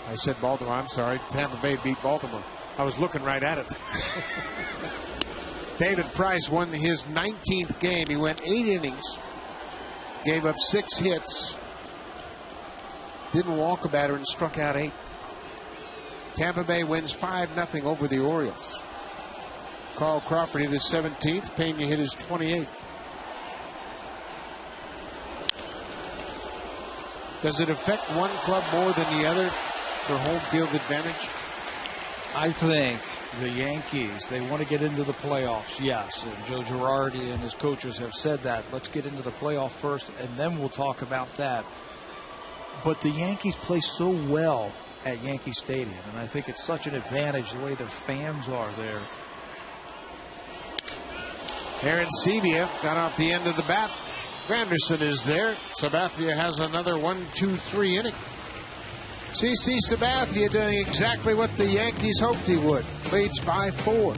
Speaker 1: I said Baltimore, I'm sorry. Tampa Bay beat Baltimore. I was looking right at it. David Price won his 19th game. He went 8 innings, gave up 6 hits, didn't walk a batter, and struck out 8. Tampa Bay wins 5-0 over the Orioles. Carl Crawford hit his 17th. Pena hit his 28th. Does it affect one club more than the other for home field advantage?
Speaker 8: I think the Yankees, they want to get into the playoffs, yes. And Joe Girardi and his coaches have said that. Let's get into the playoff first, and then we'll talk about that. But the Yankees play so well at Yankee Stadium, and I think it's such an advantage the way their fans are there.
Speaker 1: Arancibia got off the end of the bat. Granderson is there. Sabathia has another 1-2-3 inning. CC Sabathia doing exactly what the Yankees hoped he would. Leads by 4.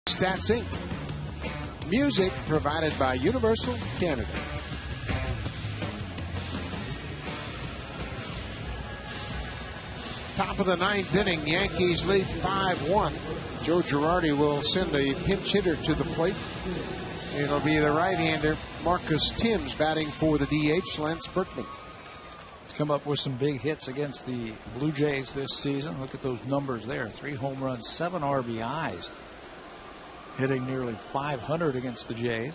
Speaker 1: Stats Inc. Music provided by Universal Canada. Top of the 9th inning, Yankees lead 5-1. Joe Girardi will send a pinch hitter to the plate. It'll be the right-hander Marcus Timms batting for the DH, Lance Berkman.
Speaker 8: Come up with some big hits against the Blue Jays this season. Look at those numbers there. 3 home runs, 7 RBIs. Hitting nearly 500 against the Jays.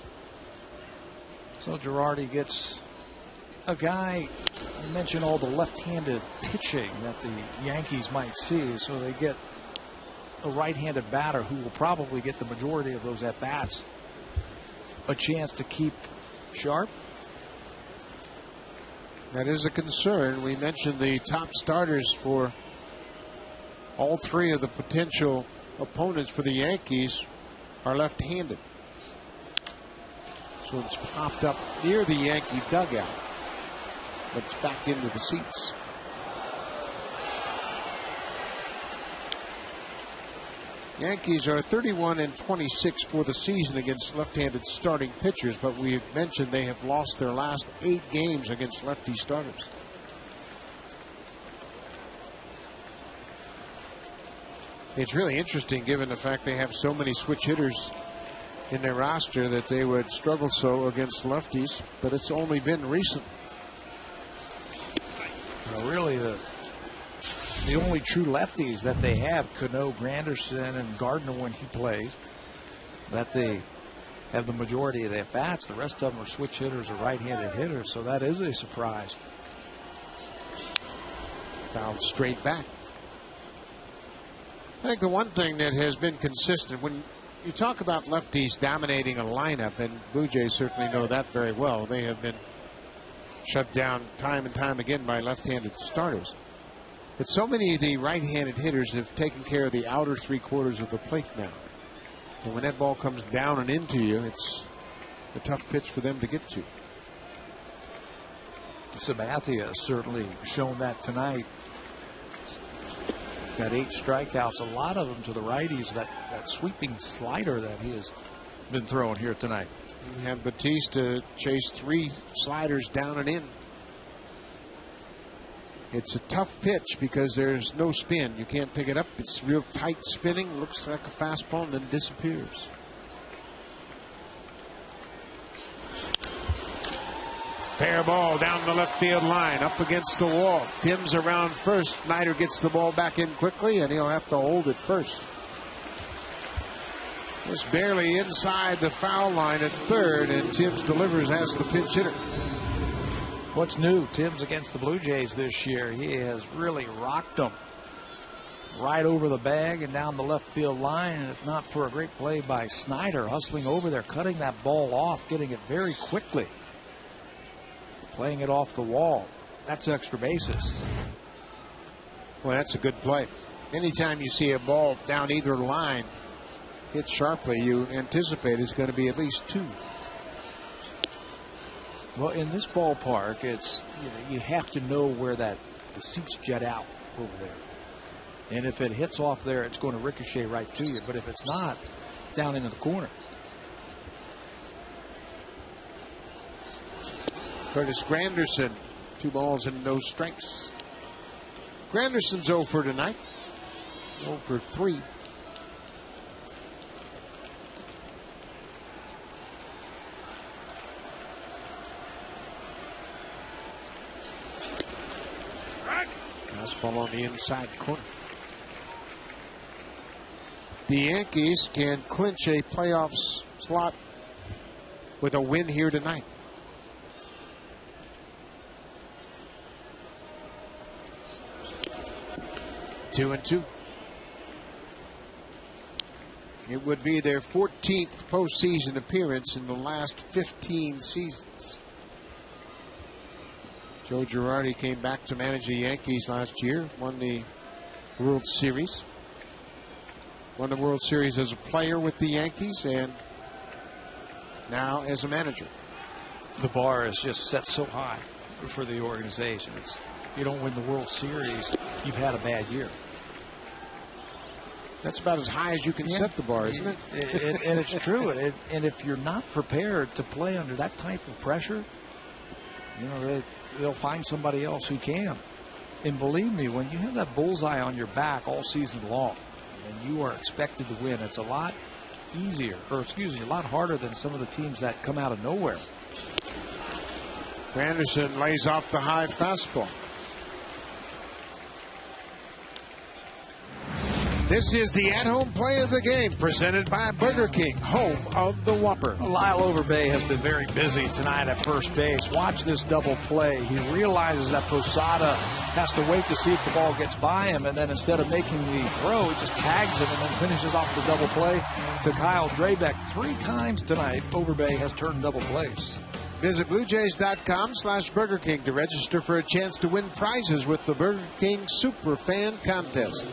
Speaker 8: So Girardi gets a guy, I mentioned all the left-handed pitching that the Yankees might see, so they get a right-handed batter who will probably get the majority of those at-bats a chance to keep sharp.
Speaker 1: That is a concern. We mentioned the top starters for all 3 of the potential opponents for the Yankees are left-handed. So it's popped up near the Yankee dugout, but it's back into the seats. Yankees are 31-26 for the season against left-handed starting pitchers, but we mentioned they have lost their last 8 games against lefty starters. It's really interesting, given the fact they have so many switch hitters in their roster, that they would struggle so against lefties, but it's only been recent.
Speaker 8: Really, the only true lefties that they have, Cano, Granderson, and Gardner when he plays, that they have the majority of their bats. The rest of them are switch hitters or right-handed hitters, so that is a surprise.
Speaker 1: Fouled straight back. I think the one thing that has been consistent, when you talk about lefties dominating a lineup, and Blue Jays certainly know that very well, they have been shut down time and time again by left-handed starters. But so many of the right-handed hitters have taken care of the outer three-quarters of the plate now. And when that ball comes down and into you, it's a tough pitch for them to get to.
Speaker 8: Sabathia has certainly shown that tonight. He's got 8 strikeouts, a lot of them to the righties. That sweeping slider that he has been throwing here tonight.
Speaker 1: You have Batista chase 3 sliders down and in. It's a tough pitch because there's no spin. You can't pick it up. It's real tight spinning. Looks like a fastball and then disappears. Fair ball down the left field line, up against the wall. Tim's around first. Snider gets the ball back in quickly, and he'll have to hold it first. Just barely inside the foul line at third, and Tim's delivers as the pinch hitter.
Speaker 8: What's new? Tim's against the Blue Jays this year. He has really rocked them right over the bag and down the left field line. And if not for a great play by Snider, hustling over there, cutting that ball off, getting it very quickly, playing it off the wall. That's extra bases.
Speaker 1: Well, that's a good play. Anytime you see a ball down either line hit sharply, you anticipate it's going to be at least 2.
Speaker 8: Well, in this ballpark, it's you have to know where the seats jet out over there. And if it hits off there, it's going to ricochet right to you. But if it's not, down into the corner.
Speaker 1: Curtis Granderson, 2 balls and no strikes. Granderson's 0 for tonight. 0 for 3. Fastball on the inside corner. The Yankees can clinch a playoffs slot with a win here tonight. Two and 2. It would be their 14th postseason appearance in the last 15 seasons. Joe Girardi came back to manage the Yankees last year, won the World Series. Won the World Series as a player with the Yankees and now as a manager.
Speaker 8: The bar is just set so high for the organization. If you don't win the World Series, you've had a bad year.
Speaker 1: That's about as high as you can set the bar, isn't it?
Speaker 8: And it's true. And if you're not prepared to play under that type of pressure, they'll find somebody else who can. And believe me, when you have that bullseye on your back all season long and you are expected to win, it's a lot easier, a lot harder than some of the teams that come out of nowhere.
Speaker 1: Granderson lays off the high fastball. This is the at-home play of the game, presented by Burger King, home of the Whopper.
Speaker 8: Lyle Overbay has been very busy tonight at first base. Watch this double play. He realizes that Posada has to wait to see if the ball gets by him, and then instead of making the throw, he just tags him and then finishes off the double play to Kyle Drabek. 3 times tonight, Overbay has turned double plays.
Speaker 1: Visit BlueJays.com/Burger King to register for a chance to win prizes with the Burger King Super Fan Contest.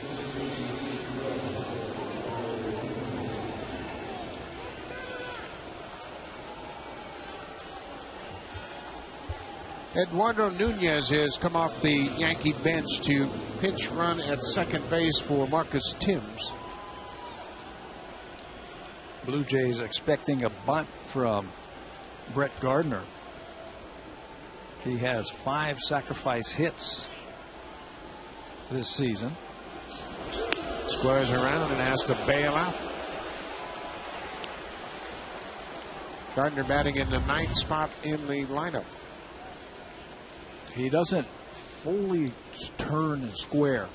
Speaker 1: Eduardo Nunez has come off the Yankee bench to pinch run at second base for Marcus Timms.
Speaker 8: Blue Jays expecting a bunt from Brett Gardner. He has 5 sacrifice hits this season.
Speaker 1: Squares around and has to bail out. Gardner batting in the 9th spot in the lineup.
Speaker 8: He doesn't fully turn and square,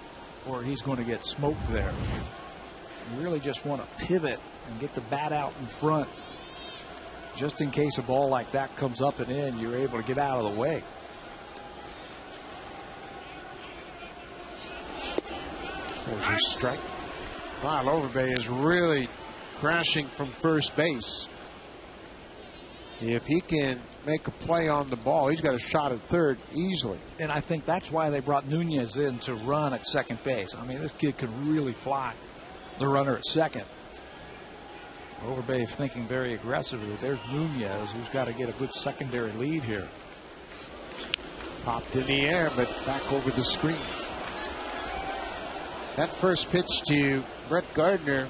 Speaker 8: or he's going to get smoked there. You really just want to pivot and get the bat out in front. Just in case a ball like that comes up and in, you're able to get out of the way.
Speaker 1: There's his strike. Wow, Overbay is really crashing from first base. If he can make a play on the ball, he's got a shot at third easily.
Speaker 8: And I think that's why they brought Nunez in to run at second base. I mean, this kid can really fly the runner at second. Overbay thinking very aggressively. There's Nunez, who's got to get a good secondary lead here.
Speaker 1: Popped in the air, but back over the screen. That first pitch to Brett Gardner,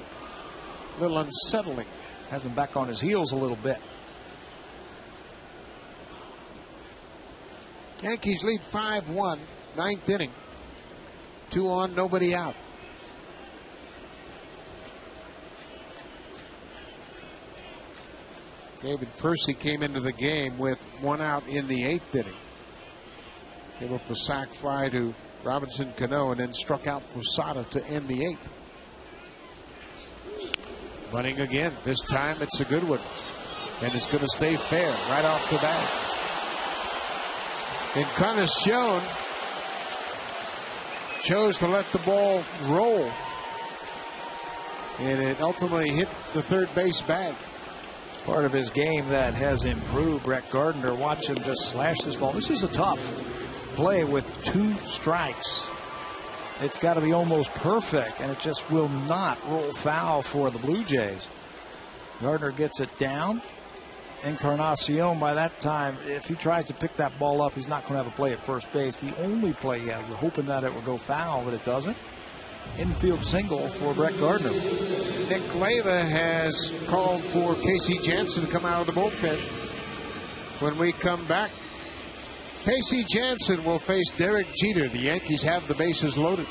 Speaker 1: a little unsettling.
Speaker 8: Has him back on his heels a little bit.
Speaker 1: Yankees lead 5-1, 9th inning. 2 on, nobody out. David Percy came into the game with 1 out in the 8th inning. Gave up a sac fly to Robinson Cano and then struck out Posada to end the 8th. Running again. This time it's a good one. And it's going to stay fair right off the bat. Encarnacion chose to let the ball roll. And it ultimately hit the third base bag.
Speaker 8: Part of his game that has improved. Brett Gardner, watch him just slash this ball. This is a tough play with 2 strikes. It's got to be almost perfect, and it just will not roll foul for the Blue Jays. Gardner gets it down. Encarnacion, by that time, if he tries to pick that ball up, he's not going to have a play at first base. The only play he had, we're hoping that it will go foul, but it doesn't. Infield single for Brett Gardner.
Speaker 1: Nick Leyva has called for Casey Jansen to come out of the bullpen. When we come back, Casey Jansen will face Derek Jeter. The Yankees have the bases loaded.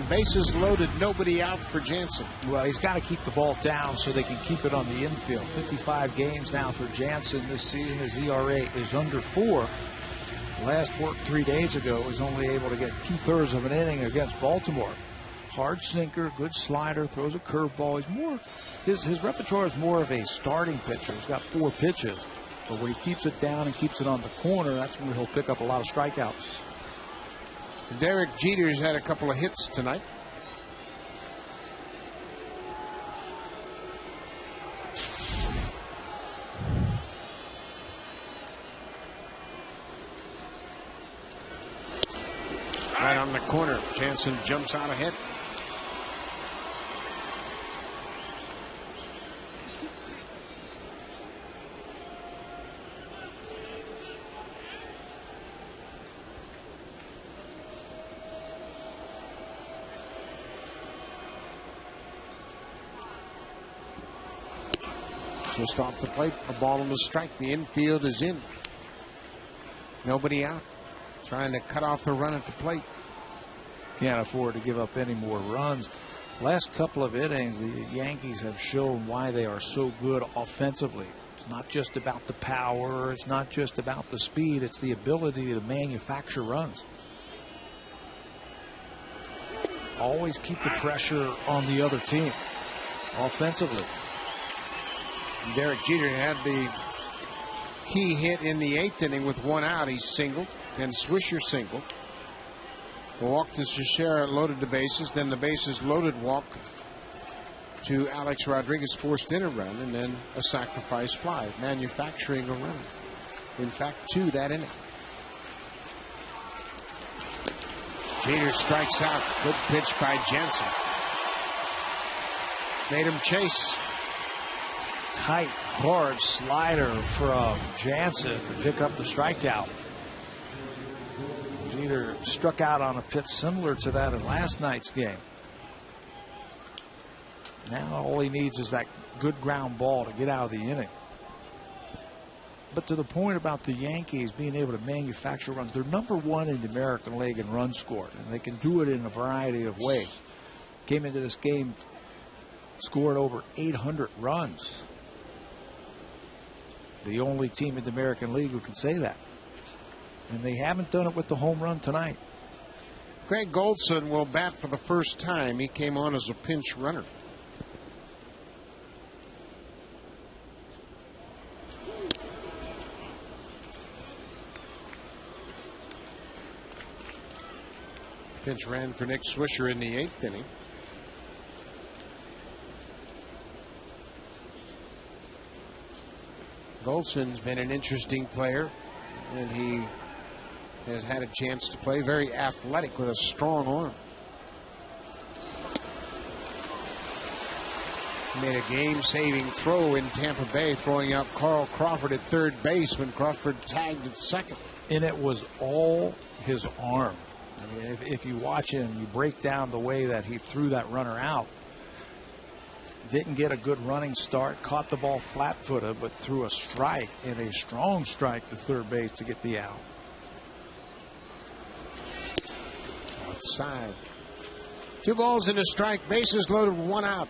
Speaker 1: Bases loaded, nobody out for Jansen.
Speaker 8: Well, he's got to keep the ball down so they can keep it on the infield. 55 games now for Jansen this season. His ERA is under 4. Last work 3 days ago was only able to get 2/3 of an inning against Baltimore. Hard sinker, good slider, throws a curveball. He's more, his repertoire is more of a starting pitcher. He's got 4 pitches, but when he keeps it down and keeps it on the corner, that's when he'll pick up a lot of strikeouts.
Speaker 1: Derek Jeter's had a couple of hits tonight. Right on the corner. Jansen jumps out ahead. Just off the plate, a ball on the strike. The infield is in. Nobody out. Trying to cut off the run at the plate.
Speaker 8: Can't afford to give up any more runs. Last couple of innings, the Yankees have shown why they are so good offensively. It's not just about the power. It's not just about the speed. It's the ability to manufacture runs. Always keep the pressure on the other team offensively.
Speaker 1: Derek Jeter had the key hit in the 8th inning with 1 out. He singled, then Swisher singled. The walk to Teixeira loaded the bases, then the bases loaded walk to Alex Rodriguez, forced in a run, and then a sacrifice fly, manufacturing a run. In fact, 2 that inning. Jeter strikes out. Good pitch by Jansen. Made him chase.
Speaker 8: Tight, hard slider from Jansen to pick up the strikeout. Jeter struck out on a pitch similar to that in last night's game. Now all he needs is that good ground ball to get out of the inning. But to the point about the Yankees being able to manufacture runs, they're #1 in the American League in runs scored, and they can do it in a variety of ways. Came into this game, scored over 800 runs. The only team in the American League who can say that. And they haven't done it with the home run tonight.
Speaker 1: Greg Goldson will bat for the first time. He came on as a pinch runner. Pinch ran for Nick Swisher in the 8th inning. Goldson's been an interesting player, and he has had a chance to play. Very athletic with a strong arm. He made a game-saving throw in Tampa Bay, throwing out Carl Crawford at third base when Crawford tagged at second.
Speaker 8: And it was all his arm. I mean, if you watch him, you break down the way that he threw that runner out. Didn't get a good running start, caught the ball flat-footed, but threw a strike, and a strong strike to third base to get the out.
Speaker 1: Outside. 2 balls and a strike, bases loaded, 1 out.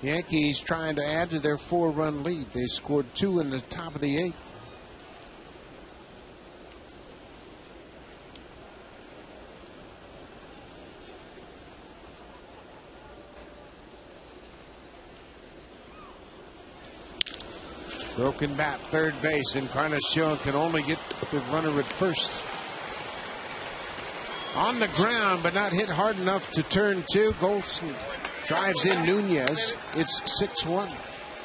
Speaker 1: The Yankees trying to add to their 4-run lead. They scored 2 in the top of the 8th. Broken bat, third base. Encarnacion can only get the runner at first. On the ground, but not hit hard enough to turn 2. Goldson drives in Nunez. It's 6-1.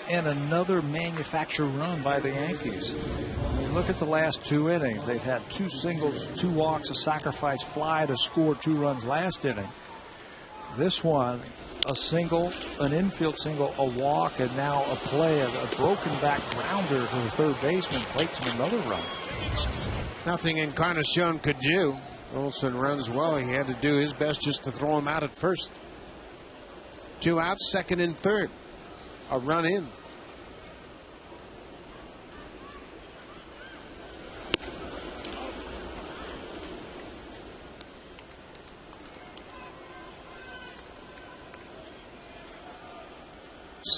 Speaker 8: And another manufactured run by the Yankees. I mean, look at the last 2 innings. They've had 2 singles, 2 walks, a sacrifice fly to score 2 runs last inning. This one, a single, an infield single, a walk, and now a play, a broken back grounder to the third baseman, plates him another run.
Speaker 1: Nothing Encarnacion could do. Olsen runs well. He had to do his best just to throw him out at first. 2 outs, second and third. A run in.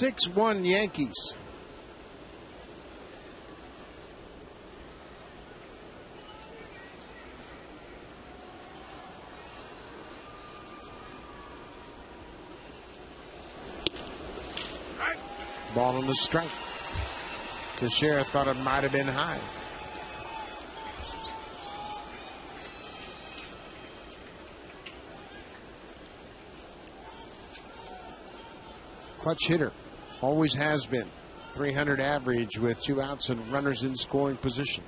Speaker 1: (6-1) Yankees. Ball on the strike. The sheriff thought it might have been high. Clutch hitter. Always has been. 300 average with 2 outs and runners in scoring position.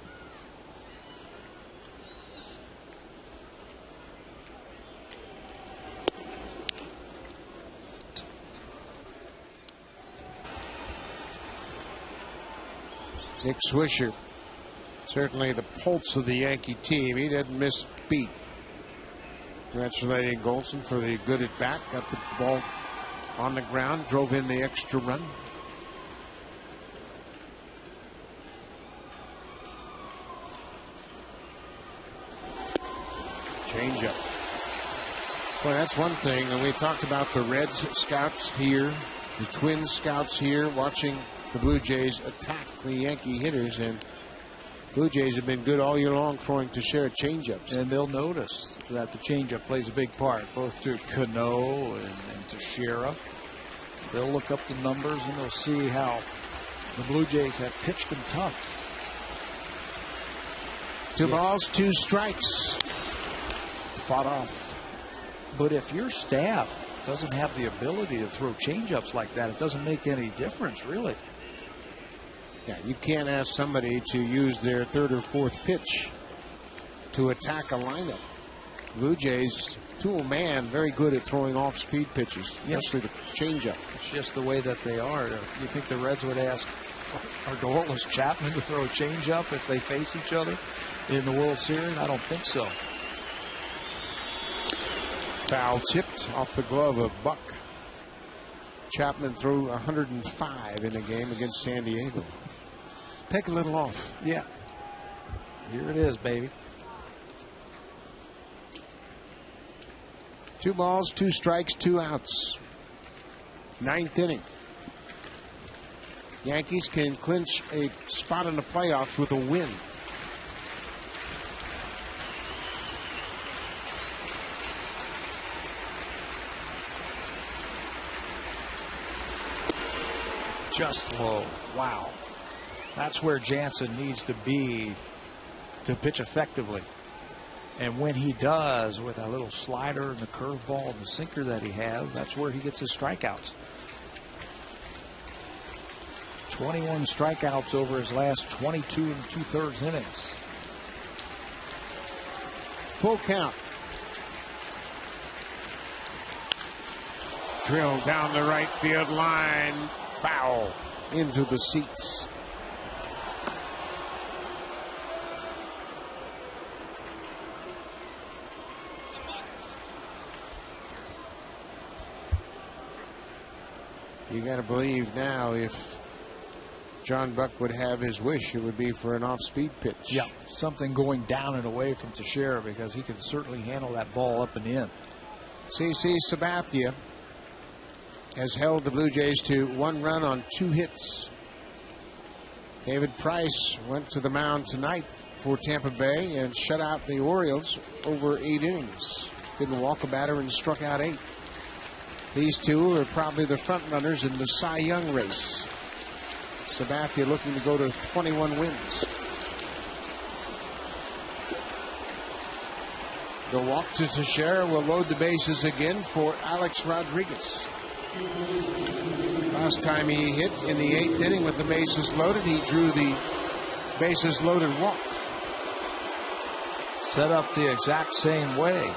Speaker 1: Nick Swisher, certainly the pulse of the Yankee team. He doesn't miss beat. Congratulating Goldson for the good at bat. Got the ball on the ground, drove in the extra run. Changeup. Well, that's one thing. And we talked about the Reds scouts here, the Twins scouts here, watching the Blue Jays attack the Yankee hitters. And Blue Jays have been good all year long throwing Teixeira changeups.
Speaker 8: And they'll notice that the changeup plays a big part, both to Cano and Teixeira. They'll look up the numbers and they'll see how the Blue Jays have pitched them tough.
Speaker 1: 2 balls, 2 strikes. Fought off.
Speaker 8: But if your staff doesn't have the ability to throw changeups like that, it doesn't make any difference, really.
Speaker 1: Yeah, you can't ask somebody to use their 3rd or 4th pitch to attack a lineup. Blue Jays, tool-man, very good at throwing off-speed pitches, especially the changeup.
Speaker 8: It's just the way that they are. You think the Reds would ask Adolis Chapman to throw a changeup if they face each other in the World Series? I don't think so.
Speaker 1: Foul tipped off the glove of Buck. Chapman threw 105 in a game against San Diego. Take a little off.
Speaker 8: Yeah. Here it is, baby.
Speaker 1: 2 balls, 2 strikes, 2 outs. 9th inning. Yankees can clinch a spot in the playoffs with a win.
Speaker 8: Just low. Wow. That's where Jansen needs to be to pitch effectively. And when he does, with a little slider and the curveball and the sinker that he has, that's where he gets his strikeouts. 21 strikeouts over his last 22 2/3 innings.
Speaker 1: Full count. Drilled down the right field line. Foul into the seats. You got to believe now, if John Buck would have his wish, it would be for an off-speed pitch.
Speaker 8: Yeah, something going down and away from Teixeira, because he can certainly handle that ball up and in.
Speaker 1: CC Sabathia has held the Blue Jays to 1 run on 2 hits. David Price went to the mound tonight for Tampa Bay and shut out the Orioles over 8 innings. Didn't walk a batter and struck out 8. These two are probably the front runners in the Cy Young race. Sabathia looking to go to 21 wins. The walk to Teixeira will load the bases again for Alex Rodriguez. Last time he hit in the 8th inning with the bases loaded, he drew the bases loaded walk.
Speaker 8: Set up the exact same way.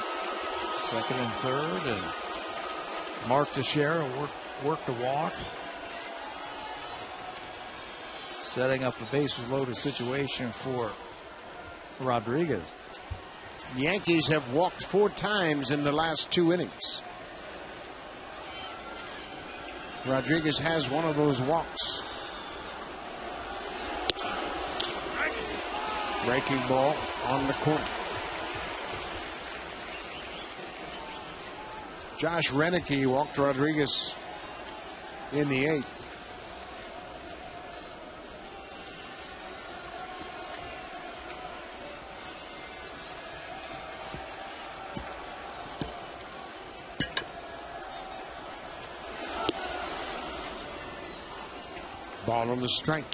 Speaker 8: 2nd and 3rd, and Mark Teixeira worked the walk. Setting up a bases loaded situation for Rodriguez.
Speaker 1: The Yankees have walked 4 times in the last 2 innings. Rodriguez has one of those walks. Breaking ball on the corner. Josh Renicky walked Rodriguez in the 8th. Ball on the strike.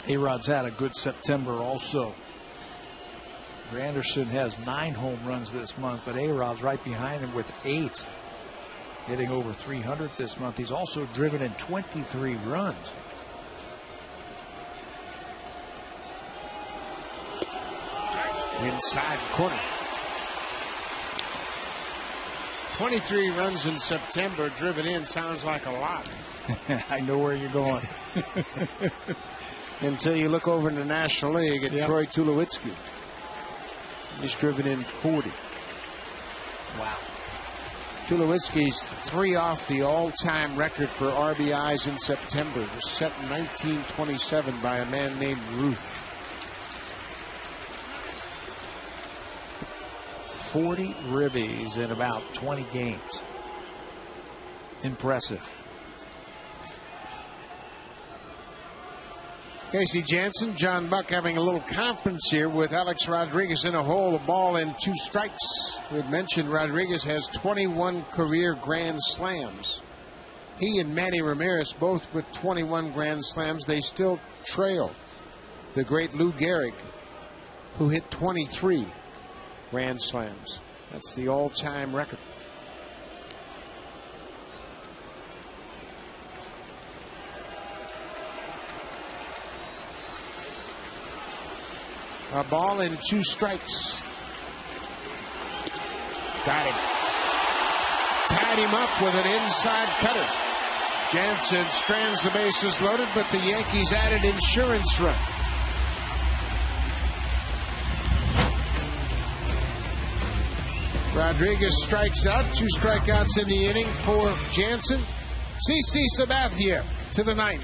Speaker 8: A-Rod's had a good September also. Granderson has 9 home runs this month, but A-Rod's right behind him with 8. Hitting over 300 this month. He's also driven in 23 runs.
Speaker 1: Inside corner. 23 runs in September, driven in, sounds like a lot.
Speaker 8: I know where you're going.
Speaker 1: Until you look over in the National League at Troy Tulowitzki. He's driven in 40.
Speaker 8: Wow.
Speaker 1: Tulowitzki's 3 off the all-time record for RBIs in September. It was set in 1927 by a man named Ruth.
Speaker 8: 40 ribbies in about 20 games. Impressive.
Speaker 1: Casey Jansen, John Buck having a little conference here with Alex Rodriguez in a hole, a ball and 2 strikes. We had mentioned Rodriguez has 21 career grand slams. He and Manny Ramirez both with 21 grand slams. They still trail the great Lou Gehrig, who hit 23 grand slams. That's the all-time record. A ball and 2 strikes. Got him. Tied him up with an inside cutter. Jansen strands the bases loaded, but the Yankees added insurance run. Rodriguez strikes out. 2 strikeouts in the inning for Jansen. CC Sabathia to the 9th.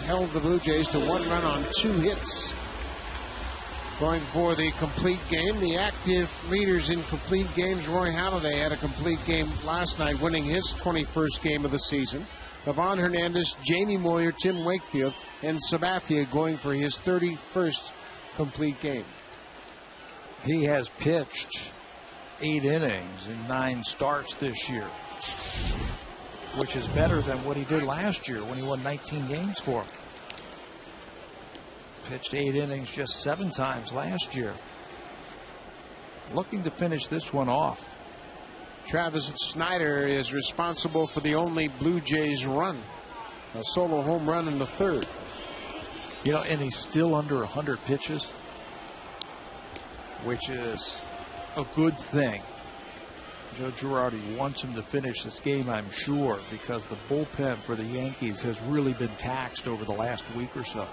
Speaker 1: Held the Blue Jays to 1 run on 2 hits. Going for the complete game. The active leaders in complete games. Roy Halladay had a complete game last night, winning his 21st game of the season. Ivan Hernandez, Jamie Moyer, Tim Wakefield, and Sabathia going for his 31st complete game.
Speaker 8: He has pitched 8 innings in 9 starts this year, which is better than what he did last year when he won 19 games for him. Pitched 8 innings just 7 times last year. Looking to finish this one off.
Speaker 1: Travis Snider is responsible for the only Blue Jays run. A solo home run in the 3rd.
Speaker 8: You know, and he's still under 100 pitches, which is a good thing. Joe Girardi wants him to finish this game, I'm sure, because the bullpen for the Yankees has really been taxed over the last week or so.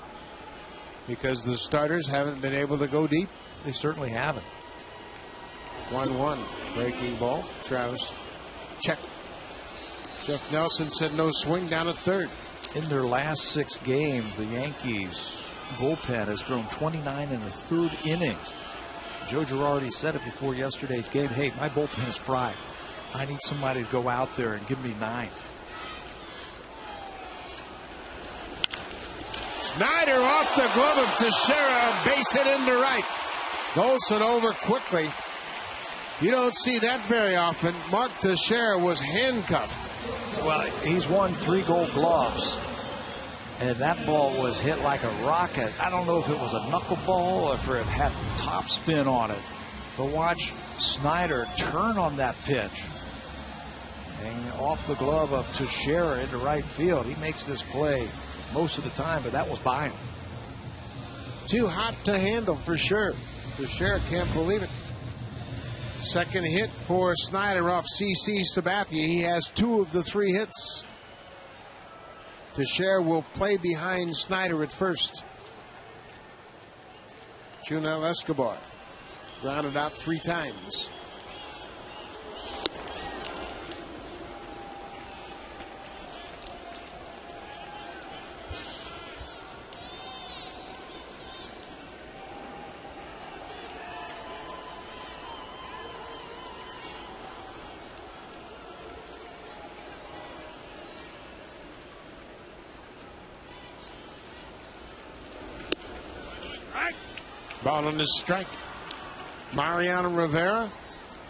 Speaker 1: Because the starters haven't been able to go deep?
Speaker 8: They certainly haven't.
Speaker 1: 1-1. Breaking ball. Travis check. Jeff Nelson said no swing down at 3rd.
Speaker 8: In their last 6 games, the Yankees bullpen has thrown 29 in the 3rd innings. Joe Girardi said it before yesterday's game. Hey, my bullpen is fried. I need somebody to go out there and give me 9.
Speaker 1: Snider off the glove of Teixeira, base hit into right. Golson over quickly. You don't see that very often. Mark Teixeira was handcuffed.
Speaker 8: Well, he's won 3 Gold Gloves, and that ball was hit like a rocket. I don't know if it was a knuckleball or if it had top spin on it. But watch Snider turn on that pitch. And off the glove of Teixeira into right field. He makes this play most of the time, but that was by him.
Speaker 1: Too hot to handle for sure. Teixeira can't believe it. Second hit for Snider off CC Sabathia. He has 2 of the 3 hits. Teixeira will play behind Snider at first. Junel Escobar grounded out 3 times. Ball on the strike. Mariano Rivera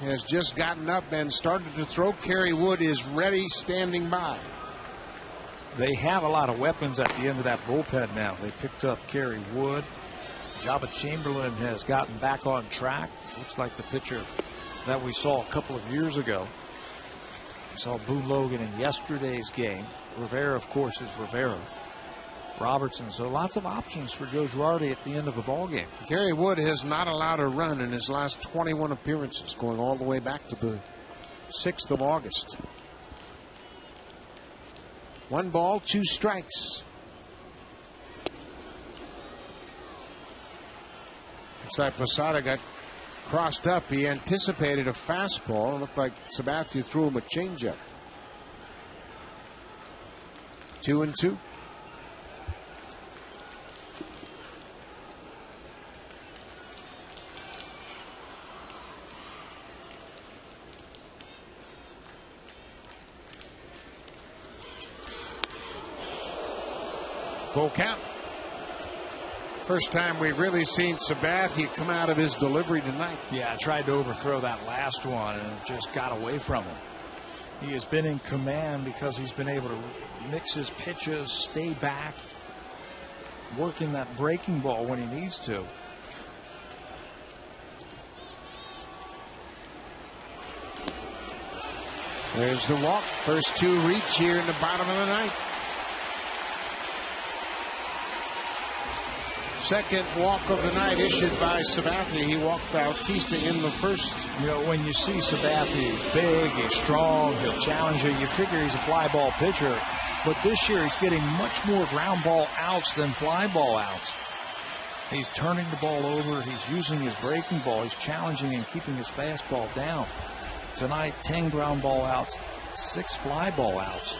Speaker 1: has just gotten up and started to throw. Kerry Wood is ready, standing by.
Speaker 8: They have a lot of weapons at the end of that bullpen now. They picked up Kerry Wood. Jabba Chamberlain has gotten back on track. Looks like the pitcher that we saw a couple of years ago. We saw Boone Logan in yesterday's game. Rivera, of course, is Rivera. Robertson. So lots of options for Joe Girardi at the end of a ball game.
Speaker 1: Kerry Wood has not allowed a run in his last 21 appearances, going all the way back to the 6th of August. 1 ball, 2 strikes. Looks like Posada got crossed up. He anticipated a fastball. It looked like Sabathia threw him a changeup. 2-2. Full count. First time we've really seen Sabathia come out of his delivery tonight.
Speaker 8: Yeah, I tried to overthrow that last one and it just got away from him. He has been in command because he's been able to mix his pitches, stay back, working that breaking ball when he needs to.
Speaker 1: There's the walk. First 2 reach here in the bottom of the 9th. Second walk of the night issued by Sabathia. He walked Bautista in the first.
Speaker 8: You know, when you see Sabathia, he's big, he's strong, he'll challenge you. You figure he's a fly ball pitcher. But this year he's getting much more ground ball outs than fly ball outs. He's turning the ball over. He's using his breaking ball. He's challenging and keeping his fastball down. Tonight, 10 ground ball outs, 6 fly ball outs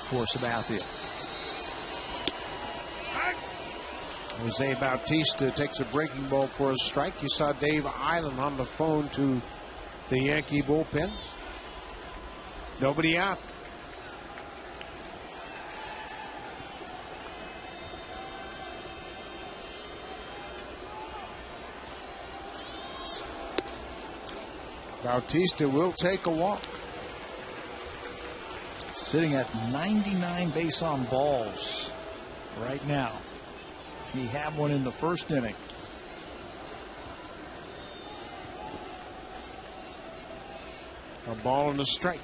Speaker 8: for Sabathia.
Speaker 1: Jose Bautista takes a breaking ball for a strike. You saw Dave Island on the phone to the Yankee bullpen. Nobody out. Bautista will take a walk.
Speaker 8: Sitting at 99 base on balls right now. He had one in the first inning.
Speaker 1: A ball and a strike.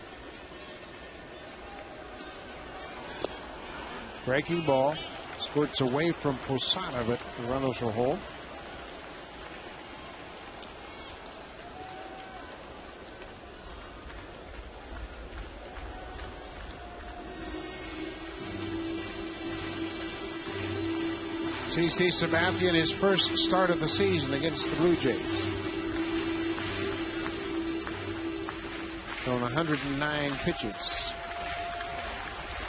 Speaker 1: Breaking ball. Squirts away from Posada, but the runners will hold. CC Sabathia in his first start of the season against the Blue Jays. Thrown 109 pitches.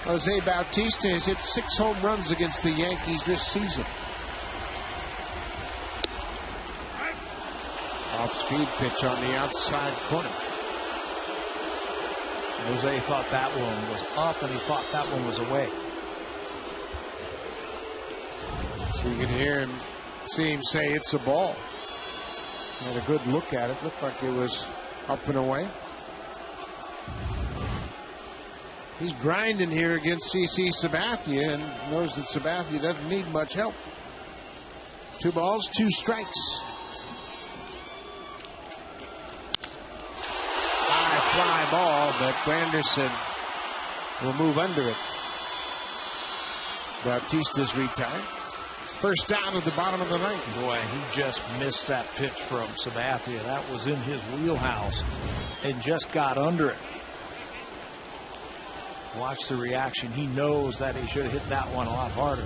Speaker 1: Jose Bautista has hit 6 home runs against the Yankees this season. Off-speed pitch on the outside corner.
Speaker 8: Jose thought that one was up and he thought that one was away.
Speaker 1: So you can hear him, see him say it's a ball. Had a good look at it. Looked like it was up and away. He's grinding here against CC Sabathia and knows that Sabathia doesn't need much help. 2 balls, 2 strikes. High fly ball, but Granderson will move under it. Bautista's retired. First down at the bottom of the 9th.
Speaker 8: Boy, he just missed that pitch from Sabathia. That was in his wheelhouse and just got under it. Watch the reaction. He knows that he should have hit that one a lot harder.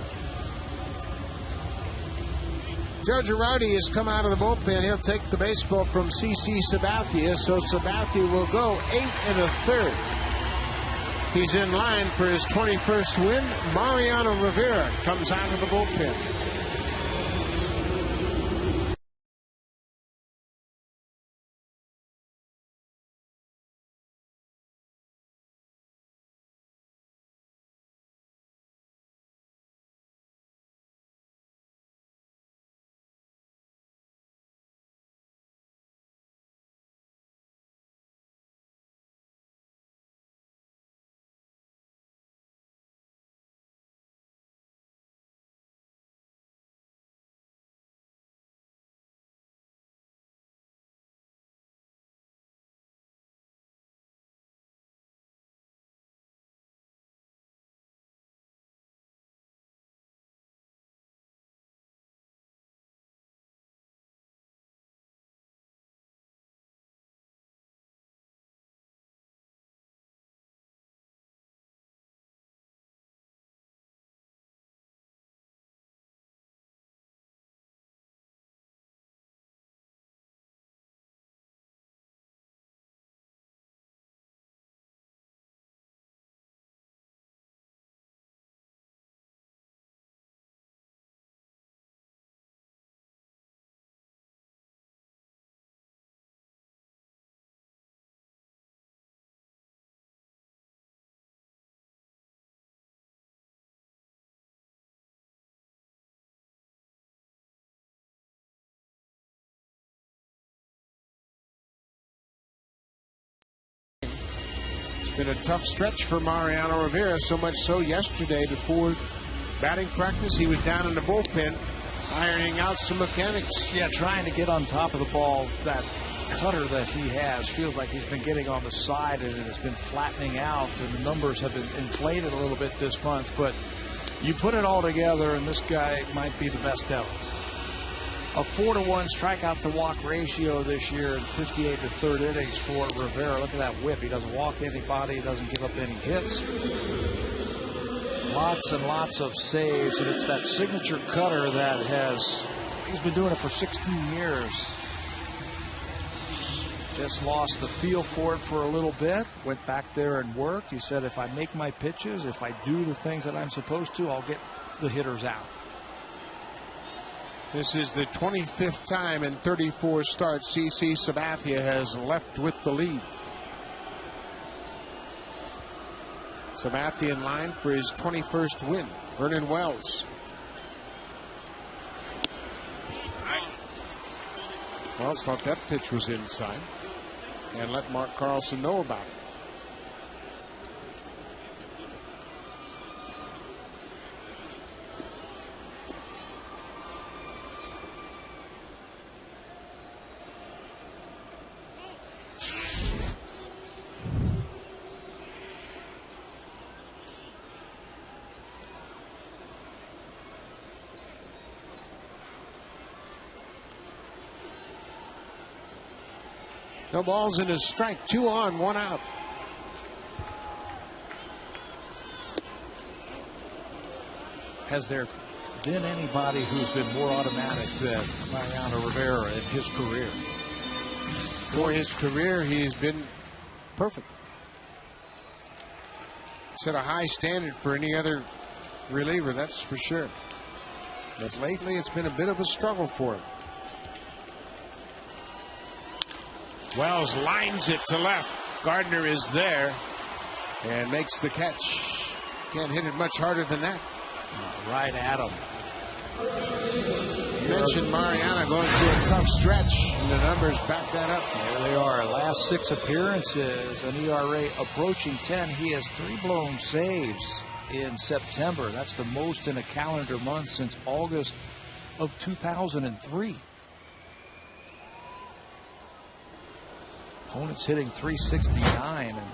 Speaker 1: Joe Girardi has come out of the bullpen. He'll take the baseball from CC Sabathia, so Sabathia will go 8 1/3. He's in line for his 21st win. Mariano Rivera comes out of the bullpen. Been a tough stretch for Mariano Rivera, so much so yesterday before batting practice he was down in the bullpen ironing out some mechanics.
Speaker 8: Yeah, trying to get on top of the ball. That cutter that he has feels like he's been getting on the side and it has been flattening out, and the numbers have been inflated a little bit this month, but you put it all together and this guy might be the best ever. A 4-to-1 strikeout to walk ratio this year in 58 1/3 innings for Rivera. Look at that whip. He doesn't walk anybody. He doesn't give up any hits. Lots and lots of saves, and it's that signature cutter that he's been doing it for 16 years. Just lost the feel for it for a little bit. Went back there and worked. He said, if I make my pitches, if I do the things that I'm supposed to, I'll get the hitters out.
Speaker 1: This is the 25th time in 34 starts CC Sabathia has left with the lead. Sabathia in line for his 21st win. Vernon Wells. Wells thought that pitch was inside and let Mark Carlson know about it. No balls and a strike. 2 on, 1 out.
Speaker 8: Has there been anybody who's been more automatic than Mariano Rivera in his career?
Speaker 1: For his career, he's been perfect. Set a high standard for any other reliever, that's for sure. But lately, it's been a bit of a struggle for him. Wells lines it to left. Gardner is there and makes the catch. Can't hit it much harder than that.
Speaker 8: Right at him.
Speaker 1: You mentioned Mariano going through a tough stretch, and the numbers back that up.
Speaker 8: There they are. Last 6 appearances, an ERA approaching 10. He has 3 blown saves in September. That's the most in a calendar month since August of 2003. Opponent's hitting 369, and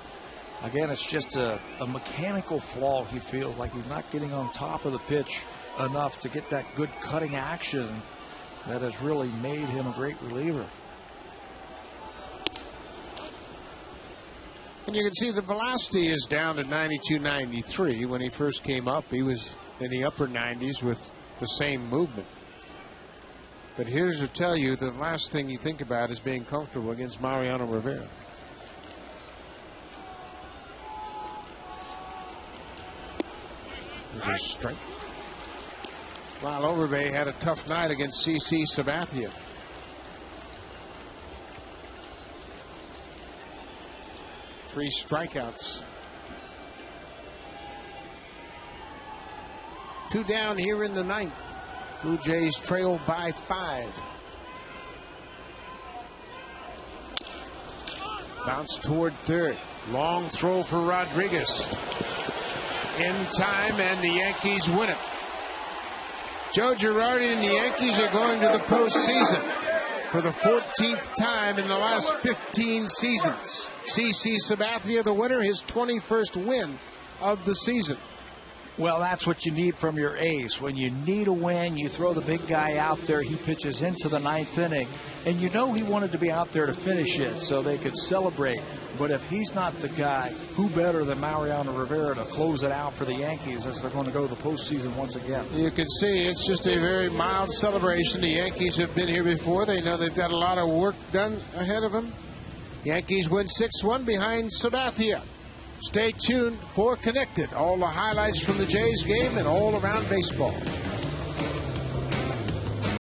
Speaker 8: again, it's just a mechanical flaw. He feels like he's not getting on top of the pitch enough to get that good cutting action that has really made him a great reliever.
Speaker 1: And you can see the velocity is down to 92-93. When he first came up, he was in the upper 90s with the same movement. But here's to tell you, the last thing you think about is being comfortable against Mariano Rivera. There's a strike. While Overbay had a tough night against CC Sabathia. Three strikeouts. 2 down here in the 9th. Blue Jays trail by 5. Bounce toward third. Long throw for Rodriguez. In time, and the Yankees win it. Joe Girardi and the Yankees are going to the postseason for the 14th time in the last 15 seasons. CC Sabathia, the winner, his 21st win of the season.
Speaker 8: Well, that's what you need from your ace. When you need a win, you throw the big guy out there. He pitches into the 9th inning. And you know he wanted to be out there to finish it so they could celebrate. But if he's not the guy, who better than Mariano Rivera to close it out for the Yankees as they're going to go to the postseason once again?
Speaker 1: You can see it's just a very mild celebration. The Yankees have been here before. They know they've got a lot of work done ahead of them. Yankees win 6-1 behind Sabathia. Stay tuned for Connected. All the highlights from the Jays game and all around baseball.